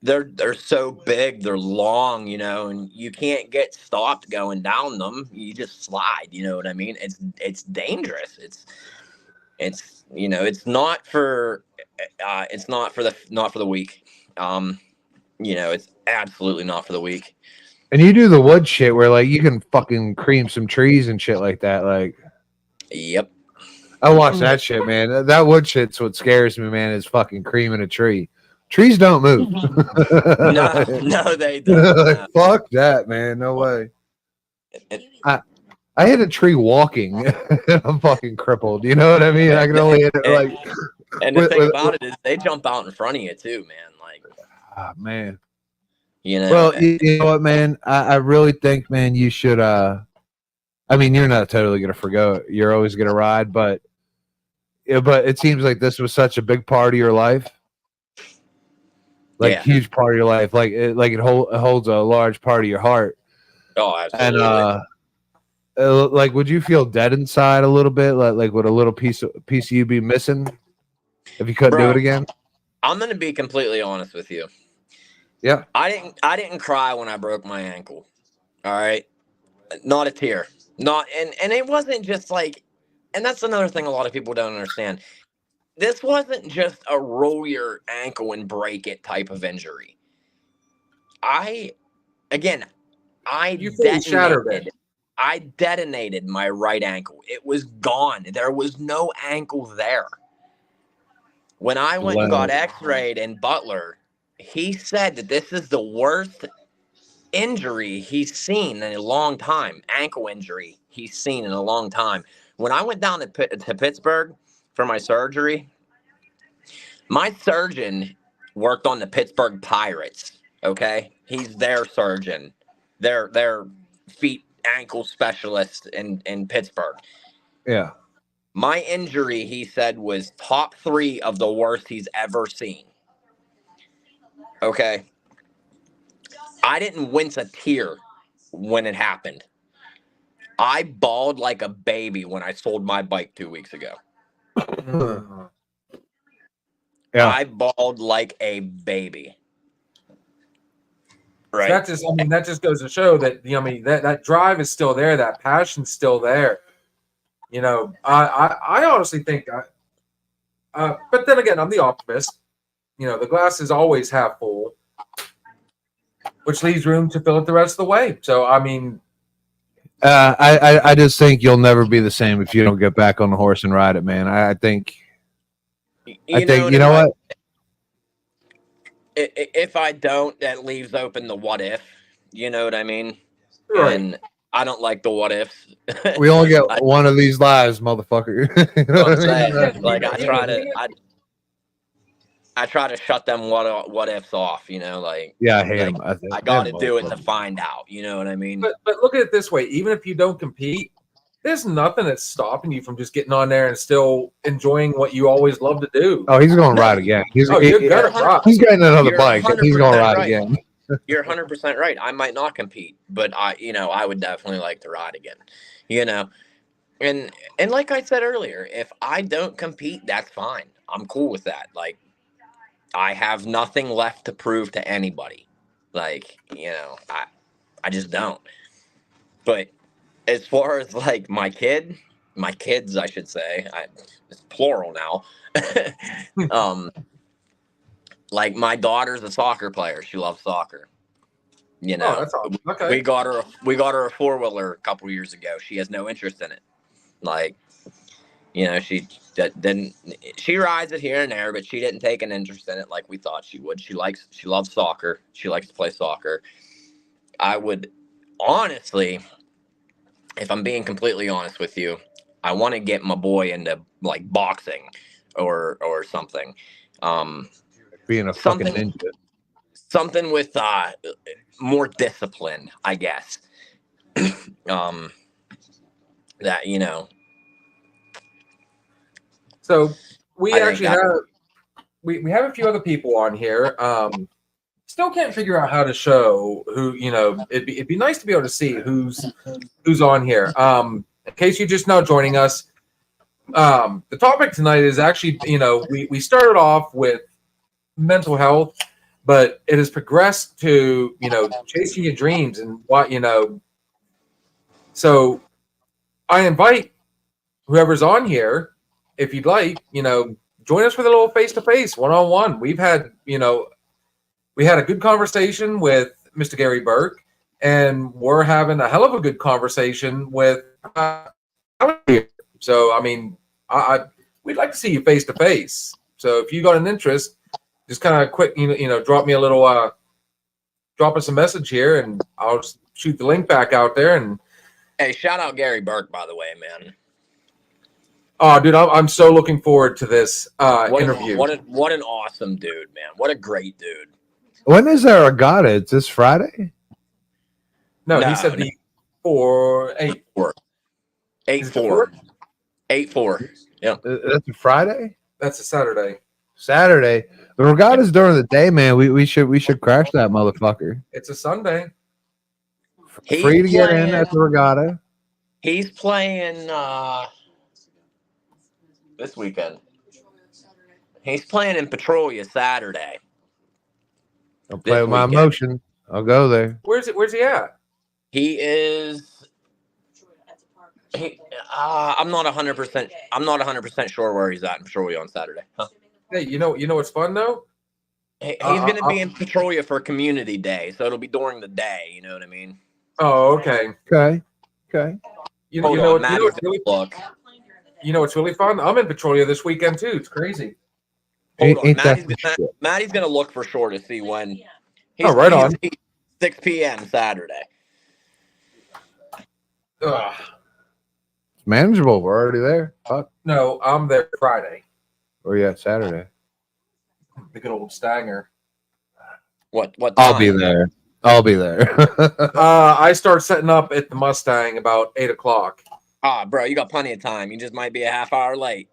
Speaker 3: they're so big, they're long, you know, and you can't get stopped going down them. You just slide. You know what I mean? It's dangerous. It's you know, it's not for the weak. You know, it's absolutely not for the weak.
Speaker 2: And you do the wood shit where like you can fucking cream some trees and shit like that. Like,
Speaker 3: yep.
Speaker 2: I watch that shit, man. That wood shit's what scares me, man, is fucking creaming a tree. Trees don't move.
Speaker 3: No, they don't.
Speaker 2: Fuck that, man. No way. I hit a tree walking. I'm fucking crippled. You know what I mean? I can only hit it like.
Speaker 3: And the thing about it is, they jump out in front of you too, man. Like,
Speaker 2: man.
Speaker 3: You know.
Speaker 2: Well, you know what, man? I really think, man, you should. I mean, you're not totally gonna forgo it. You're always gonna ride, but it seems like this was such a big part of your life. Like, huge part of your life. Like it holds a large part of your heart.
Speaker 3: Oh, absolutely.
Speaker 2: And like, would you feel dead inside a little bit? Like would a little piece of you be missing if you couldn't do it again?
Speaker 3: I'm gonna be completely honest with you.
Speaker 2: Yeah.
Speaker 3: I didn't cry when I broke my ankle. All right. Not a tear. And it wasn't just like, and that's another thing a lot of people don't understand. This wasn't just a roll your ankle and break it type of injury. I detonated my right ankle. It was gone. There was no ankle there. When I went and got x-rayed in Butler, he said that this is the worst injury he's seen in a long time. Ankle injury he's seen in a long time. When I went down to Pittsburgh for my surgery, my surgeon worked on the Pittsburgh Pirates. Okay, he's their surgeon. Their feet ankle specialist in Pittsburgh.
Speaker 2: Yeah.
Speaker 3: My injury, he said, was top 3 of the worst he's ever seen. Okay. I didn't wince a tear when it happened. I bawled like a baby when I sold my bike 2 weeks ago.
Speaker 2: Yeah.
Speaker 3: I bawled like a baby. Right.
Speaker 1: That just goes to show that that drive is still there, that passion's still there. I honestly think, but then again, I'm the optimist. The glass is always half full, which leaves room to fill it the rest of the way. So
Speaker 2: I just think you'll never be the same if you don't get back on the horse and ride it, man. I think you know what?
Speaker 3: If I don't, that leaves open the what if. You know what I mean?
Speaker 1: right.
Speaker 3: And I don't like the what ifs.
Speaker 2: We only get one of these lives, motherfucker. You know
Speaker 3: I'm
Speaker 2: what I mean?
Speaker 3: saying, like I try to shut them what ifs off. Like
Speaker 2: Yeah, I hate
Speaker 3: like,
Speaker 2: them.
Speaker 3: I got to do it to find out. You know what I mean?
Speaker 1: But look at it this way: even if you don't compete, there's nothing that's stopping you from just getting on there and still enjoying what you always love to do.
Speaker 2: Oh, he's going to ride again. He's
Speaker 1: you're gonna ride.
Speaker 2: He's getting another
Speaker 3: You're
Speaker 2: bike. And he's going to ride
Speaker 3: right.
Speaker 2: again.
Speaker 3: You're 100% right. I might not compete, but I would definitely like to ride again. And like I said earlier, if I don't compete, that's fine. I'm cool with that. Like, I have nothing left to prove to anybody. Like, I just don't. But as far as like my kids, I should say, it's plural now. Like my daughter's a soccer player. She loves soccer.
Speaker 1: Oh, that's awesome. Okay.
Speaker 3: We got her a 4-wheeler a couple years ago. She has no interest in it. Like, she rides it here and there, but she didn't take an interest in it like we thought she would. She loves soccer. She likes to play soccer. I would honestly, if I'm being completely honest with you, I want to get my boy into like boxing or something.
Speaker 2: Being a fucking ninja.
Speaker 3: Something with more discipline, I guess. That
Speaker 1: So we
Speaker 3: I
Speaker 1: actually
Speaker 3: think
Speaker 1: have we have a few other people on here. Still can't figure out how to show who. It'd be nice to be able to see who's on here. In case you're just now joining us, the topic tonight is actually we started off with mental health, but it has progressed to chasing your dreams and what. So I invite whoever's on here, if you'd like, join us for the little face-to-face, one-on-one. We had a good conversation with Mr. Gary Burke, and we're having a hell of a good conversation with so we'd like to see you face-to-face. So if you got an interest, just kind of quick, drop me a little, drop us a message here, and I'll just shoot the link back out there. And
Speaker 3: hey, shout out Gary Burke, by the way, man.
Speaker 1: Oh, dude, I'm so looking forward to this interview.
Speaker 3: What an awesome dude, man. What a great dude.
Speaker 2: When is our regatta? It's this Friday?
Speaker 1: No, he said the 8-4.
Speaker 3: 8-4. 8-4. Yeah.
Speaker 2: That's a Friday?
Speaker 1: That's a Saturday.
Speaker 2: Saturday. The regatta's during the day, man. We should crash that motherfucker.
Speaker 1: It's a Sunday.
Speaker 2: Free to get in at the regatta.
Speaker 3: He's playing this weekend. He's playing in Petrolia Saturday.
Speaker 2: I'll play with my emotion. I'll go there.
Speaker 1: Where's he at?
Speaker 3: He is. I'm not 100%. I'm not 100% sure where he's at in Petrolia on Saturday. Huh?
Speaker 1: Hey, you know what's fun though?
Speaker 3: He's going to be in Petrolia for Community Day, so it'll be during the day. You know what I mean?
Speaker 1: Oh, okay.
Speaker 2: Okay.
Speaker 1: You know what's really fun? I'm in Petrolia this weekend too. It's crazy.
Speaker 3: Hold on. Maddie's going to look for sure to see when.
Speaker 1: Right on.
Speaker 3: 6 p.m. Saturday.
Speaker 1: Ugh.
Speaker 2: It's manageable. We're already there. Fuck.
Speaker 1: No, I'm there Friday.
Speaker 2: Or yeah, Saturday.
Speaker 1: The good old Stanger.
Speaker 3: What time?
Speaker 2: I'll be there.
Speaker 1: I start setting up at the Mustang about 8 o'clock.
Speaker 3: Bro, you got plenty of time. You just might be a half hour late.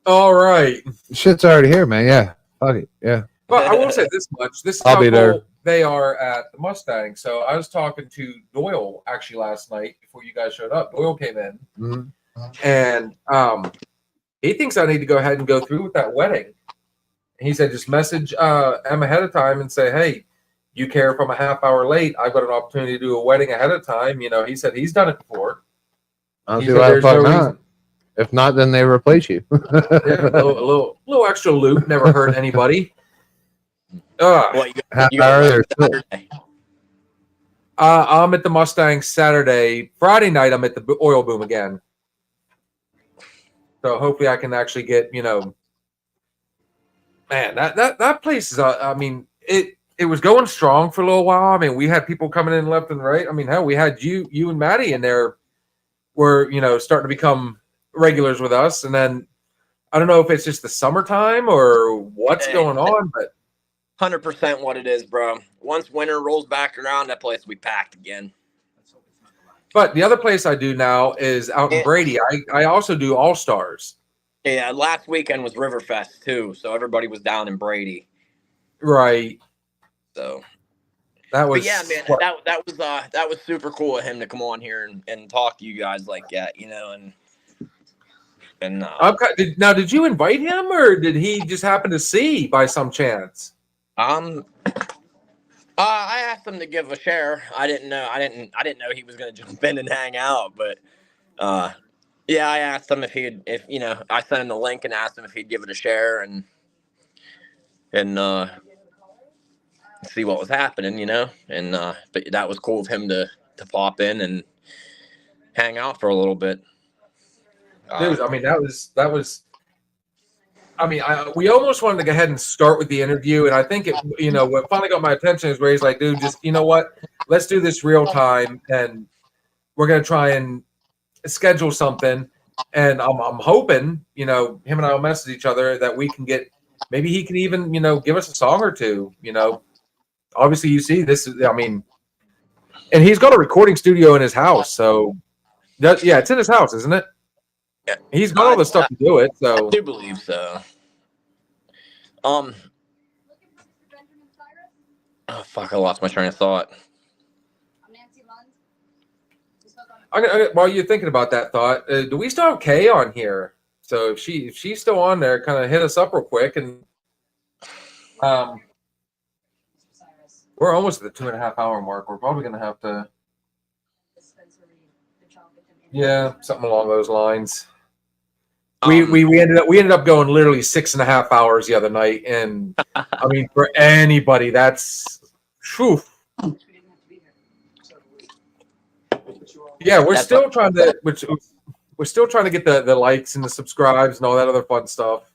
Speaker 1: All right.
Speaker 2: Shit's already here, man. Yeah. Fuck it. Yeah.
Speaker 1: But I will say this much: this is
Speaker 2: I'll
Speaker 1: how
Speaker 2: be there.
Speaker 1: cool they are at the Mustang. So I was talking to Doyle actually last night before you guys showed up. Doyle came in,
Speaker 2: Mhm.
Speaker 1: and he thinks I need to go ahead and go through with that wedding. He said, just message Em ahead of time and say, hey, you care if I'm a half hour late? I've got an opportunity to do a wedding ahead of time. You know, he said he's done it before.
Speaker 2: I don't
Speaker 1: He
Speaker 2: see
Speaker 1: said
Speaker 2: why the
Speaker 1: there's
Speaker 2: fuck
Speaker 1: no
Speaker 2: not.
Speaker 1: reason.
Speaker 2: If not, then they replace you.
Speaker 1: Yeah, a little extra loot never hurt anybody.
Speaker 3: Well,
Speaker 2: Half
Speaker 3: you
Speaker 2: hour,
Speaker 3: go
Speaker 2: they're still-
Speaker 3: Saturday.
Speaker 1: I'm at the Mustang Saturday. Friday night, I'm at the Oil Boom again. So hopefully I can actually get, you know, man, that place is, I mean, it was going strong for a little while. I mean, we had people coming in left and right. I mean, hell, we had you and Maddie in there were, you know, starting to become regulars with us. And then I don't know if it's just the summertime or what's going on, but
Speaker 3: 100% what it is, bro. Once winter rolls back around, that place will be packed again.
Speaker 1: but the other place I do now is out in
Speaker 3: Yeah.
Speaker 1: Brady. I also do All Stars.
Speaker 3: Yeah, last weekend was Riverfest too, so everybody was down in Brady.
Speaker 1: Right.
Speaker 3: So,
Speaker 1: That was
Speaker 3: but yeah, man,
Speaker 1: what,
Speaker 3: that was super cool of him to come on here and talk to you guys like that, you know, and
Speaker 1: did you invite him or did he just happen to see by some chance?
Speaker 3: I asked him to give a share. I didn't know he was gonna jump in and hang out, but yeah, I asked him if you know, I sent him the link and asked him if he'd give it a share and see what was happening, you know, and but that was cool of him to pop in and hang out for a little bit.
Speaker 1: Dude, I mean, that was. I mean, we almost wanted to go ahead and start with the interview, and I think it, you know, what finally got my attention is where he's like, "Dude, just you know what? Let's do this real time, and we're gonna try and schedule something." And I'm hoping, you know, him and I will message each other that we can get. Maybe he can even, you know, give us a song or two. You know, obviously, you see, this is. I mean, and he's got a recording studio in his house, so yeah, it's in his house, isn't it?
Speaker 3: Yeah.
Speaker 1: He's got all the stuff to do it, so.
Speaker 3: I do believe so. Oh fuck! I lost my train of thought.
Speaker 1: While you're thinking about that thought, do we still have Kay on here? So if she's still on there, kind of hit us up real quick, and we're almost at the 2.5 hour mark. We're probably gonna have to, yeah, something along those lines. We ended up going literally 6.5 hours the other night, and I mean, for anybody, that's, whew. Yeah, we're still trying to get the likes and the subscribes and all that other fun stuff.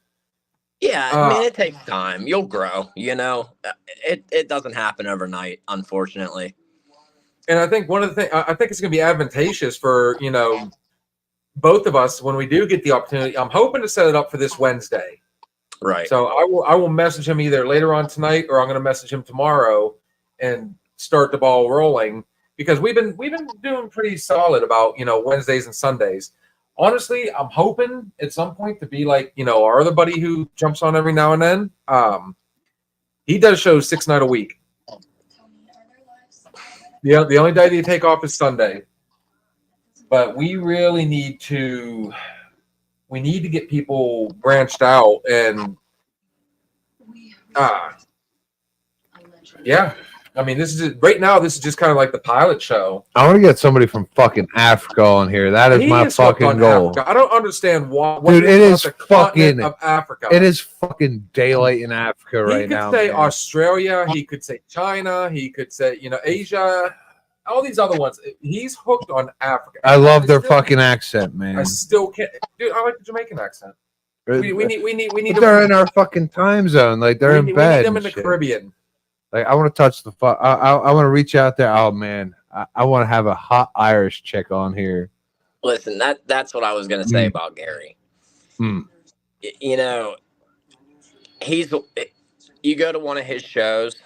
Speaker 3: Yeah, I mean, it takes time. You'll grow, you know. It doesn't happen overnight, unfortunately.
Speaker 1: And I think one of the things, I think it's going to be advantageous for, you know, both of us when we do get the opportunity. I'm hoping to set it up for this Wednesday.
Speaker 3: Right.
Speaker 1: So I will message him either later on tonight or I'm going to message him tomorrow and start the ball rolling, because we've been doing pretty solid about, you know, Wednesdays and Sundays. Honestly, I'm hoping at some point to be like, you know, our other buddy who jumps on every now and then. He does shows 6 nights a week. The only day that you take off is Sunday. But we really need to get people branched out and yeah. I mean, this is right now. This is just kind of like the pilot show.
Speaker 2: I want to get somebody from fucking Africa on here. That is my fucking goal.
Speaker 1: Africa. I don't understand why.
Speaker 2: Dude, it is fucking
Speaker 1: of Africa.
Speaker 2: It is fucking daylight in Africa right now.
Speaker 1: He could say
Speaker 2: man.
Speaker 1: Australia. He could say China. He could say, you know, Asia. All these other ones. He's hooked on Africa.
Speaker 2: I love their fucking accent, man.
Speaker 1: I still can't, dude. I like the Jamaican accent. We need.
Speaker 2: They're in our fucking time zone. Like they're in bed.
Speaker 1: We need them in the Caribbean.
Speaker 2: Like I want to touch the I want to reach out there. Oh man, I want to have a hot Irish chick on here.
Speaker 3: Listen, that's what I was gonna say about Gary. You know, you go to one of his shows,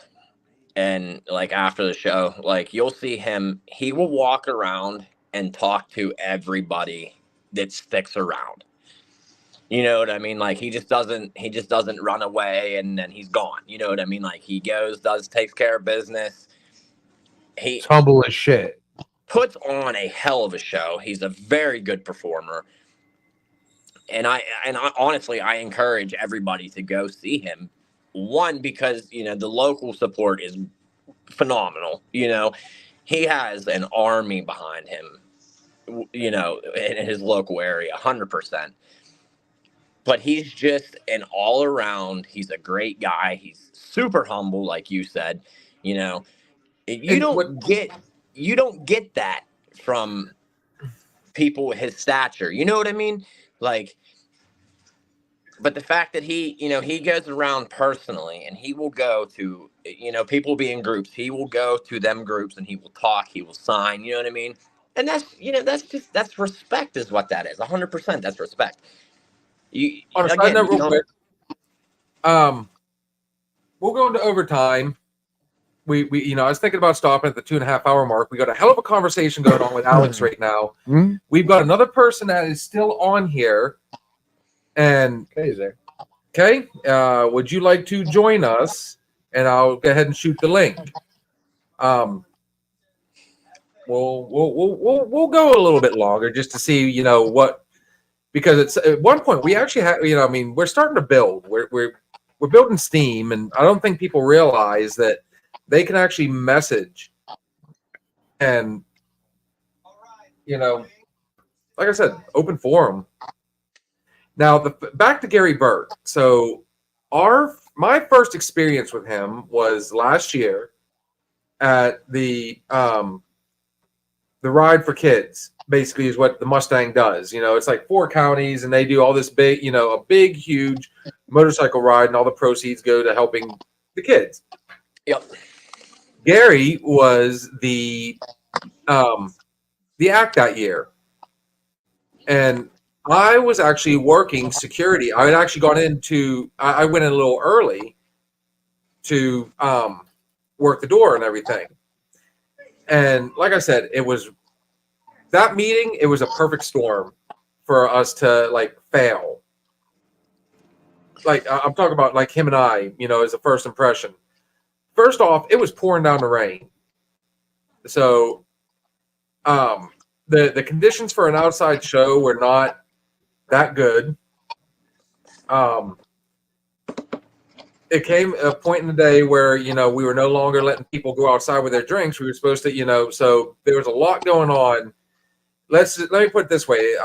Speaker 3: and like after the show, like you'll see him. He will walk around and talk to everybody that sticks around. You know what I mean? Like he just doesn't run away and then he's gone. You know what I mean? Like he goes, takes care of business. He
Speaker 2: It's humble as shit.
Speaker 3: puts on a hell of a show. He's a very good performer. And I honestly, I encourage everybody to go see him. One, because, you know, the local support is phenomenal. You know, he has an army behind him, you know, in his local area, 100%. But he's just an all around, he's a great guy. He's super humble, like you said. You know, you don't get that from people his stature. You know what I mean? Like, but the fact that he, you know, he goes around personally and he will go to, you know, people be in groups. He will go to them groups and he will talk, he will sign, you know what I mean? And that's, you know, that's respect is what that is. 100%. That's respect. You,
Speaker 1: On a side
Speaker 3: again,
Speaker 1: note,
Speaker 3: you
Speaker 1: real
Speaker 3: don't-
Speaker 1: quick, we'll go into overtime. We, you know, I was thinking about stopping at the 2.5 hour mark. We got a hell of a conversation going on with Alex right now.
Speaker 2: Hmm?
Speaker 1: We've got another person that is still on here. And okay, would you like to join us? And I'll go ahead and shoot the link. We'll go a little bit longer just to see, you know, what, because it's at one point we actually have, you know, I mean, we're starting to build. We're building steam, and I don't think people realize that they can actually message, and, you know, like I said, open forum. Now, back to Gary Burke. So, my first experience with him was last year at the Ride for Kids. Basically, is what the Mustang does. You know, it's like 4 counties, and they do all this big, you know, a big, huge motorcycle ride, and all the proceeds go to helping the kids.
Speaker 3: Yep.
Speaker 1: Gary was the act that year, and I was actually working security. I had actually gone into, I went in a little early to work the door and everything. And like I said, it was that meeting, it was a perfect storm for us to like fail. Like I'm talking about like him and I, you know, as a first impression. First off, it was pouring down the rain. So the conditions for an outside show were not that good. It came a point in the day where, you know, we were no longer letting people go outside with their drinks. We were supposed to, you know, so there was a lot going on. Let me put it this way.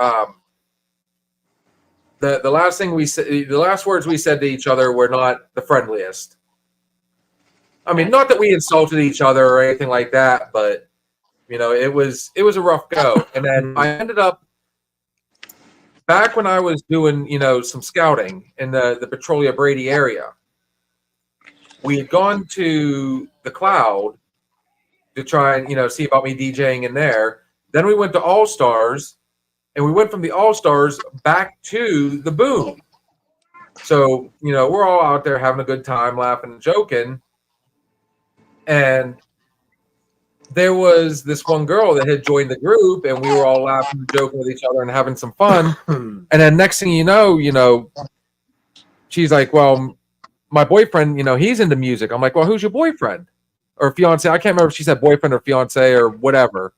Speaker 1: The last thing we said, the last words we said to each other were not the friendliest. I mean, not that we insulted each other or anything like that, but, you know, it was a rough go. And then I ended up, back when I was doing, you know, some scouting in the Petrolia Brady area, we had gone to the Cloud to try and, you know, see about me DJing in there. Then we went to All Stars, and we went from the All Stars back to the Boom. So, you know, we're all out there having a good time, laughing and joking. And there was this one girl that had joined the group, and we were all laughing and joking with each other and having some fun. And then next thing you know, she's like, well, my boyfriend, you know, he's into music. I'm like, well, who's your boyfriend? Or fiance? I can't remember if she said boyfriend or fiance or whatever.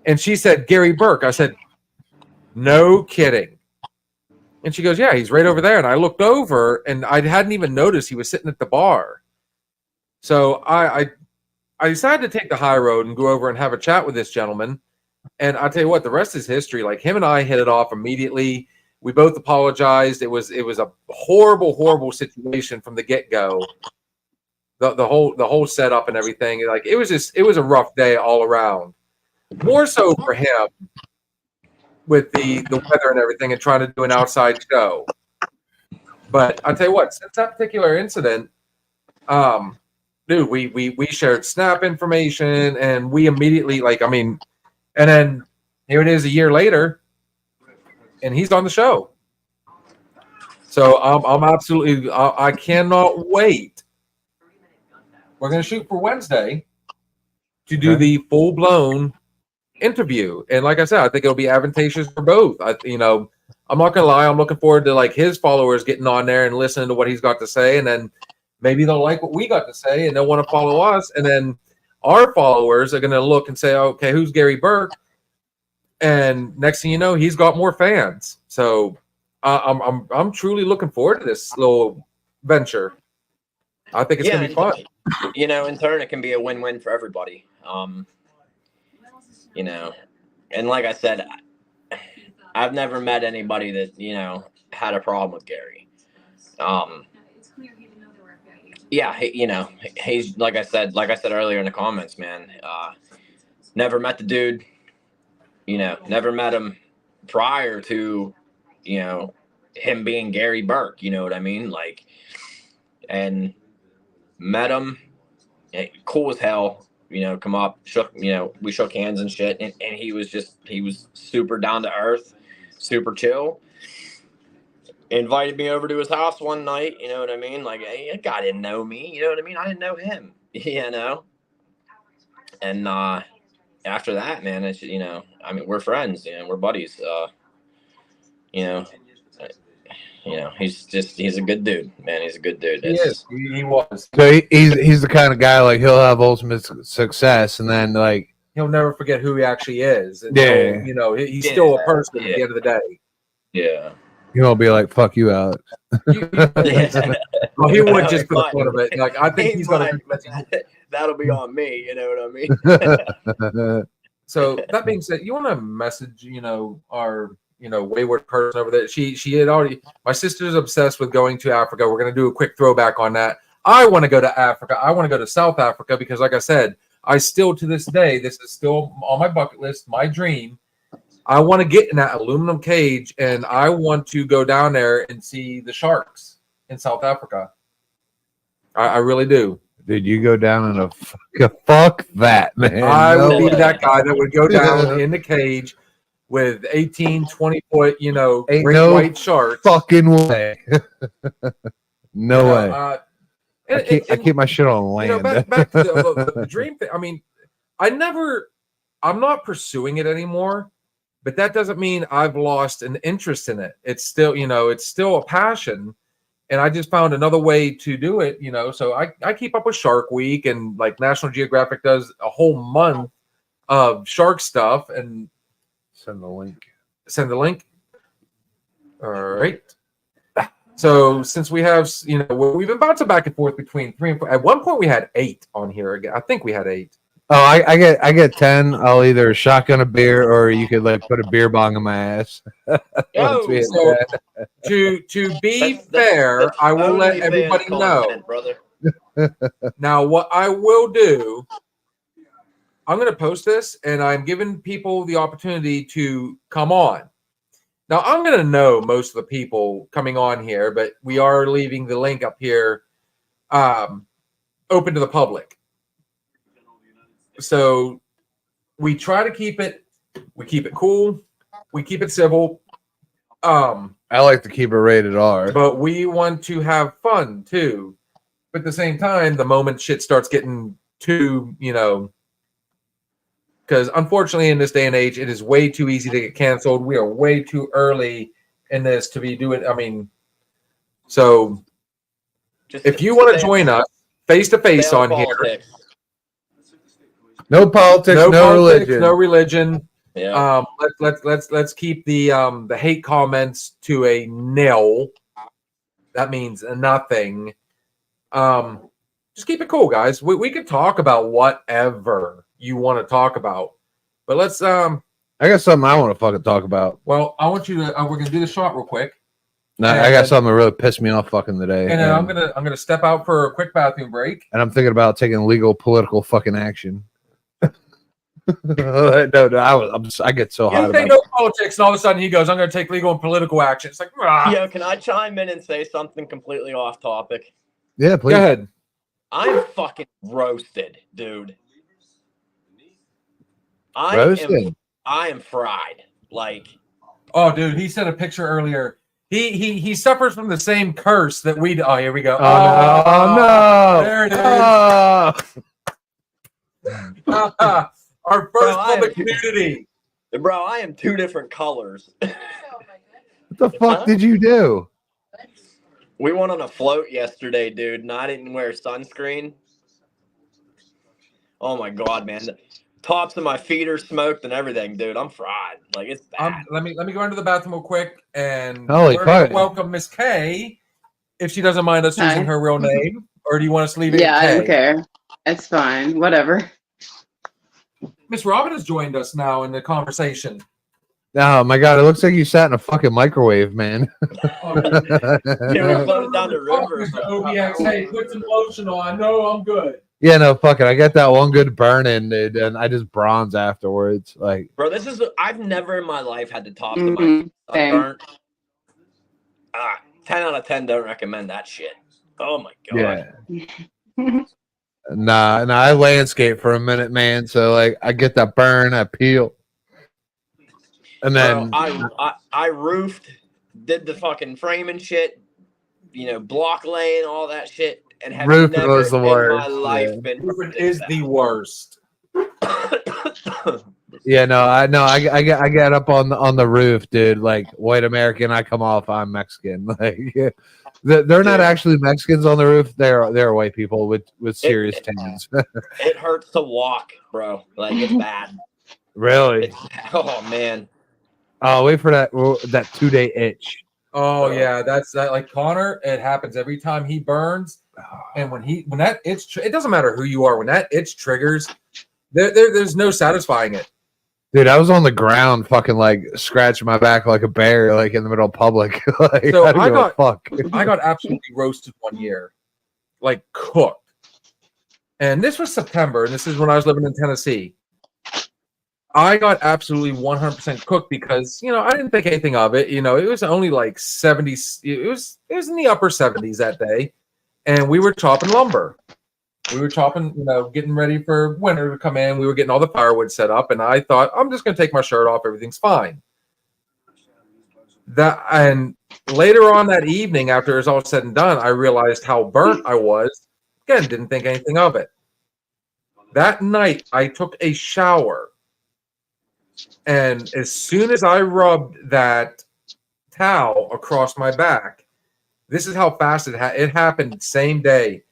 Speaker 1: And she said, Gary Burke. I said, no kidding. And she goes, yeah, he's right over there. And I looked over, and I hadn't even noticed he was sitting at the bar. So I decided to take the high road and go over and have a chat with this gentleman. And I'll tell you what, the rest is history. Like, him and I hit it off immediately. We both apologized. It was a horrible, horrible situation from the get-go. The whole setup and everything. Like, it was a rough day all around. More so for him with the weather and everything and trying to do an outside show. But I'll tell you what, since that particular incident, dude, we shared Snap information, and we immediately, like, I mean, and then here it is a year later, and he's on the show. So I'm absolutely, I cannot wait. We're going to shoot for Wednesday to do the full blown interview. And like I said, I think it'll be advantageous for both. You know, I'm not gonna lie, I'm looking forward to like his followers getting on there and listening to what he's got to say, and then maybe they'll like what we got to say and they'll want to follow us, and then our followers are gonna look and say, okay, who's Gary Burke? And next thing you know, he's got more fans. So I'm truly looking forward to this little venture. I think it's gonna be fun.
Speaker 3: You know, in turn, it can be a win-win for everybody. You know, and like I said, I've never met anybody that, you know, had a problem with Gary. Yeah, you know, he's like I said earlier in the comments, man. Never met the dude. You know, never met him prior to, you know, him being Gary Burke. You know what I mean? Like, and met him, cool as hell. You know, come up, we shook hands and shit, and he was super down to earth, super chill. Invited me over to his house one night, you know what I mean? Like, hey, that guy didn't know me, you know what I mean? I didn't know him, you know? And after that, man, it's, you know, I mean, we're friends, you know, we're buddies. You know, he's a good dude, man. He's a good dude.
Speaker 1: He is. He was.
Speaker 2: So he's the kind of guy, like, he'll have ultimate success, and then, like,
Speaker 1: He'll never forget who he actually is. And
Speaker 2: Yeah.
Speaker 1: you know, he's still a person at the end of the day.
Speaker 3: Yeah.
Speaker 2: he won't be like, fuck you, Alex.
Speaker 3: Yeah.
Speaker 1: Well, he would just for the fun of it. Like, I think he's gonna.
Speaker 3: That'll be on me. You know what I mean?
Speaker 1: So that being said, you want to message, you know, our, you know, wayward person over there. She had already. My sister's obsessed with going to Africa. We're gonna do a quick throwback on that. I want to go to Africa. I want to go to South Africa because, like I said, I still to this day, this is still on my bucket list, my dream. I want to get in that aluminum cage, and I want to go down there and see the sharks in South Africa. I really do.
Speaker 2: Dude, you go down in a fuck that, man.
Speaker 1: I
Speaker 2: No
Speaker 1: would be
Speaker 2: way.
Speaker 1: that guy that would go down in the cage with 18, 20 foot, you know,
Speaker 2: Ain't
Speaker 1: great
Speaker 2: no
Speaker 1: white sharks.
Speaker 2: fucking way. No
Speaker 1: You know,
Speaker 2: way. I keep my shit on land.
Speaker 1: You know, back to the dream thing. I mean, I'm not pursuing it anymore, but that doesn't mean I've lost an interest in it. It's still, you know, it's still a passion. And I just found another way to do it, you know. So I keep up with Shark Week, and like National Geographic does a whole month of shark stuff, and
Speaker 2: Send the link.
Speaker 1: send the link. All right. So since we have, you know, we've been bouncing back and forth between 3 and 4. At one point, we had 8 on here. I think we had 8.
Speaker 2: Oh, I get 10. I'll either shotgun a beer or you could like put a beer bong in my ass. Once we hit
Speaker 1: so-
Speaker 2: that.
Speaker 1: To be
Speaker 3: That's
Speaker 1: fair, I will let
Speaker 3: OnlyFans
Speaker 1: everybody know.
Speaker 3: content, brother.
Speaker 1: Now, what I will do, I'm going to post this, and I'm giving people the opportunity to come on. Now, I'm going to know most of the people coming on here, but we are leaving the link up here open to the public. So we try to keep it cool. We keep it civil.
Speaker 2: I like to keep it rated R.
Speaker 1: But we want to have fun too. But at the same time, the moment shit starts getting too, you know, because unfortunately in this day and age, it is way too easy to get canceled. We are way too early in this to be doing. I mean, so
Speaker 3: Just
Speaker 1: if you want to
Speaker 3: stay-
Speaker 1: join us face to face
Speaker 3: stay
Speaker 1: on
Speaker 3: out of
Speaker 1: here,
Speaker 3: politics.
Speaker 2: No politics, no
Speaker 1: politics,
Speaker 2: religion.
Speaker 1: no religion.
Speaker 3: Yeah.
Speaker 1: Let's keep the hate comments to a nil. That means nothing. Just keep it cool, guys. We could talk about whatever you want to talk about, but let's
Speaker 2: I got something I want to fucking talk about.
Speaker 1: well, I want you to we're gonna do the shot real quick,
Speaker 2: No, I got
Speaker 1: And-
Speaker 2: something that really pissed me off fucking today.
Speaker 1: and then I'm gonna step out for a quick bathroom break.
Speaker 2: and I'm thinking about taking legal political fucking action. No, I get so
Speaker 1: You
Speaker 2: hot
Speaker 1: say
Speaker 2: about
Speaker 1: no politics, and all of a sudden he goes, "I'm gonna take legal and political action." It's like,
Speaker 3: Yo, can I chime in and say something completely off topic?
Speaker 2: Yeah,
Speaker 1: go
Speaker 2: please.
Speaker 1: ahead.
Speaker 3: I'm fucking roasted, dude.
Speaker 2: Roasted.
Speaker 3: I am fried. Like,
Speaker 1: Oh, dude, he sent a picture earlier. He suffers from the same curse that we. Oh, here we go.
Speaker 2: Oh, no.
Speaker 1: There it is.
Speaker 2: Oh.
Speaker 1: Our first
Speaker 3: Bro, I am-
Speaker 1: public nudity.
Speaker 3: bro, I am 2 different colors.
Speaker 2: What the fuck did you do?
Speaker 3: We went on a float yesterday, dude, and I didn't wear sunscreen. Oh my god, man. The tops of my feet are smoked and everything, dude. I'm fried. Like, it's bad.
Speaker 1: Let me go into the bathroom real quick, and
Speaker 2: Holy
Speaker 1: we're gonna
Speaker 2: fuck.
Speaker 1: welcome Miss K, if she doesn't mind us using
Speaker 4: Hi.
Speaker 1: her real name, or do you want us to leave it?
Speaker 4: Yeah,
Speaker 1: at
Speaker 4: I don't
Speaker 1: K?
Speaker 4: care. It's fine. Whatever.
Speaker 1: Miss Robin has joined us now in the conversation.
Speaker 2: Oh my god, it looks like you sat in a fucking microwave, man.
Speaker 3: Yeah, we floated down the river.
Speaker 1: Mr. OBX, hey, put some lotion on. No, I'm good.
Speaker 2: Yeah, no, fuck it. I got that one good burn in, dude, and I just bronze afterwards. Like,
Speaker 3: Bro, I've never in my life had the tops of my
Speaker 4: Mhm,
Speaker 3: feet
Speaker 4: same.
Speaker 3: sunburnt. 10 out of 10 don't recommend that shit. Oh my god.
Speaker 2: yeah. Nah, I landscape for a minute, man. So like, I get that burn, I peel, and then
Speaker 3: Bro, I roofed, did the fucking framing shit, block laying, all that shit, and have
Speaker 2: Roofing
Speaker 3: never
Speaker 2: was the
Speaker 3: in
Speaker 2: worst,
Speaker 3: my life
Speaker 2: yeah.
Speaker 3: been.
Speaker 1: Ruben is the worst.
Speaker 2: yeah, no, I got up on the roof, dude. Like, white American, I come off, I'm Mexican. Like, yeah. They're not
Speaker 3: Dude.
Speaker 2: actually Mexicans on the roof. They're white people with serious tans.
Speaker 3: It hurts to walk, bro. Like, it's bad.
Speaker 2: Really?
Speaker 3: Oh man.
Speaker 2: Oh, wait for that 2-day itch.
Speaker 1: Oh yeah, that's that. Like Connor, it happens every time he burns, and when that itch, it doesn't matter who you are. When that itch triggers, there's no satisfying it.
Speaker 2: Dude, I was on the ground, fucking like scratching my back like a bear, like in the middle of public. Like,
Speaker 1: So
Speaker 2: I don't give a fuck.
Speaker 1: I got absolutely roasted one year, like cooked. And this was September, and this is when I was living in Tennessee. I got absolutely 100% cooked because, I didn't think anything of it. It was only like 70. It was in the upper 70s that day. And we were chopping lumber. We were chopping, getting ready for winter to come in. We were getting all the firewood set up. And I thought, I'm just going to take my shirt off. Everything's fine. And later on that evening, after it was all said and done, I realized how burnt I was. Again, didn't think anything of it. That night, I took a shower. And as soon as I rubbed that towel across my back, this is how fast it happened same day.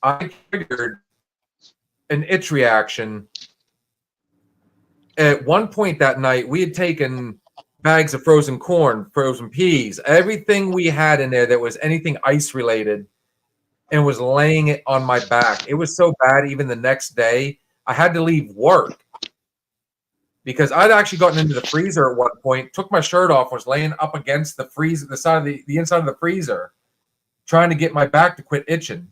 Speaker 1: I triggered an itch reaction. At one point that night, we had taken bags of frozen corn, frozen peas, everything we had in there that was anything ice related, and was laying it on my back. It was so bad, even the next day, I had to leave work because I'd actually gotten into the freezer at one point, took my shirt off, was laying up against the freezer, the side of the inside of the freezer, trying to get my back to quit itching.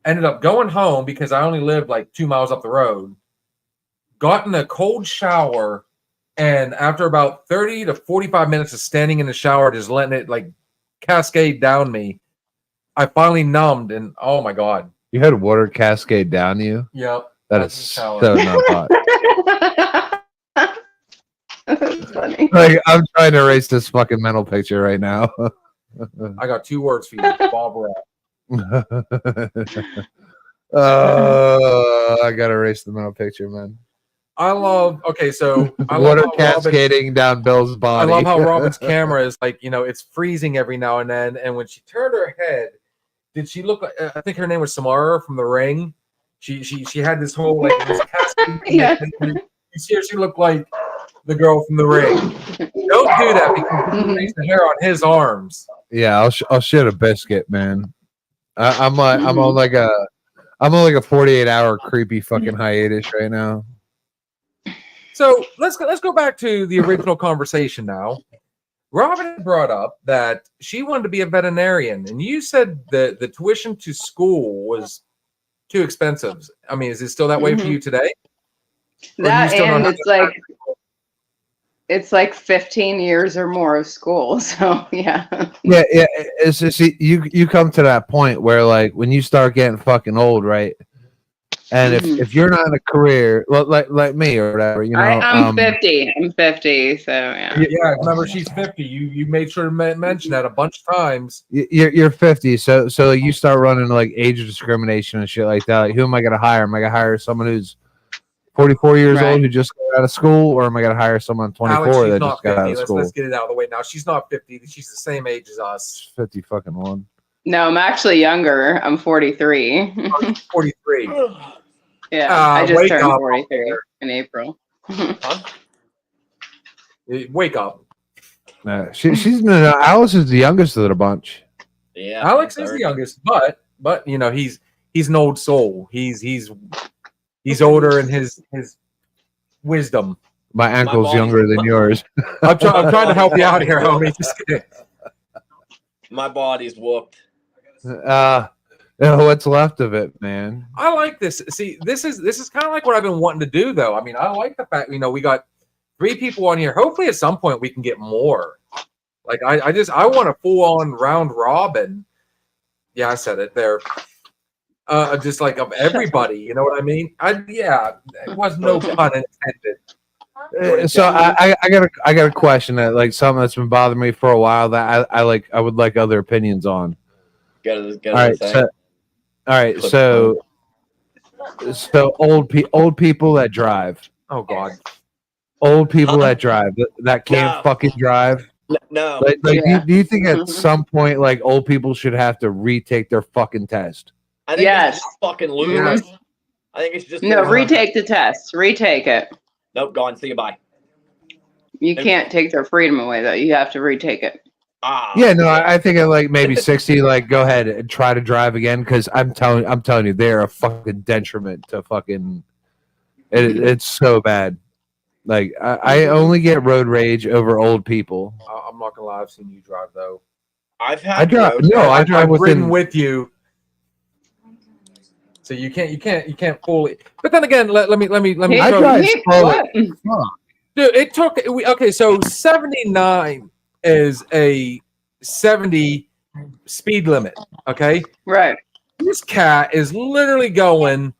Speaker 1: Ended up going home because I only lived like 2 miles up the road, got in a cold shower, and after about 30 to 45 minutes of standing in the shower, just letting it like cascade down me, I finally numbed, and oh my God.
Speaker 2: You had water cascade down you?
Speaker 1: Yep.
Speaker 2: That is so not hot.
Speaker 4: That's funny.
Speaker 2: Like, I'm trying to erase this fucking mental picture right now.
Speaker 1: I got 2 words for you, Bob Rat.
Speaker 2: I gotta erase the mental picture, man.
Speaker 1: I love
Speaker 2: Water cascading down Bill's body.
Speaker 1: I love how Robin's camera is like, it's freezing every now and then. And when she turned her head, did she look like, I think her name was Samara from The Ring. She had this whole like this cascade.
Speaker 4: Yeah.
Speaker 1: You see her, she looked like the girl from The Ring. Don't do that because she makes the hair on his arms.
Speaker 2: Yeah, I'll shit a biscuit, man. I'm on like a 48-hour creepy fucking hiatus right now.
Speaker 1: So let's go back to the original conversation now. Robin had brought up that she wanted to be a veterinarian, and you said that the tuition to school was too expensive. I mean, is it still that way for you today? Or do you
Speaker 4: That
Speaker 1: still not
Speaker 4: and
Speaker 1: have
Speaker 4: it's like 15 years or more of school. So yeah.
Speaker 2: Yeah. It's just you come to that point where like when you start getting fucking old, right? And if you're not in a career, well, like me or whatever,
Speaker 4: I'm 50. I'm 50. So yeah.
Speaker 1: Yeah, remember she's 50. You made sure to mention that a bunch of times.
Speaker 2: You're 50, so you start running like age discrimination and shit like that. Like, who am I gonna hire? Am I gonna hire someone who's 44 years
Speaker 4: Right.
Speaker 2: old who just got out of school, or am I going to hire someone 24
Speaker 1: Alex, she's
Speaker 2: that
Speaker 1: not
Speaker 2: just got
Speaker 1: 50.
Speaker 2: out of
Speaker 1: Let's
Speaker 2: school?
Speaker 1: get it out of the way now. She's not 50. She's the same age as us.
Speaker 2: 50 fucking one.
Speaker 4: No, I'm actually younger. I'm 43.
Speaker 1: 43.
Speaker 4: Yeah, I just
Speaker 1: wake
Speaker 4: turned
Speaker 1: up.
Speaker 4: 43 in April.
Speaker 1: Wake up.
Speaker 2: She's no, Alice is the youngest of the bunch.
Speaker 3: Yeah,
Speaker 1: Alex is the youngest, but you know he's an old soul. He's older in his wisdom.
Speaker 2: My ankle's
Speaker 3: body's-
Speaker 2: younger than yours.
Speaker 1: I'm trying to help you out here, homie. Just kidding.
Speaker 3: My body's whooped.
Speaker 2: What's left of it, man?
Speaker 1: I like this. See, this is kind of like what I've been wanting to do, though. I mean, I like the fact we got 3 people on here. Hopefully, at some point, we can get more. Like I want a full on round robin. Yeah, I said it there. Just like of everybody, you know what I mean? It was no pun intended.
Speaker 2: So I got a question that like something that's been bothering me for a while that I would like other opinions on. All right, so old people that drive.
Speaker 1: Oh God.
Speaker 2: Old people that drive that can't
Speaker 3: No.
Speaker 2: fucking drive.
Speaker 3: No,
Speaker 2: Like
Speaker 4: Yeah.
Speaker 2: do you think at
Speaker 4: Mhm.
Speaker 2: some point like old people should have to retake their fucking test?
Speaker 3: I think
Speaker 4: Yes.
Speaker 3: it's fucking lose.
Speaker 1: Yes.
Speaker 3: I think it's just
Speaker 4: No, retake the test. Retake it.
Speaker 3: Nope, gone. See you. Bye.
Speaker 4: You can't take their freedom away, though. You have to retake it.
Speaker 2: Yeah, no, I think at like maybe 60, like go ahead and try to drive again because I'm telling you, they're a fucking detriment to fucking. It's so bad. Like I only get road rage over old people.
Speaker 1: I'm not gonna lie. I've seen you drive though.
Speaker 3: I've had
Speaker 2: I drive.
Speaker 3: road
Speaker 2: No,
Speaker 3: rage.
Speaker 2: I drive
Speaker 1: I've ridden
Speaker 2: within.
Speaker 1: with you. So you can't fully. But then again, let me
Speaker 2: I
Speaker 1: throw-
Speaker 2: drive slow.
Speaker 4: What?
Speaker 1: Dude, it took okay. So 79 is a 70 speed limit. Okay,
Speaker 4: Right.
Speaker 1: this cat is literally going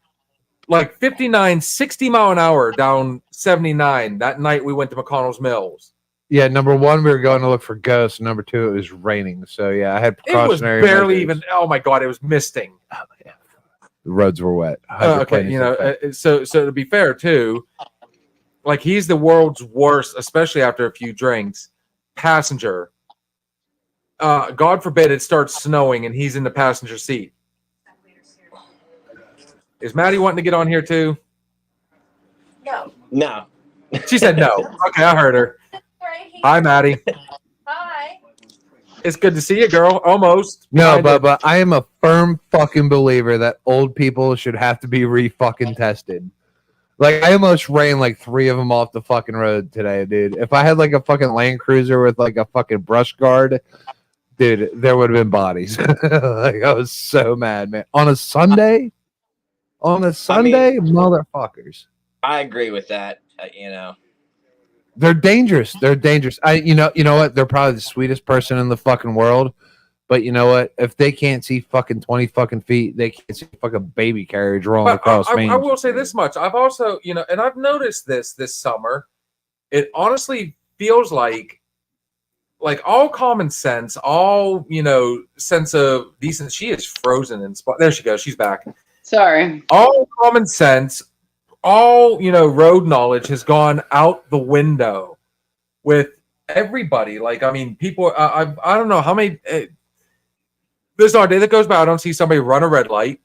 Speaker 1: like 59, 60 mile an hour down 79. That night we went to McConnell's Mills.
Speaker 2: Yeah, number one, we were going to look for ghosts. Number two, it was raining. So yeah, I had
Speaker 1: It was
Speaker 2: precautionary.
Speaker 1: barely
Speaker 2: measures.
Speaker 1: even. Oh my God, it was misting.
Speaker 2: The roads were wet.
Speaker 1: Okay, you know, so to be fair too, like he's the world's worst, especially after a few drinks. Passenger. God forbid it starts snowing and he's in the passenger seat. Is Maddie wanting to get on here too?
Speaker 3: No.
Speaker 1: She said no. Okay, I heard her. Hi, Maddie.
Speaker 5: Hi.
Speaker 1: It's good to see you, girl. Almost.
Speaker 2: No,
Speaker 1: Kinda.
Speaker 2: but I am a firm fucking believer that old people should have to be fucking tested. Like I almost ran like 3 of them off the fucking road today, dude. If I had like a fucking Land Cruiser with like a fucking brush guard, dude, there would have been bodies. Like I was so mad, man. On a Sunday, motherfuckers.
Speaker 3: I agree with that.
Speaker 2: They're dangerous. They're dangerous. You know what? They're probably the sweetest person in the fucking world. But you know what? If they can't see fucking 20 fucking feet, they can't see fucking baby carriage rolling
Speaker 1: But
Speaker 2: across Main
Speaker 1: I will say
Speaker 2: Street.
Speaker 1: this much. I've also, and I've noticed this summer. It honestly feels like all common sense, all, sense of decent. She is frozen in spot. There she goes. She's back.
Speaker 4: Sorry.
Speaker 1: All common sense, all, road knowledge has gone out the window with everybody. Like, I mean, people, I don't know how many, there's not a day that goes by I don't see somebody run a red light.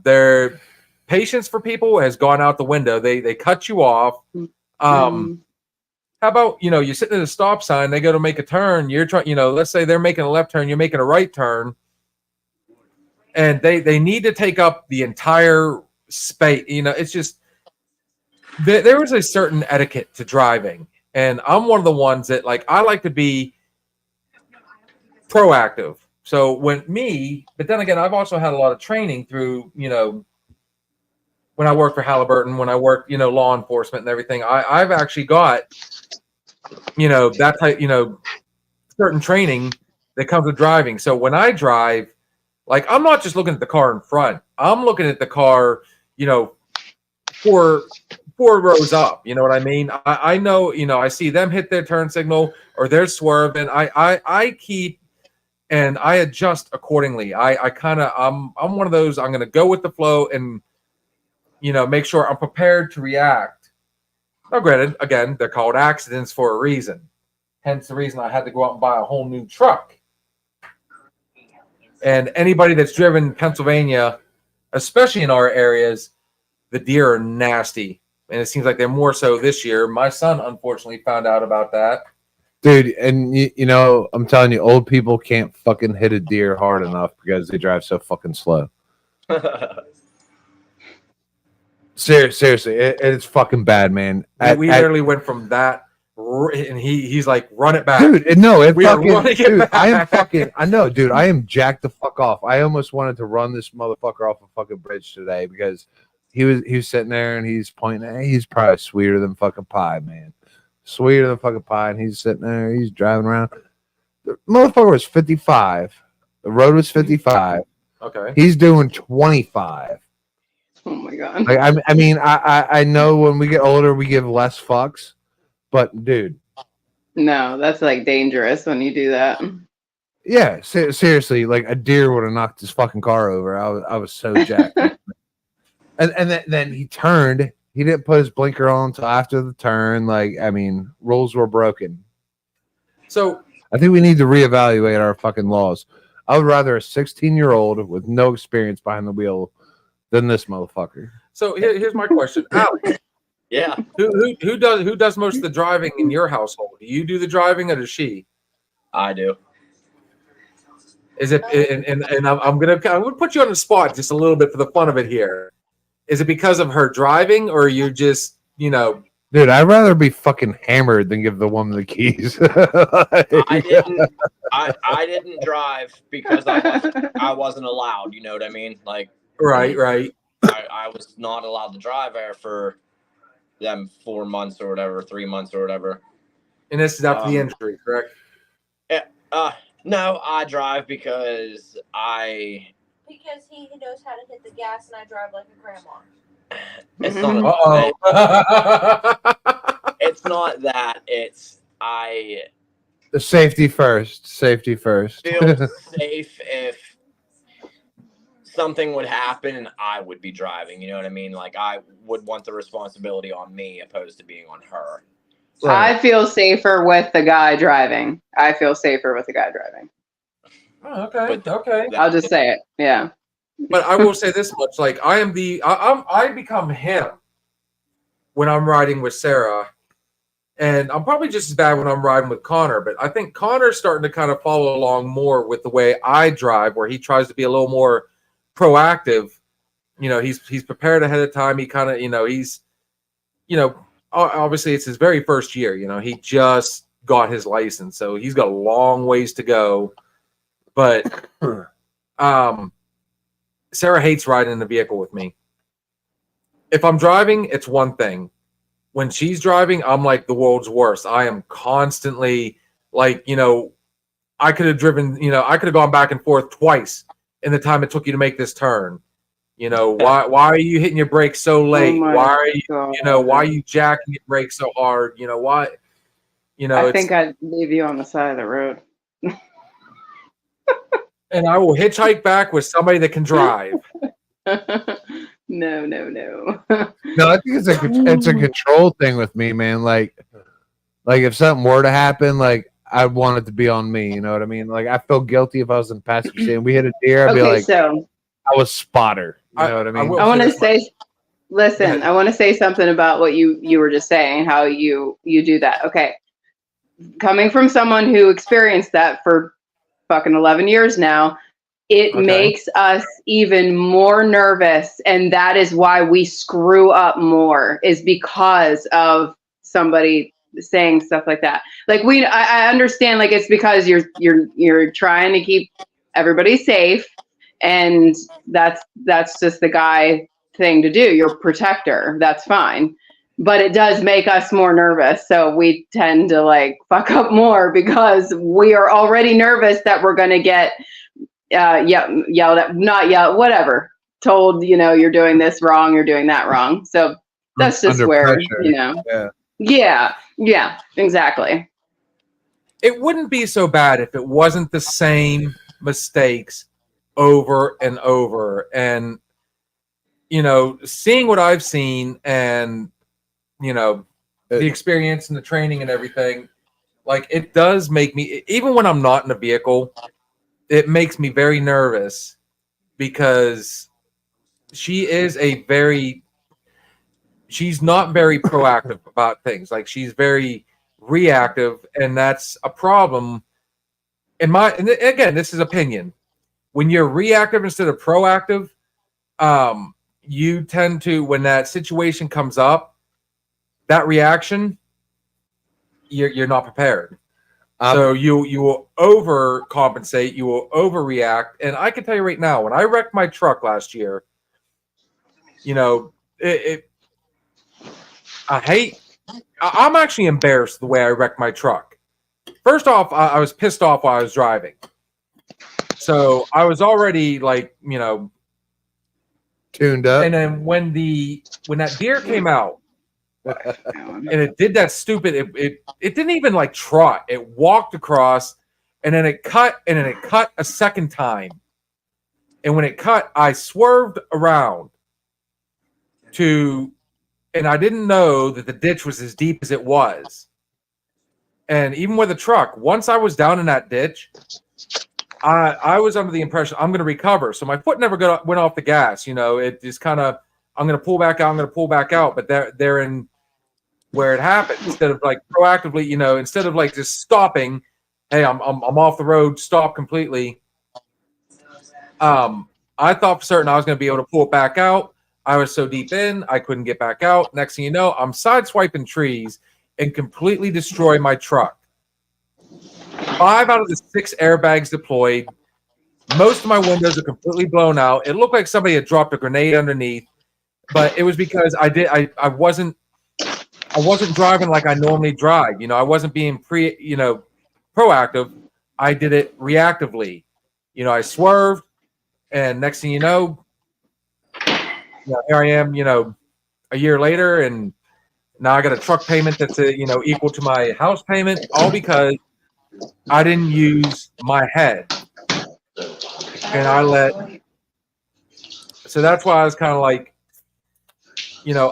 Speaker 1: Their patience for people has gone out the window. They cut you off. How about, you're sitting at a stop sign, they go to make a turn, you're trying, let's say they're making a left turn, you're making a right turn, and they need to take up the entire space. It's just there was a certain etiquette to driving, and I'm one of the ones that I like to be proactive. So but then again, I've also had a lot of training through, when I worked for Halliburton, when I worked, law enforcement and everything, I've actually got, that type, certain training that comes with driving. So when I drive, I'm not just looking at the car in front, I'm looking at the car, four rows up. You know what I mean? I know, I see them hit their turn signal or they're swerving. I keep, and I adjust accordingly. I'm one of those, I'm going to go with the flow. And make sure I'm prepared to react. Now, granted, again, they're called accidents for a reason. Hence the reason I had to go out and buy a whole new truck. And anybody that's driven Pennsylvania, especially in our areas, the deer are nasty. And it seems like they're more so this year. My son, unfortunately, found out about that.
Speaker 2: Dude, and I'm telling you, old people can't fucking hit a deer hard enough because they drive so fucking slow. Seriously, it's fucking bad, man.
Speaker 1: We literally went from that, and he's like, run it back.
Speaker 2: Dude, no,
Speaker 1: We are running it
Speaker 2: dude, I am
Speaker 1: back.
Speaker 2: fucking, I know, dude, I am jacked the fuck off. I almost wanted to run this motherfucker off a fucking bridge today because he was sitting there and he's pointing at, he's probably sweeter than fucking pie, man. Sweeter than fucking pie, and he's sitting there, he's driving around. The motherfucker was 55. The road was 55.
Speaker 1: Okay.
Speaker 2: He's doing 25.
Speaker 4: Oh my god.
Speaker 2: Like, I mean, I know when we get older, we give less fucks, but dude,
Speaker 4: No, that's like dangerous when you do that.
Speaker 2: yeah, seriously, like a deer would have knocked his fucking car over. I was so jacked. and then he turned. He didn't put his blinker on until after the turn. Like, I mean, rules were broken.
Speaker 1: So
Speaker 2: I think we need to reevaluate our fucking laws. I would rather a 16-year-old with no experience behind the wheel than this motherfucker.
Speaker 1: So here's my question, Alex.
Speaker 3: Yeah.
Speaker 1: Who does most of the driving in your household? Do you do the driving, or does she?
Speaker 3: I do.
Speaker 1: Is it? And I'm gonna put you on the spot just a little bit for the fun of it here. Is it because of her driving, or you just
Speaker 2: Dude, I'd rather be fucking hammered than give the woman the keys.
Speaker 3: I didn't drive because I wasn't allowed. You know what I mean? Like,
Speaker 1: right.
Speaker 3: I was not allowed to drive there for them 4 months or whatever, 3 months or whatever.
Speaker 1: And this is after the injury, correct?
Speaker 3: No, I drive because
Speaker 5: he knows how to hit the gas, and I drive like a grandma.
Speaker 3: it's not. It's not that. It's
Speaker 2: The safety first. Safety first.
Speaker 3: feel safe if something would happen and I would be driving. You know what I mean? Like, I would want the responsibility on me opposed to being on her.
Speaker 4: I feel safer with the guy driving. I feel safer with the guy driving.
Speaker 1: Oh, okay.
Speaker 3: But-
Speaker 1: Okay.
Speaker 4: I'll just say it. Yeah.
Speaker 1: But I will say this much: like, I become him when I'm riding with Sarah, and I'm probably just as bad when I'm riding with Connor. But I think Connor's starting to kind of follow along more with the way I drive, where he tries to be a little more proactive. He's prepared ahead of time. He kind of, he's, obviously it's his very first year. He just got his license, so he's got a long ways to go. But Sarah hates riding in the vehicle with me. If I'm driving, it's one thing. When she's driving, I'm like the world's worst. I am constantly like, I could have driven, I could have gone back and forth twice in the time it took you to make this turn. Why are you hitting your brakes so late?
Speaker 4: Oh my
Speaker 1: Why are you,
Speaker 4: God.
Speaker 1: why are you jacking your brakes so hard? Why?
Speaker 4: I think I'd leave you on the side of the road.
Speaker 1: And I will hitchhike back with somebody that can drive.
Speaker 4: No.
Speaker 2: No, I think it's a control thing with me, man. Like if something were to happen, like I'd want it to be on me. You know what I mean? Like I feel guilty if I was in the passenger seat and we hit a deer. I'd be like,
Speaker 4: so
Speaker 2: I was spotter. You know what I mean?
Speaker 1: will
Speaker 4: I want to
Speaker 1: say this
Speaker 4: say, listen, I want to say something about what you were just saying, how you do that. Okay. Coming from someone who experienced that for fucking 11 years now, it
Speaker 1: Okay.
Speaker 4: makes us even more nervous. And that is why we screw up more, is because of somebody saying stuff like that. Like I understand, like it's because you're trying to keep everybody safe, and that's just the guy thing to do. You're a protector. That's fine. But it does make us more nervous. So we tend to like fuck up more because we are already nervous that we're going to get yelled at, not yelled, whatever, told, you're doing this wrong, you're doing that wrong. So that's just
Speaker 2: Under
Speaker 4: where,
Speaker 2: pressure.
Speaker 4: Yeah, exactly.
Speaker 1: it wouldn't be so bad if it wasn't the same mistakes over and over. And seeing what I've seen and, the experience and the training and everything, like it does make me, even when I'm not in a vehicle, it makes me very nervous because she is she's not very proactive about things. Like she's very reactive, and that's a problem. And again, this is opinion. When you're reactive instead of proactive, you tend to, when that situation comes up, that reaction, you're not prepared. So you will overcompensate, you will overreact. And I can tell you right now, when I wrecked my truck last year, I'm actually embarrassed the way I wrecked my truck. First off, I was pissed off while I was driving. So I was already like,
Speaker 2: tuned up.
Speaker 1: And then when that deer came out and it did that stupid, it didn't even like trot. It walked across and then it cut a second time. And when it cut, I swerved around and I didn't know that the ditch was as deep as it was. And even with the truck, once I was down in that ditch, I was under the impression I'm going to recover. So my foot never went off the gas. It just kind of, I'm going to pull back out. But they're in where it happened, instead of like proactively, instead of like just stopping, hey, I'm off the road, stop completely. I thought for certain I was going to be able to pull it back out. I was so deep in, I couldn't get back out. Next thing you know, I'm sideswiping trees and completely destroy my truck. 5 out of the 6 airbags deployed. Most of my windows are completely blown out. It looked like somebody had dropped a grenade underneath, but it was because I wasn't driving like I normally drive. I wasn't being proactive. I did it reactively. I swerved, and next thing you know, here I am, a year later, and now I got a truck payment that's equal to my house payment, all because I didn't use my head. And so that's why I was kind of like,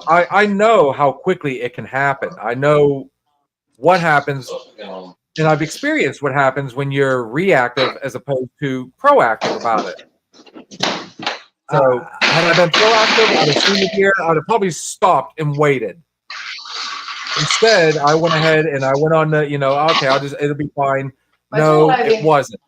Speaker 1: I know how quickly it can happen. I know what happens, and I've experienced what happens when you're reactive as opposed to proactive about it. So had I been proactive, I'd have seen the deer, I'd have probably stopped and waited. Instead, I went ahead and I went on the, okay, it'll be fine. No, it wasn't.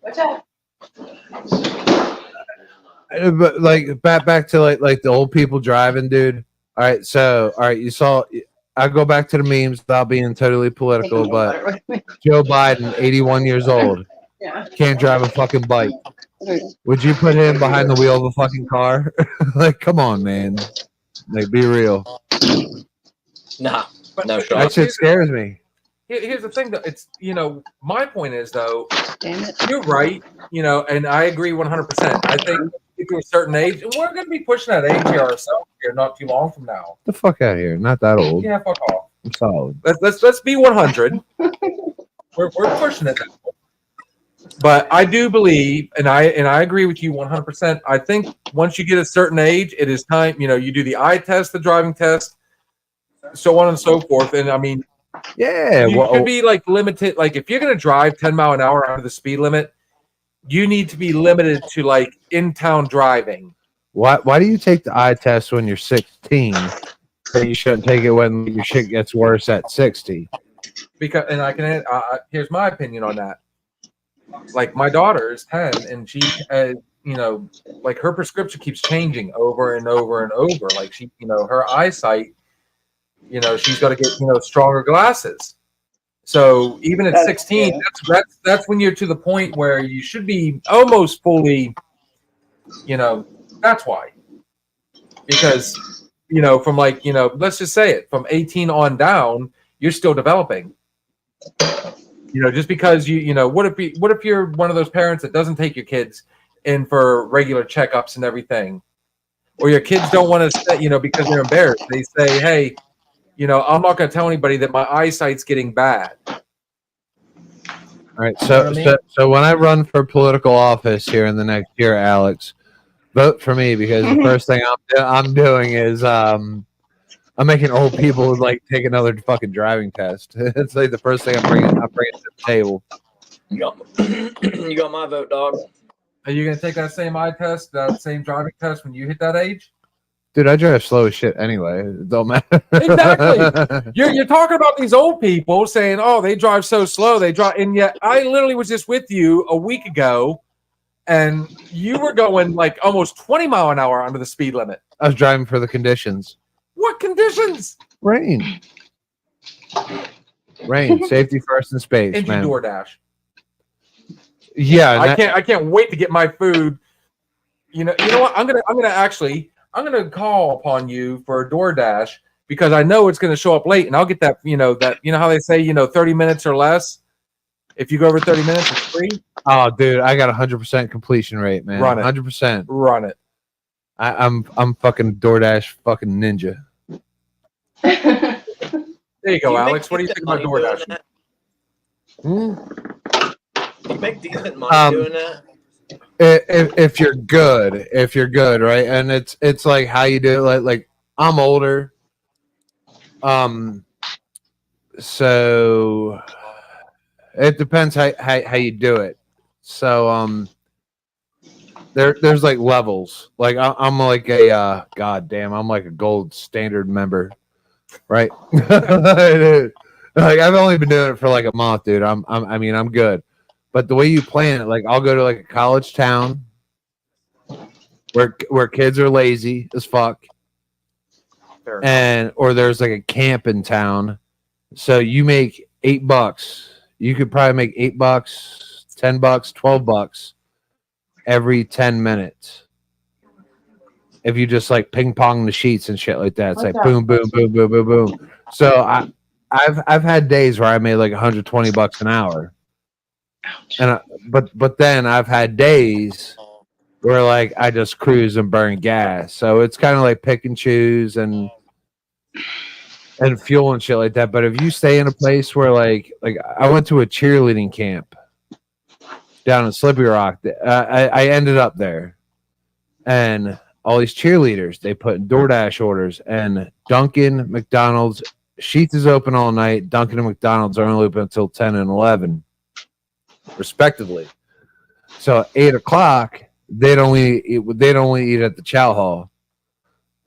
Speaker 2: But like back to like the old people driving, dude. All right, you saw. I go back to the memes without being totally political, but Joe Biden, 81 years old, can't drive a fucking bike. Would you put him behind the wheel of a fucking car? Like, come on, man. Like, be real.
Speaker 3: Nah, no shot.
Speaker 2: That shit scares me.
Speaker 1: Here's the thing, though. It's, my point is, though, you're right, and I agree 100%. I think get to a certain age, and we're going to be pushing that age here ourselves here not too long from now.
Speaker 2: Get the fuck out of here. Not that old.
Speaker 1: Yeah, fuck off.
Speaker 2: I'm solid.
Speaker 1: Let's be 100. We're pushing it now. But I do believe, and I agree with you 100%. I think once you get a certain age, it is time. You do the eye test, the driving test, so on and so forth. And I mean,
Speaker 2: yeah,
Speaker 1: you should be like limited. Like if you're going to drive 10 mile an hour under the speed limit, you need to be limited to like in town driving.
Speaker 2: Why do you take the eye test when you're 16? But you shouldn't take it when your shit gets worse at 60.
Speaker 1: Because, and I can here's my opinion on that. Like my daughter is 10, and she, like her prescription keeps changing over and over and over. Like she, her eyesight, she's got to get, stronger glasses. So even at 16, that's when you're to the point where you should be almost fully, that's why. Because, from like, let's just say it, from 18 on down, you're still developing. Just because what if you're one of those parents that doesn't take your kids in for regular checkups and everything, or your kids don't want to, because they're embarrassed. They say, hey, I'm not going to tell anybody that my eyesight's getting bad.
Speaker 2: All right. So when I run for political office here in the next year, Alex, Vote for me because the first thing I'm doing is I'm making old people like take another fucking driving test. It's like the first thing I'm bringing to the table.
Speaker 3: You got my vote, dog.
Speaker 1: Are you gonna take that same eye test, that same driving test when you hit that age?
Speaker 2: Dude, I drive slow as shit anyway. It don't matter.
Speaker 1: Exactly. You're talking about these old people saying, "Oh, they drive so slow, they drive," and yet I literally was just with you a week ago, and you were going like almost 20 mile an hour under the speed limit.
Speaker 2: I was driving for the conditions.
Speaker 1: What conditions?
Speaker 2: Rain. Safety first in space,
Speaker 1: And you
Speaker 2: man.
Speaker 1: DoorDash.
Speaker 2: Yeah,
Speaker 1: I can't wait to get my food. You know what? I'm gonna call upon you for a DoorDash because I know it's gonna show up late, and I'll get that. You know how they say 30 minutes or less. If you go over 30 minutes, it's free.
Speaker 2: Oh, dude, I got 100% completion rate, man.
Speaker 1: Run it.
Speaker 2: 100%.
Speaker 1: Run it.
Speaker 2: I'm fucking DoorDash fucking ninja.
Speaker 1: There you go,
Speaker 3: Do you
Speaker 1: Alex.
Speaker 3: make
Speaker 1: What do you think
Speaker 3: decent
Speaker 1: about
Speaker 3: money doing
Speaker 1: DoorDash?
Speaker 3: that?
Speaker 2: Hmm?
Speaker 3: Do you make decent money doing that?
Speaker 2: If you're good, right? And it's like how you do it. Like I'm older, so it depends how you do it. So there's like levels. Like I'm like a goddamn, I'm like a gold standard member, right? Like I've only been doing it for like a month, dude. I'm good. But the way you plan it, like I'll go to like a college town where kids are lazy as fuck,
Speaker 1: Fair enough.
Speaker 2: and or there's like a camp in town, so you make $8. You could probably make $8, $10, $12 every 10 minutes if you just like ping pong the sheets and shit like that. It's like boom, boom, boom, boom, boom, boom. So I've had days where I made like $120 an hour. And but then I've had days where like I just cruise and burn gas. So it's kind of like pick and choose and fuel and shit like that. But if you stay in a place where like I went to a cheerleading camp down in Slippery Rock, I ended up there, and all these cheerleaders, they put DoorDash orders, and Dunkin', McDonald's, Sheetz is open all night. Dunkin' and McDonald's are only open until 10 and 11. Respectively. So at 8 o'clock, they'd only eat at the chow hall.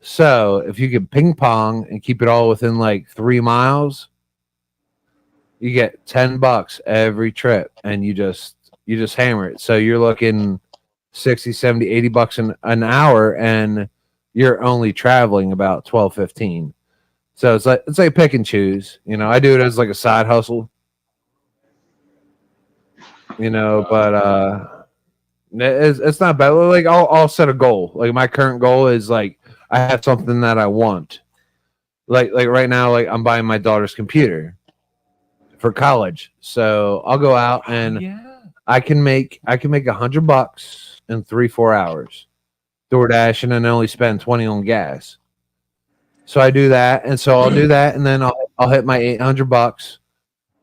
Speaker 2: So if you can ping pong and keep it all within like 3 miles, you get $10 every trip, and you just hammer it. So you're looking 60, 70, $80 an hour, and you're only traveling about 12, 15. So it's like pick and choose. I do it as like a side hustle. But it's not bad. Like I'll set a goal. Like my current goal is like I have something that I want. Like right now, like I'm buying my daughter's computer for college. So I'll go out and I can make $100 in 3-4 hours, DoorDash, and then only spend 20 on gas. So I do that, and so I'll do that, and then I'll hit my $800.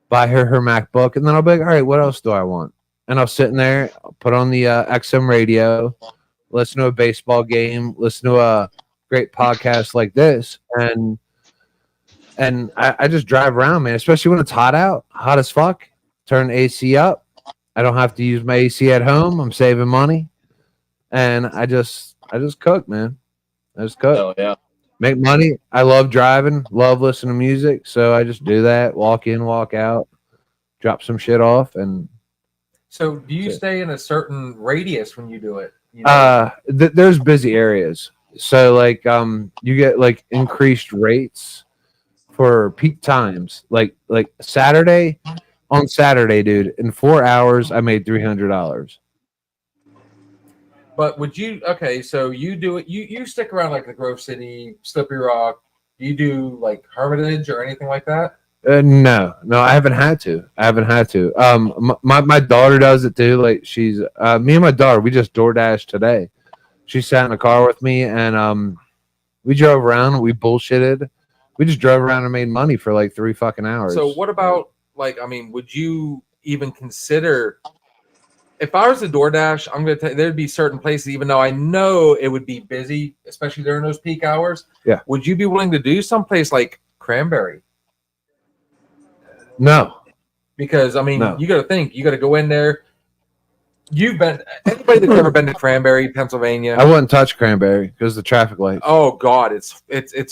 Speaker 2: Buy her MacBook, and then I'll be like, all right, what else do I want? And I'll sit in there, I'll put on the XM radio, listen to a baseball game, listen to a great podcast like this, and I just drive around, man, especially when it's hot out, hot as fuck. Turn the AC up. I don't have to use my AC at home. I'm saving money. And I just cook, man. I just cook.
Speaker 3: Oh, yeah.
Speaker 2: Make money. I love driving, love listening to music, so I just do that. Walk in, walk out, drop some shit off, and
Speaker 1: So do you stay in a certain radius when you do it?
Speaker 2: there's busy areas, so like you get like increased rates for peak times. Like Saturday, dude, in 4 hours I made $300.
Speaker 1: But would you? Okay, so you do it. You stick around like the Grove City, Slippery Rock. Do you do like Hermitage or anything like that?
Speaker 2: No, I haven't had to. My daughter does it too. Like she's me and my daughter, we just DoorDash today. She sat in the car with me, and we drove around. We bullshitted. We just drove around and made money for like 3 fucking hours.
Speaker 1: So what about like? I mean, would you even consider if I was to DoorDash, I'm going to tell you, there'd be certain places, even though I know it would be busy, especially during those peak hours.
Speaker 2: Yeah.
Speaker 1: Would you be willing to do someplace like Cranberry?
Speaker 2: No.
Speaker 1: Because, I mean,
Speaker 2: No.
Speaker 1: you got to think, you got to go in there. You've been, anybody that's ever been to Cranberry, Pennsylvania?
Speaker 2: I wouldn't touch Cranberry because the traffic lights.
Speaker 1: Oh God, it's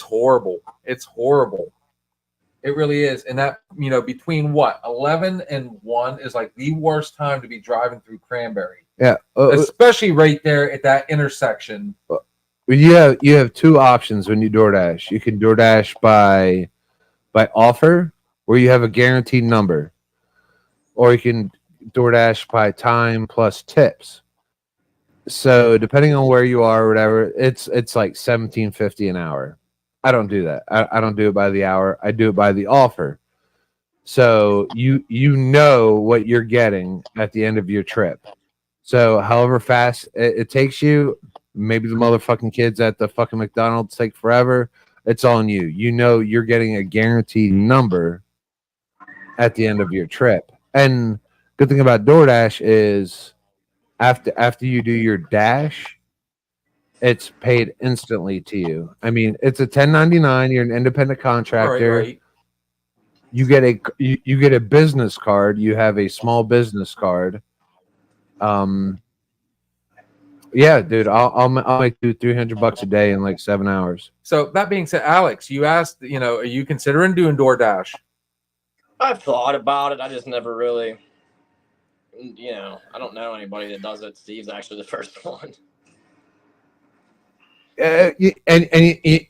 Speaker 1: horrible. It's horrible. It really is. And that, between 11 and 1 is like the worst time to be driving through Cranberry.
Speaker 2: Yeah.
Speaker 1: Especially right there at that intersection.
Speaker 2: You have two options when you DoorDash. You can DoorDash by offer, where you have a guaranteed number, or you can DoorDash by time plus tips. So depending on where you are or whatever, it's like $17.50 an hour. I don't do that. I don't do it by the hour. I do it by the offer. So you know what you're getting at the end of your trip. So however fast it takes you, maybe the motherfucking kids at the fucking McDonald's take forever. It's on you. You know you're getting a guaranteed number at the end of your trip. And good thing about DoorDash is after you do your dash, it's paid instantly to you. I mean, it's a 1099. You're an independent contractor.
Speaker 1: Right.
Speaker 2: You get a business card. You have a small business card. Yeah, dude, I'll make you $300 a day in like 7 hours.
Speaker 1: So that being said, Alex, you asked, are you considering doing DoorDash?
Speaker 3: I've thought about it. I just never really, I don't know anybody that does it. Steve's actually the first one.
Speaker 2: And you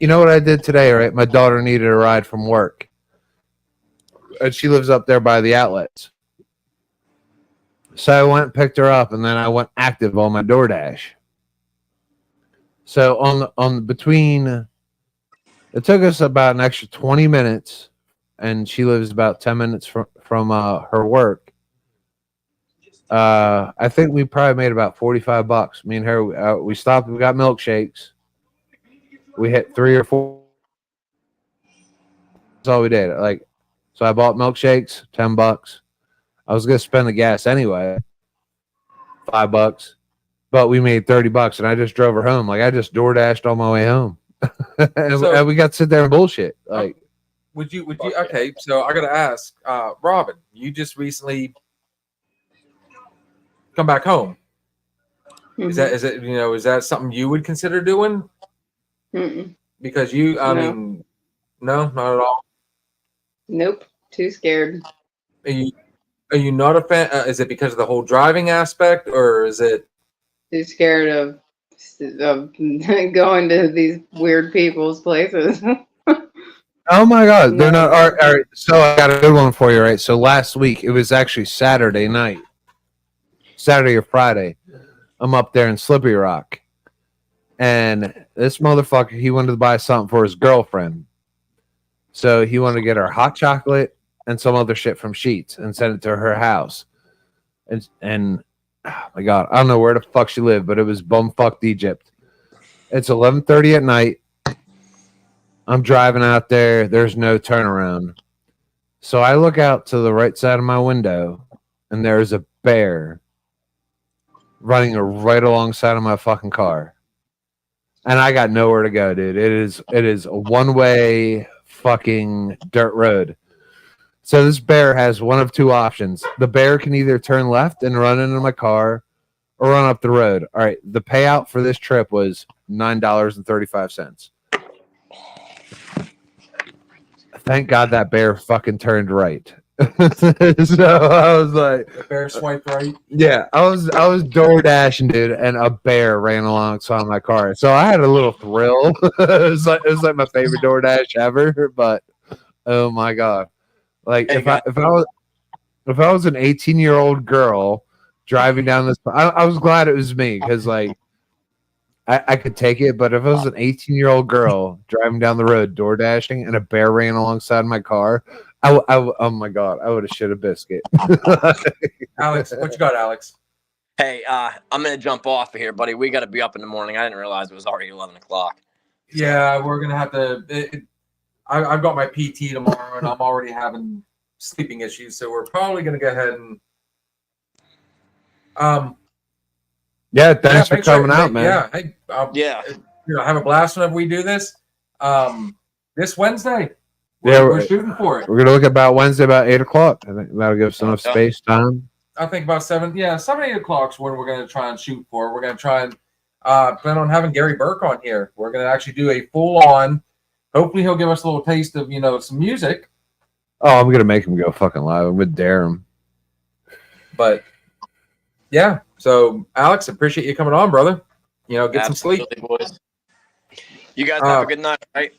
Speaker 2: know what I did today, right? My daughter needed a ride from work, and she lives up there by the outlets. So I went and picked her up, and then I went active on my DoorDash. So on between, it took us about an extra 20 minutes, and she lives about 10 minutes from her work. I think we probably made about $45. Me and her, we stopped. We got milkshakes. We hit 3 or 4. That's all we did. So I bought milkshakes, $10. I was gonna spend the gas anyway, $5, but we made $30, and I just drove her home. I just DoorDashed on my way home, and we got to sit there and bullshit.
Speaker 1: Would you? Okay, so I gotta ask, Robin, you just recently come back home.
Speaker 4: Mm-hmm.
Speaker 1: Is that something you would consider doing?
Speaker 4: Mm-mm.
Speaker 1: Because I mean, no, not at all.
Speaker 4: Nope, too scared.
Speaker 1: Are you not a fan? Is it because of the whole driving aspect, or is it
Speaker 4: Too scared of going to these weird people's places.
Speaker 2: Oh my God, they're not. All right, so I got a good one for you, right? So last week, it was actually Saturday night, Saturday or Friday. I'm up there in Slippery Rock, and this motherfucker, he wanted to buy something for his girlfriend. So he wanted to get her hot chocolate and some other shit from Sheetz and send it to her house. And oh my God, I don't know where the fuck she lived, but it was bumfucked Egypt. It's 11:30 at night. I'm driving out there. There's no turnaround. So I look out to the right side of my window, and there's a bear running right alongside of my fucking car. And I got nowhere to go, dude. It is a one-way fucking dirt road. So this bear has one of two options. The bear can either turn left and run into my car or run up the road. All right, the payout for this trip was $9.35. Thank God that bear fucking turned right. So I was like,
Speaker 1: the bear swiped right?
Speaker 2: yeah, I was door dashing, dude, and a bear ran alongside my car. So I had a little thrill. it was like my favorite DoorDash ever. But oh my God, like if I was an 18-year-old girl driving down this, I was glad it was me because like I could take it. But if I was an 18-year-old girl driving down the road door dashing and a bear ran alongside my car, oh my God, I would have shit a biscuit.
Speaker 1: Alex, what you got, Alex?
Speaker 3: Hey, I'm gonna jump off of here, buddy. We got to be up in the morning. I didn't realize it was already 11 o'clock.
Speaker 1: Yeah, we're gonna have to. I've got my PT tomorrow, and I'm already having sleeping issues, so we're probably gonna go ahead and
Speaker 2: Yeah, thanks for
Speaker 1: make sure-
Speaker 2: coming out, man.
Speaker 1: Yeah, hey,
Speaker 3: Yeah.
Speaker 1: have a blast whenever we do this. This Wednesday,
Speaker 2: Yeah,
Speaker 1: we're shooting for it.
Speaker 2: We're gonna look about Wednesday about 8:00. I think that'll give us enough
Speaker 3: Okay.
Speaker 2: space time.
Speaker 1: I think about 7, 8 o'clock is when we're going to try and shoot for. We're going to try and plan on having Gary Burke on here. We're going to actually do a full on. Hopefully, he'll give us a little taste of some music.
Speaker 2: Oh, I'm gonna make him go fucking live. I'm gonna dare him.
Speaker 1: But yeah, so Alex, appreciate you coming on, brother. Get some sleep.
Speaker 3: Absolutely, boys. You guys have a good night, right?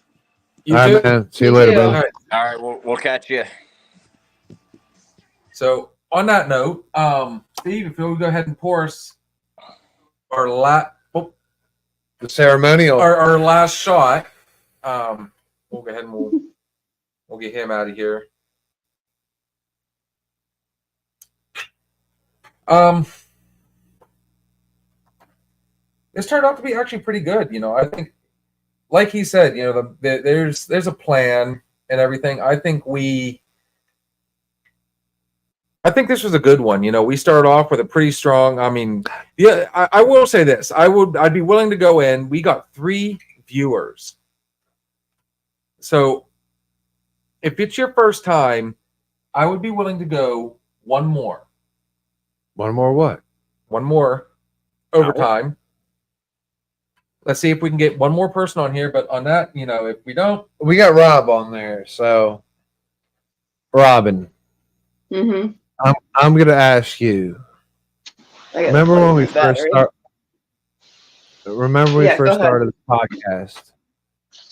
Speaker 1: You
Speaker 2: All
Speaker 1: too.
Speaker 2: right, man. See you
Speaker 4: You
Speaker 2: later,
Speaker 4: too.
Speaker 2: brother.
Speaker 1: All right.
Speaker 3: All right, we'll catch you.
Speaker 1: So on that note, Steve, if you'll go ahead and pour us our
Speaker 2: The ceremonial.
Speaker 1: our last shot, we'll go ahead and we'll get him out of here. This turned out to be actually pretty good. I think, like he said, there's a plan and everything. I think this was a good one. We started off with a pretty strong. I mean, yeah, I will say this. I'd be willing to go in. We got 3 viewers. So if it's your first time, I would be willing to go one more.
Speaker 2: One more what?
Speaker 1: One more overtime. Let's see if we can get one more person on here. But on that, if we don't,
Speaker 2: We got Rob on there, so Robin,
Speaker 4: Mm-hmm.
Speaker 2: I'm gonna ask you. Remember when we first started? Remember we
Speaker 4: Yeah, go
Speaker 2: first
Speaker 4: ahead.
Speaker 2: started the podcast?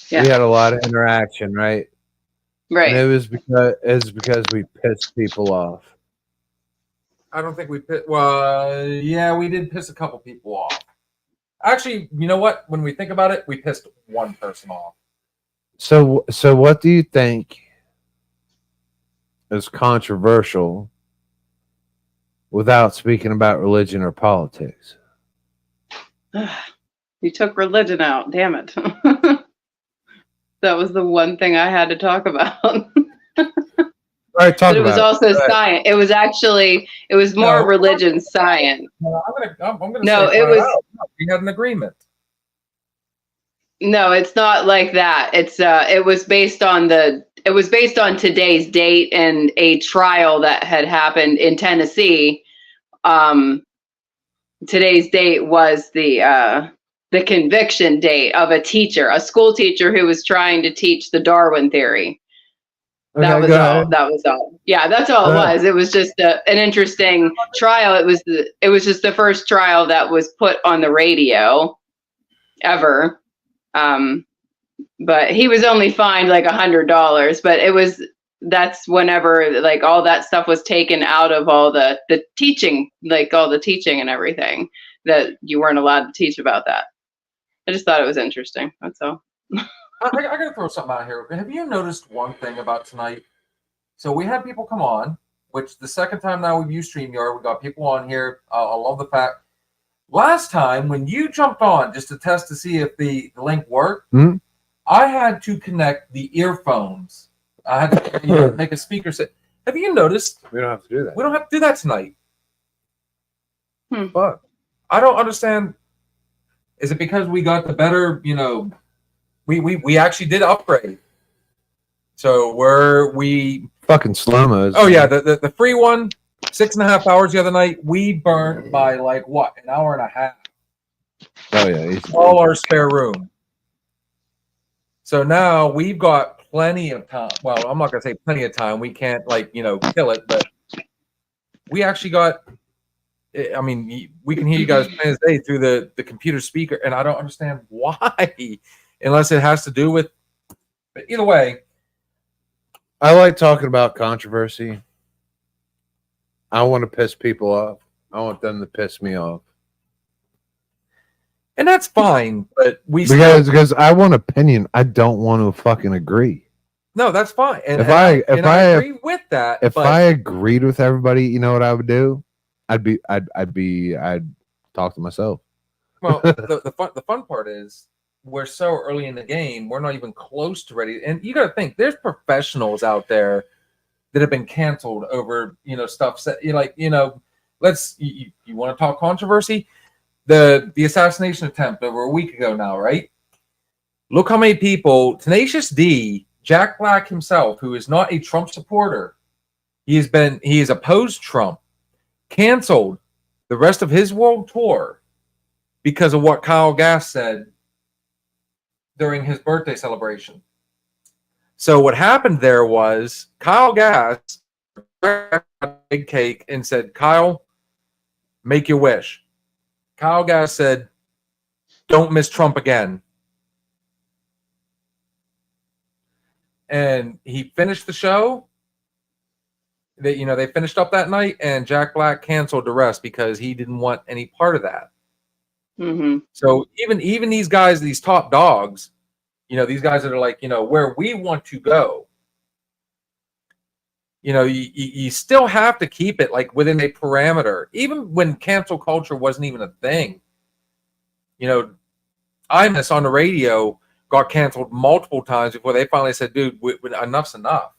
Speaker 4: Yeah.
Speaker 2: We had a lot of interaction, right?
Speaker 4: Right.
Speaker 2: And it was because we pissed people off.
Speaker 1: I don't think we pissed. Well, yeah, we did piss a couple people off. Actually, you know what? When we think about it, we pissed one person off.
Speaker 2: So what do you think is controversial without speaking about religion or politics?
Speaker 4: You took religion out. Damn it. That was the one thing I had to talk about.
Speaker 2: All right, talk
Speaker 4: But it was
Speaker 2: about
Speaker 4: also science. It was more
Speaker 1: No.
Speaker 4: religion science.
Speaker 1: I'm gonna
Speaker 4: No,
Speaker 1: say
Speaker 4: it
Speaker 1: flat
Speaker 4: was-
Speaker 1: out, we had an agreement.
Speaker 4: No, it's not like that. It was based on today's date and a trial that had happened in Tennessee. Today's date was the conviction date of a school teacher who was trying to teach the Darwin theory. That
Speaker 2: Okay,
Speaker 4: was
Speaker 2: go
Speaker 4: all.
Speaker 2: ahead.
Speaker 4: That was all. Yeah, that's all it
Speaker 2: Go ahead.
Speaker 4: was. It was just an interesting trial. It was just the first trial that was put on the radio ever. But he was only fined like $100. But that's whenever like all that stuff was taken out of all the teaching, like all the teaching and everything, that you weren't allowed to teach about that. I just thought it was interesting. That's all.
Speaker 1: I gotta throw something out here. Have you noticed one thing about tonight? So we had people come on, which the second time now we've used StreamYard, we got people on here. I love the fact. Last time when you jumped on just to test to see if the link worked,
Speaker 2: Mhm.
Speaker 1: I had to connect the earphones. I had to make a speaker set. Have you noticed?
Speaker 2: We don't have to do that.
Speaker 1: We don't have to do that tonight.
Speaker 2: Fuck.
Speaker 1: I don't understand. Is it because we got the better, we actually did upgrade. So we
Speaker 2: Fucking slow-mos.
Speaker 1: oh yeah, the free one, 6.5 hours the other night, we burnt by like what, an hour and a half.
Speaker 2: Oh yeah. easy.
Speaker 1: All our spare room. So now we've got plenty of time. Well, I'm not gonna say plenty of time. We can't kill it, but we actually got. I mean, we can hear you guys plain as day through the computer speaker, and I don't understand why, unless it has to do with. But either way,
Speaker 2: I like talking about controversy. I want to piss people off. I want them to piss me off.
Speaker 1: and that's fine. But
Speaker 2: Because I want opinion. I don't want to fucking agree.
Speaker 1: no, that's fine. And
Speaker 2: If
Speaker 1: I
Speaker 2: I
Speaker 1: agree with that.
Speaker 2: If
Speaker 1: but
Speaker 2: I agreed with everybody, you know what I would do? I'd talk to myself.
Speaker 1: well, the fun part is we're so early in the game, we're not even close to ready. And you got to think, there's professionals out there that have been canceled over stuff. you want to talk controversy? The assassination attempt over a week ago now, right? Look how many people, Tenacious D, Jack Black himself, who is not a Trump supporter, he has opposed Trump, canceled the rest of his world tour because of what Kyle Gass said during his birthday celebration. So what happened there was Kyle Gass got a big cake and said, Kyle, make your wish. Kyle Gass said, don't miss Trump again. And he finished the show. They finished up that night, and Jack Black canceled the rest because he didn't want any part of that.
Speaker 4: Mm-hmm.
Speaker 1: So even these guys, these top dogs, these guys that are like, where we want to go, you still have to keep it like within a parameter. Even when cancel culture wasn't even a thing, Imus on the radio got canceled multiple times before they finally said, dude, enough's enough.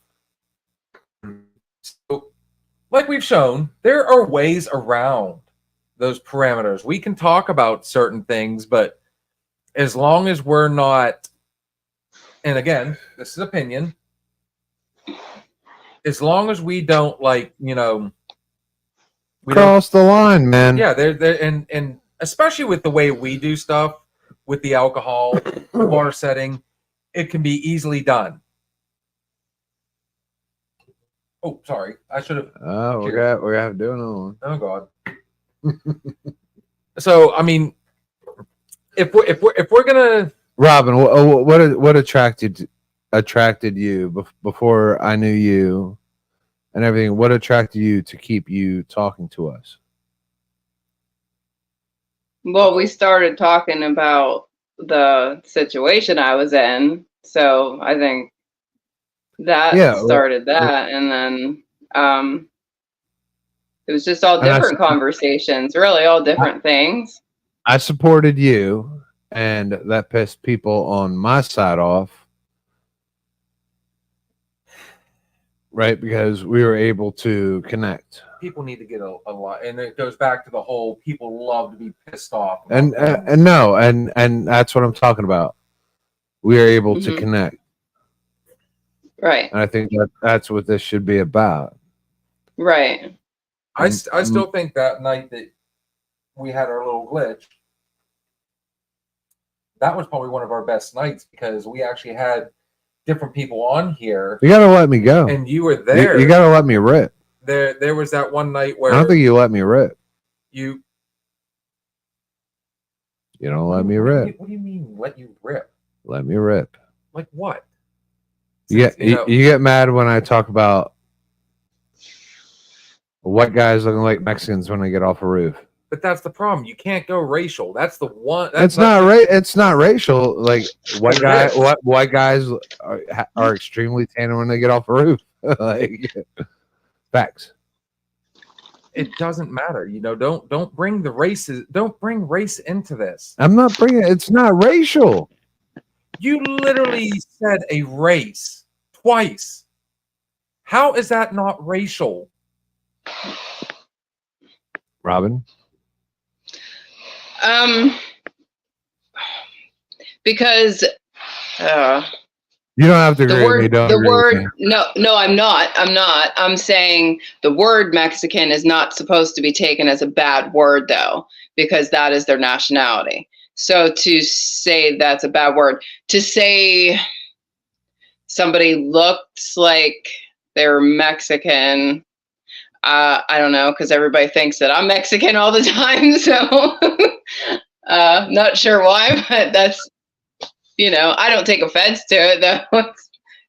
Speaker 1: So, like we've shown, there are ways around those parameters. We can talk about certain things, but as long as we're not, and again, this is opinion, as long as we don't we
Speaker 2: Cross the line, man.
Speaker 1: Yeah, and especially with the way we do stuff with the alcohol, the bar setting, it can be easily done. Oh, sorry. I should have.
Speaker 2: Oh, we're gonna do another one.
Speaker 1: Oh God. So I mean, if we're gonna,
Speaker 2: Robin, what attracted you before I knew you and everything? What attracted you to keep you talking to us?
Speaker 4: Well, we started talking about the situation I was in, so I think that started that, and then it was just all different conversations, really all different things.
Speaker 2: I supported you, and that pissed people on my side off, right? Because we were able to connect.
Speaker 1: people need to get a lot, and it goes back to the whole people love to be pissed off.
Speaker 2: And that's what I'm talking about. We are able to connect.
Speaker 4: Right.
Speaker 2: And I think that's what this should be about.
Speaker 4: Right.
Speaker 1: I still think that night that we had our little glitch, that was probably one of our best nights because we actually had different people on here.
Speaker 2: You gotta let me go.
Speaker 1: And you were there.
Speaker 2: You gotta let me rip.
Speaker 1: There was that one night where
Speaker 2: I don't think you let me rip.
Speaker 1: You
Speaker 2: don't let me rip.
Speaker 1: What do you mean let you rip?
Speaker 2: Let me rip.
Speaker 1: Like what?
Speaker 2: You get mad when I talk about white guys looking like Mexicans when I get off a roof.
Speaker 1: But that's the problem. You can't go racial. That's the one.
Speaker 2: It's not racial. Like white guys are extremely tan when they get off a roof. Like facts.
Speaker 1: It doesn't matter. Don't bring the races. Don't bring race into this.
Speaker 2: I'm not bringing. It's not racial.
Speaker 1: You literally said a race twice. How is that not racial?
Speaker 2: Robin?
Speaker 4: Because
Speaker 2: you don't have to agree with me.
Speaker 4: The word, no, I'm not. I'm saying the word Mexican is not supposed to be taken as a bad word, though, because that is their nationality. So to say that's a bad word, to say somebody looks like they're Mexican, I don't know, because everybody thinks that I'm Mexican all the time. So not sure why, but that's, I don't take offense to it, though.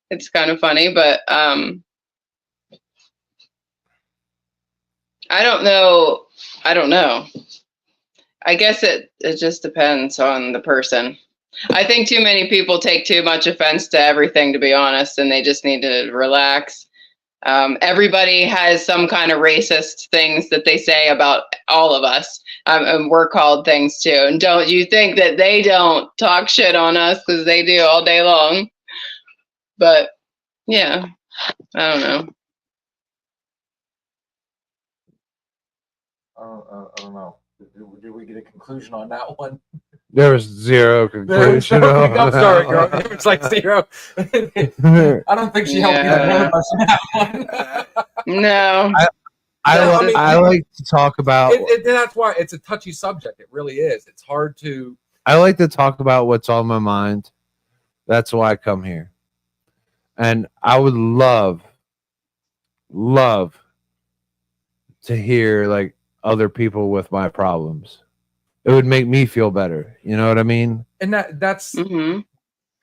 Speaker 4: It's kind of funny, but I don't know. I guess it just depends on the person. I think too many people take too much offense to everything, to be honest, and they just need to relax. Everybody has some kind of racist things that they say about all of us, and we're called things too. And don't you think that they don't talk shit on us, because they do all day long. But yeah, I don't know.
Speaker 1: I don't know. Did we get a conclusion on that one?
Speaker 2: There was zero conclusion.
Speaker 1: I'm sorry, girl. It's like zero. I don't think she helped either one of us on that one.
Speaker 4: No.
Speaker 2: I like to talk about.
Speaker 1: That's why it's a touchy subject. It really is. It's hard to.
Speaker 2: I like to talk about what's on my mind. That's why I come here. And I would love to hear like other people with my problems. It would make me feel better. You know what I mean?
Speaker 1: And that's
Speaker 4: Mm-hmm.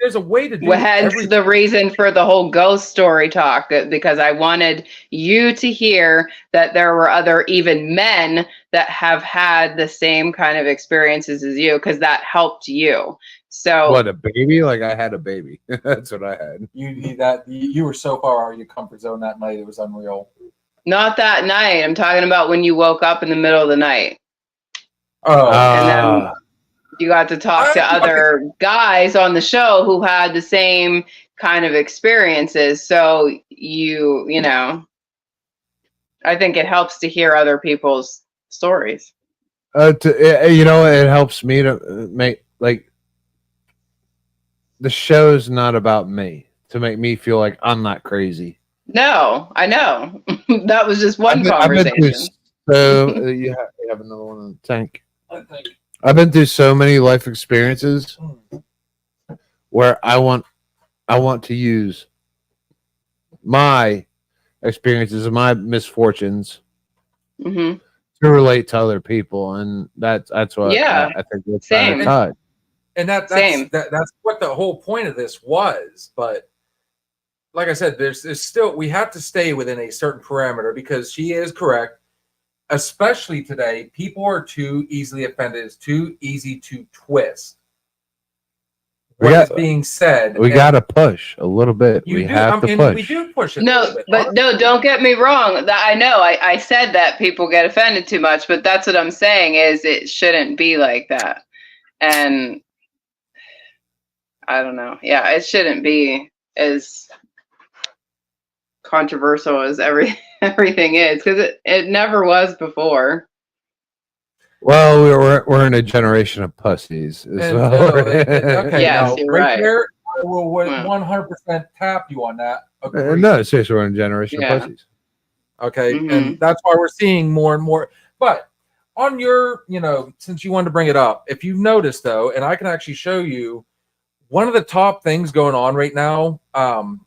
Speaker 1: there's a way to do
Speaker 4: Well, hence
Speaker 1: everything.
Speaker 4: the reason for the whole ghost story talk, because I wanted you to hear that there were other even men that have had the same kind of experiences as you, because that helped you. So
Speaker 2: What, a baby? Like I had a baby. That's what I had.
Speaker 1: You were so far out of your comfort zone that night. It was unreal.
Speaker 4: not that night. I'm talking about when you woke up in the middle of the night.
Speaker 1: Oh,
Speaker 4: And then you got to talk to other guys on the show who had the same kind of experiences. So you know, I think it helps to hear other people's stories.
Speaker 2: It helps me to make like the show's not about me to make me feel like I'm not crazy.
Speaker 4: No, I know. That was just one conversation.
Speaker 2: You have another one in the tank. I've been through so many life experiences where I want to use my experiences and my misfortunes
Speaker 4: Mm-hmm.
Speaker 2: to relate to other people, and that's what
Speaker 4: Yeah,
Speaker 2: I think that's
Speaker 4: same.
Speaker 2: taught.
Speaker 1: and that's what the whole point of this was. But like I said, there's still, we have to stay within a certain parameter, because she is correct. Especially today, people are too easily offended. It's too easy to twist what is being said.
Speaker 2: We got to push a little bit.
Speaker 1: We
Speaker 2: have to push.
Speaker 1: We do push it.
Speaker 4: No, but no, don't get me wrong. I know I said that people get offended too much, but that's what I'm saying is it shouldn't be like that. And I don't know. Yeah, it shouldn't be as controversial as everything is, because it never was before.
Speaker 2: Well, we're in a generation of pussies.
Speaker 1: Okay,
Speaker 4: yes,
Speaker 1: now,
Speaker 4: you're right.
Speaker 1: There, I will 100% tap you on that.
Speaker 2: No, seriously, we're in a generation of pussies.
Speaker 1: Okay,
Speaker 4: Mm-hmm.
Speaker 1: and that's why we're seeing more and more. But on your, since you wanted to bring it up, if you've noticed though, and I can actually show you one of the top things going on right now,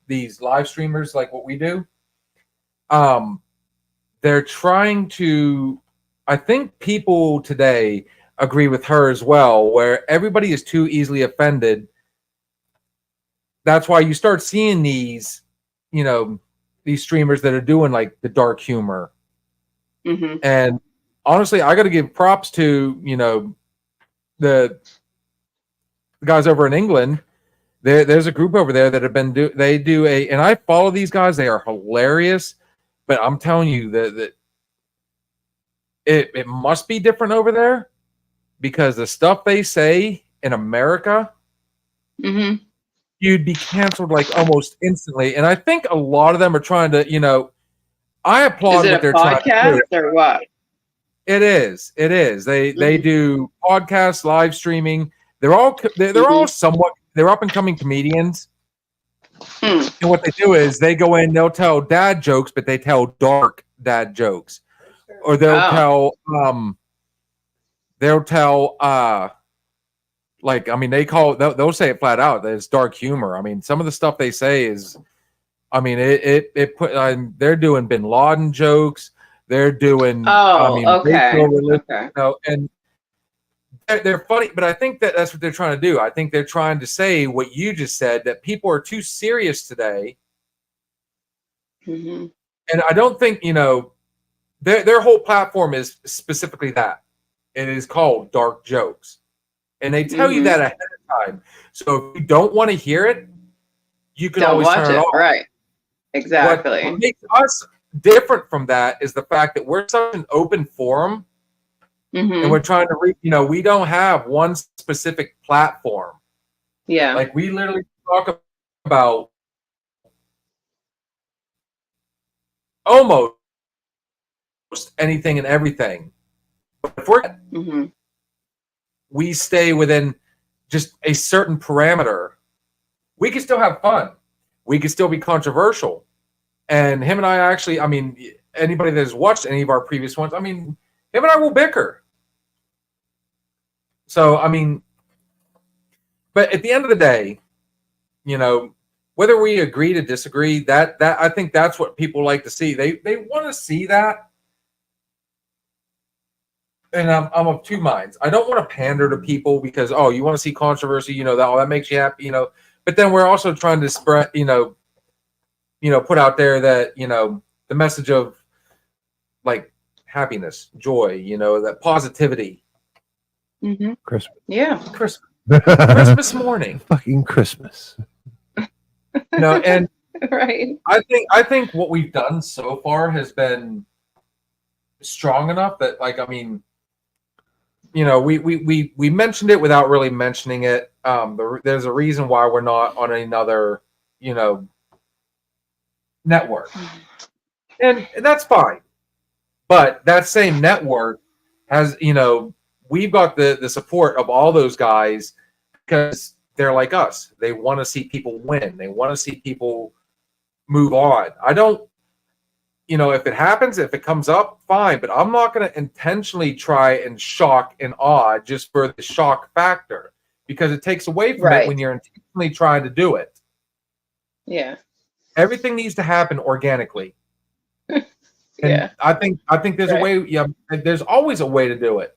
Speaker 1: these live streamers like what we do, they're trying to, I think people today agree with her as well, where everybody is too easily offended. That's why you start seeing these, these streamers that are doing like the dark humor.
Speaker 4: Mm-hmm.
Speaker 1: And honestly, I got to give props to, the guys over in England. There's a group over there that have been and I follow these guys. They are hilarious, but I'm telling you that it must be different over there, because the stuff they say in America,
Speaker 4: Mm-hmm.
Speaker 1: you'd be canceled like almost instantly. And I think a lot of them are trying to, I applaud what they're trying to do.
Speaker 4: Is it a podcast or what?
Speaker 1: It is. They do podcasts, live streaming. They're all somewhat, they're up and coming comedians. And what they do is they go in, they'll tell dad jokes, but they tell dark dad jokes. Or they'll tell they'll say it flat out that it's dark humor. I mean, some of the stuff they say is, they're doing Bin Laden jokes. They're doing,
Speaker 4: okay.
Speaker 1: And they're funny, but I think that's what they're trying to do. I think they're trying to say what you just said, that people are too serious today.
Speaker 4: Mm-hmm.
Speaker 1: And I don't think, their whole platform is specifically that. It is called dark jokes. And they tell you that ahead of time. So if you don't want to hear it, you can always turn it off.
Speaker 4: Right. Exactly.
Speaker 1: What makes us different from that is the fact that we're such an open forum, and we're trying to we don't have one specific platform.
Speaker 4: Yeah.
Speaker 1: Like we literally talk about almost anything and everything. But if we stay within just a certain parameter, we can still have fun. We can still be controversial. And him and I actually, I mean, anybody that has watched any of our previous ones, I mean, him and I will bicker. So, I mean, but at the end of the day, you know, whether we agree to disagree, that I think that's what people like to see. They want to see that. And I'm of two minds. I don't want to pander to people because, oh, you want to see controversy, you know, that makes you happy, you know. But then we're also trying to spread, you know, put out there that, you know, the message of like happiness, joy, you know, that positivity.
Speaker 4: Mm-hmm.
Speaker 2: Christmas.
Speaker 4: Yeah.
Speaker 1: Christmas morning.
Speaker 2: Fucking Christmas.
Speaker 1: You know, and
Speaker 4: Right.
Speaker 1: I think what we've done so far has been strong enough that, like, I mean, you know, we mentioned it without really mentioning it. There's a reason why we're not on another, you know, network, and that's fine. But that same network has, you know, we've got the support of all those guys because they're like us. They want to see people win. They want to see people move on. I don't, you know, if it happens, if it comes up, fine. But I'm not going to intentionally try and shock and awe just for the shock factor because it takes away from it when you're intentionally trying to do it.
Speaker 4: Yeah.
Speaker 1: Everything needs to happen organically. And I think there's a way. Yeah, there's always a way to do it.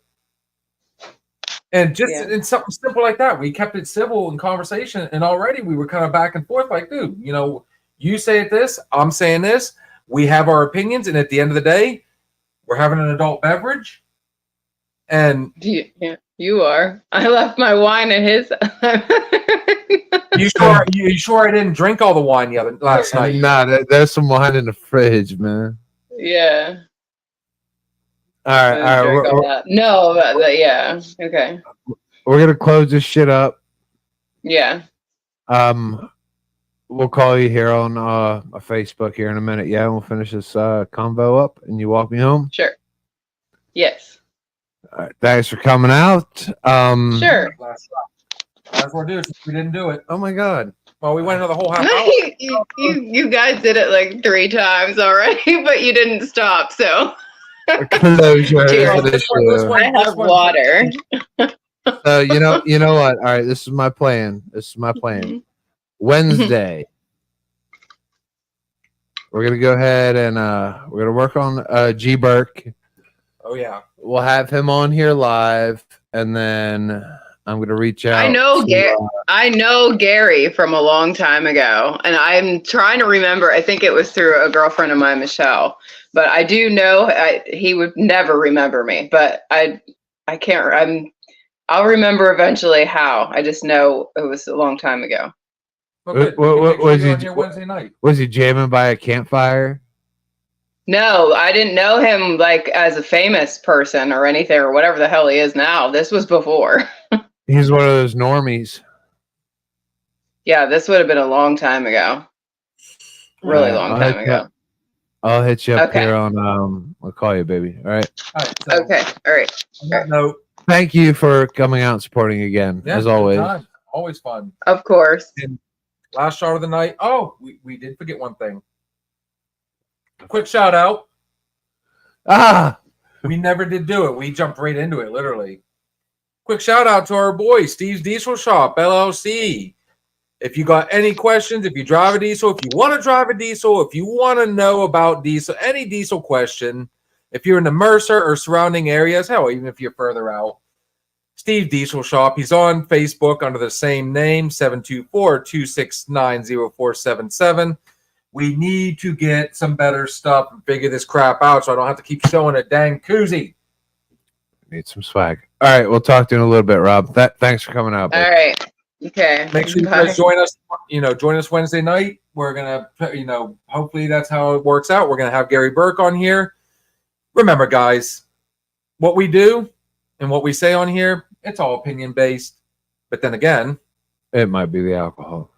Speaker 1: And just in something simple like that, we kept it civil in conversation, and already we were kind of back and forth. Like, dude, you know, you say it this, I'm saying this. We have our opinions, and at the end of the day, we're having an adult beverage. And
Speaker 4: you are. I left my wine in his.
Speaker 1: You sure I didn't drink all the wine last night?
Speaker 2: Nah, there's some wine in the fridge, man.
Speaker 4: Yeah.
Speaker 2: All right.
Speaker 4: No, yeah. Okay.
Speaker 2: We're gonna close this shit up.
Speaker 4: Yeah.
Speaker 2: We'll call you here on a Facebook here in a minute. Yeah, we'll finish this convo up, and you walk me home.
Speaker 4: Sure. Yes.
Speaker 2: All right, thanks for coming out.
Speaker 4: Sure.
Speaker 1: Last word, dude. We didn't do it.
Speaker 2: Oh my God.
Speaker 1: Well, we went another whole half hour.
Speaker 4: You guys did it like 3 times already, but you didn't stop. So.
Speaker 2: Closure.
Speaker 4: I have water.
Speaker 2: So you know what? All right, this is my plan. Wednesday, we're gonna go ahead and we're gonna work on G Burke.
Speaker 1: Oh yeah.
Speaker 2: We'll have him on here live, and then I'm gonna reach out.
Speaker 4: I know Gary from a long time ago, and I'm trying to remember. I think it was through a girlfriend of mine, Michelle. But I do know he would never remember me. But I can't. I'll remember eventually how. I just know it was a long time ago.
Speaker 1: What
Speaker 2: was he
Speaker 1: here Wednesday night?
Speaker 2: Was he jamming by a campfire?
Speaker 4: No, I didn't know him like as a famous person or anything or whatever the hell he is now. This was before.
Speaker 2: He's one of those normies.
Speaker 4: Yeah, this would have been a long time ago. Really long time ago.
Speaker 2: I'll hit you up here on I'll call you, baby. All right.
Speaker 4: Okay. All right.
Speaker 1: On that note,
Speaker 2: thank you for coming out and supporting again, as always.
Speaker 1: Always fun.
Speaker 4: Of course.
Speaker 1: And last shot of the night. Oh, we did forget one thing. Quick shout out. We never did do it. We jumped right into it, literally. Quick shout out to our boy, Steve's Diesel Shop, LLC. If you got any questions, if you drive a diesel, if you want to drive a diesel, if you want to know about diesel, any diesel question, if you're in the Mercer or surrounding areas, hell, even if you're further out, Steve Diesel Shop. He's on Facebook under the same name, 724-269-0477. We need to get some better stuff and figure this crap out so I don't have to keep showing a dang koozie.
Speaker 2: Need some swag. All right, we'll talk to you in a little bit, Rob. Thanks for coming out.
Speaker 4: All right. Okay.
Speaker 1: Make sure you guys join us. Join us Wednesday night. We're gonna, hopefully that's how it works out. We're gonna have Gary Burke on here. Remember, guys, what we do and what we say on here, it's all opinion based. But then again,
Speaker 2: it might be the alcohol.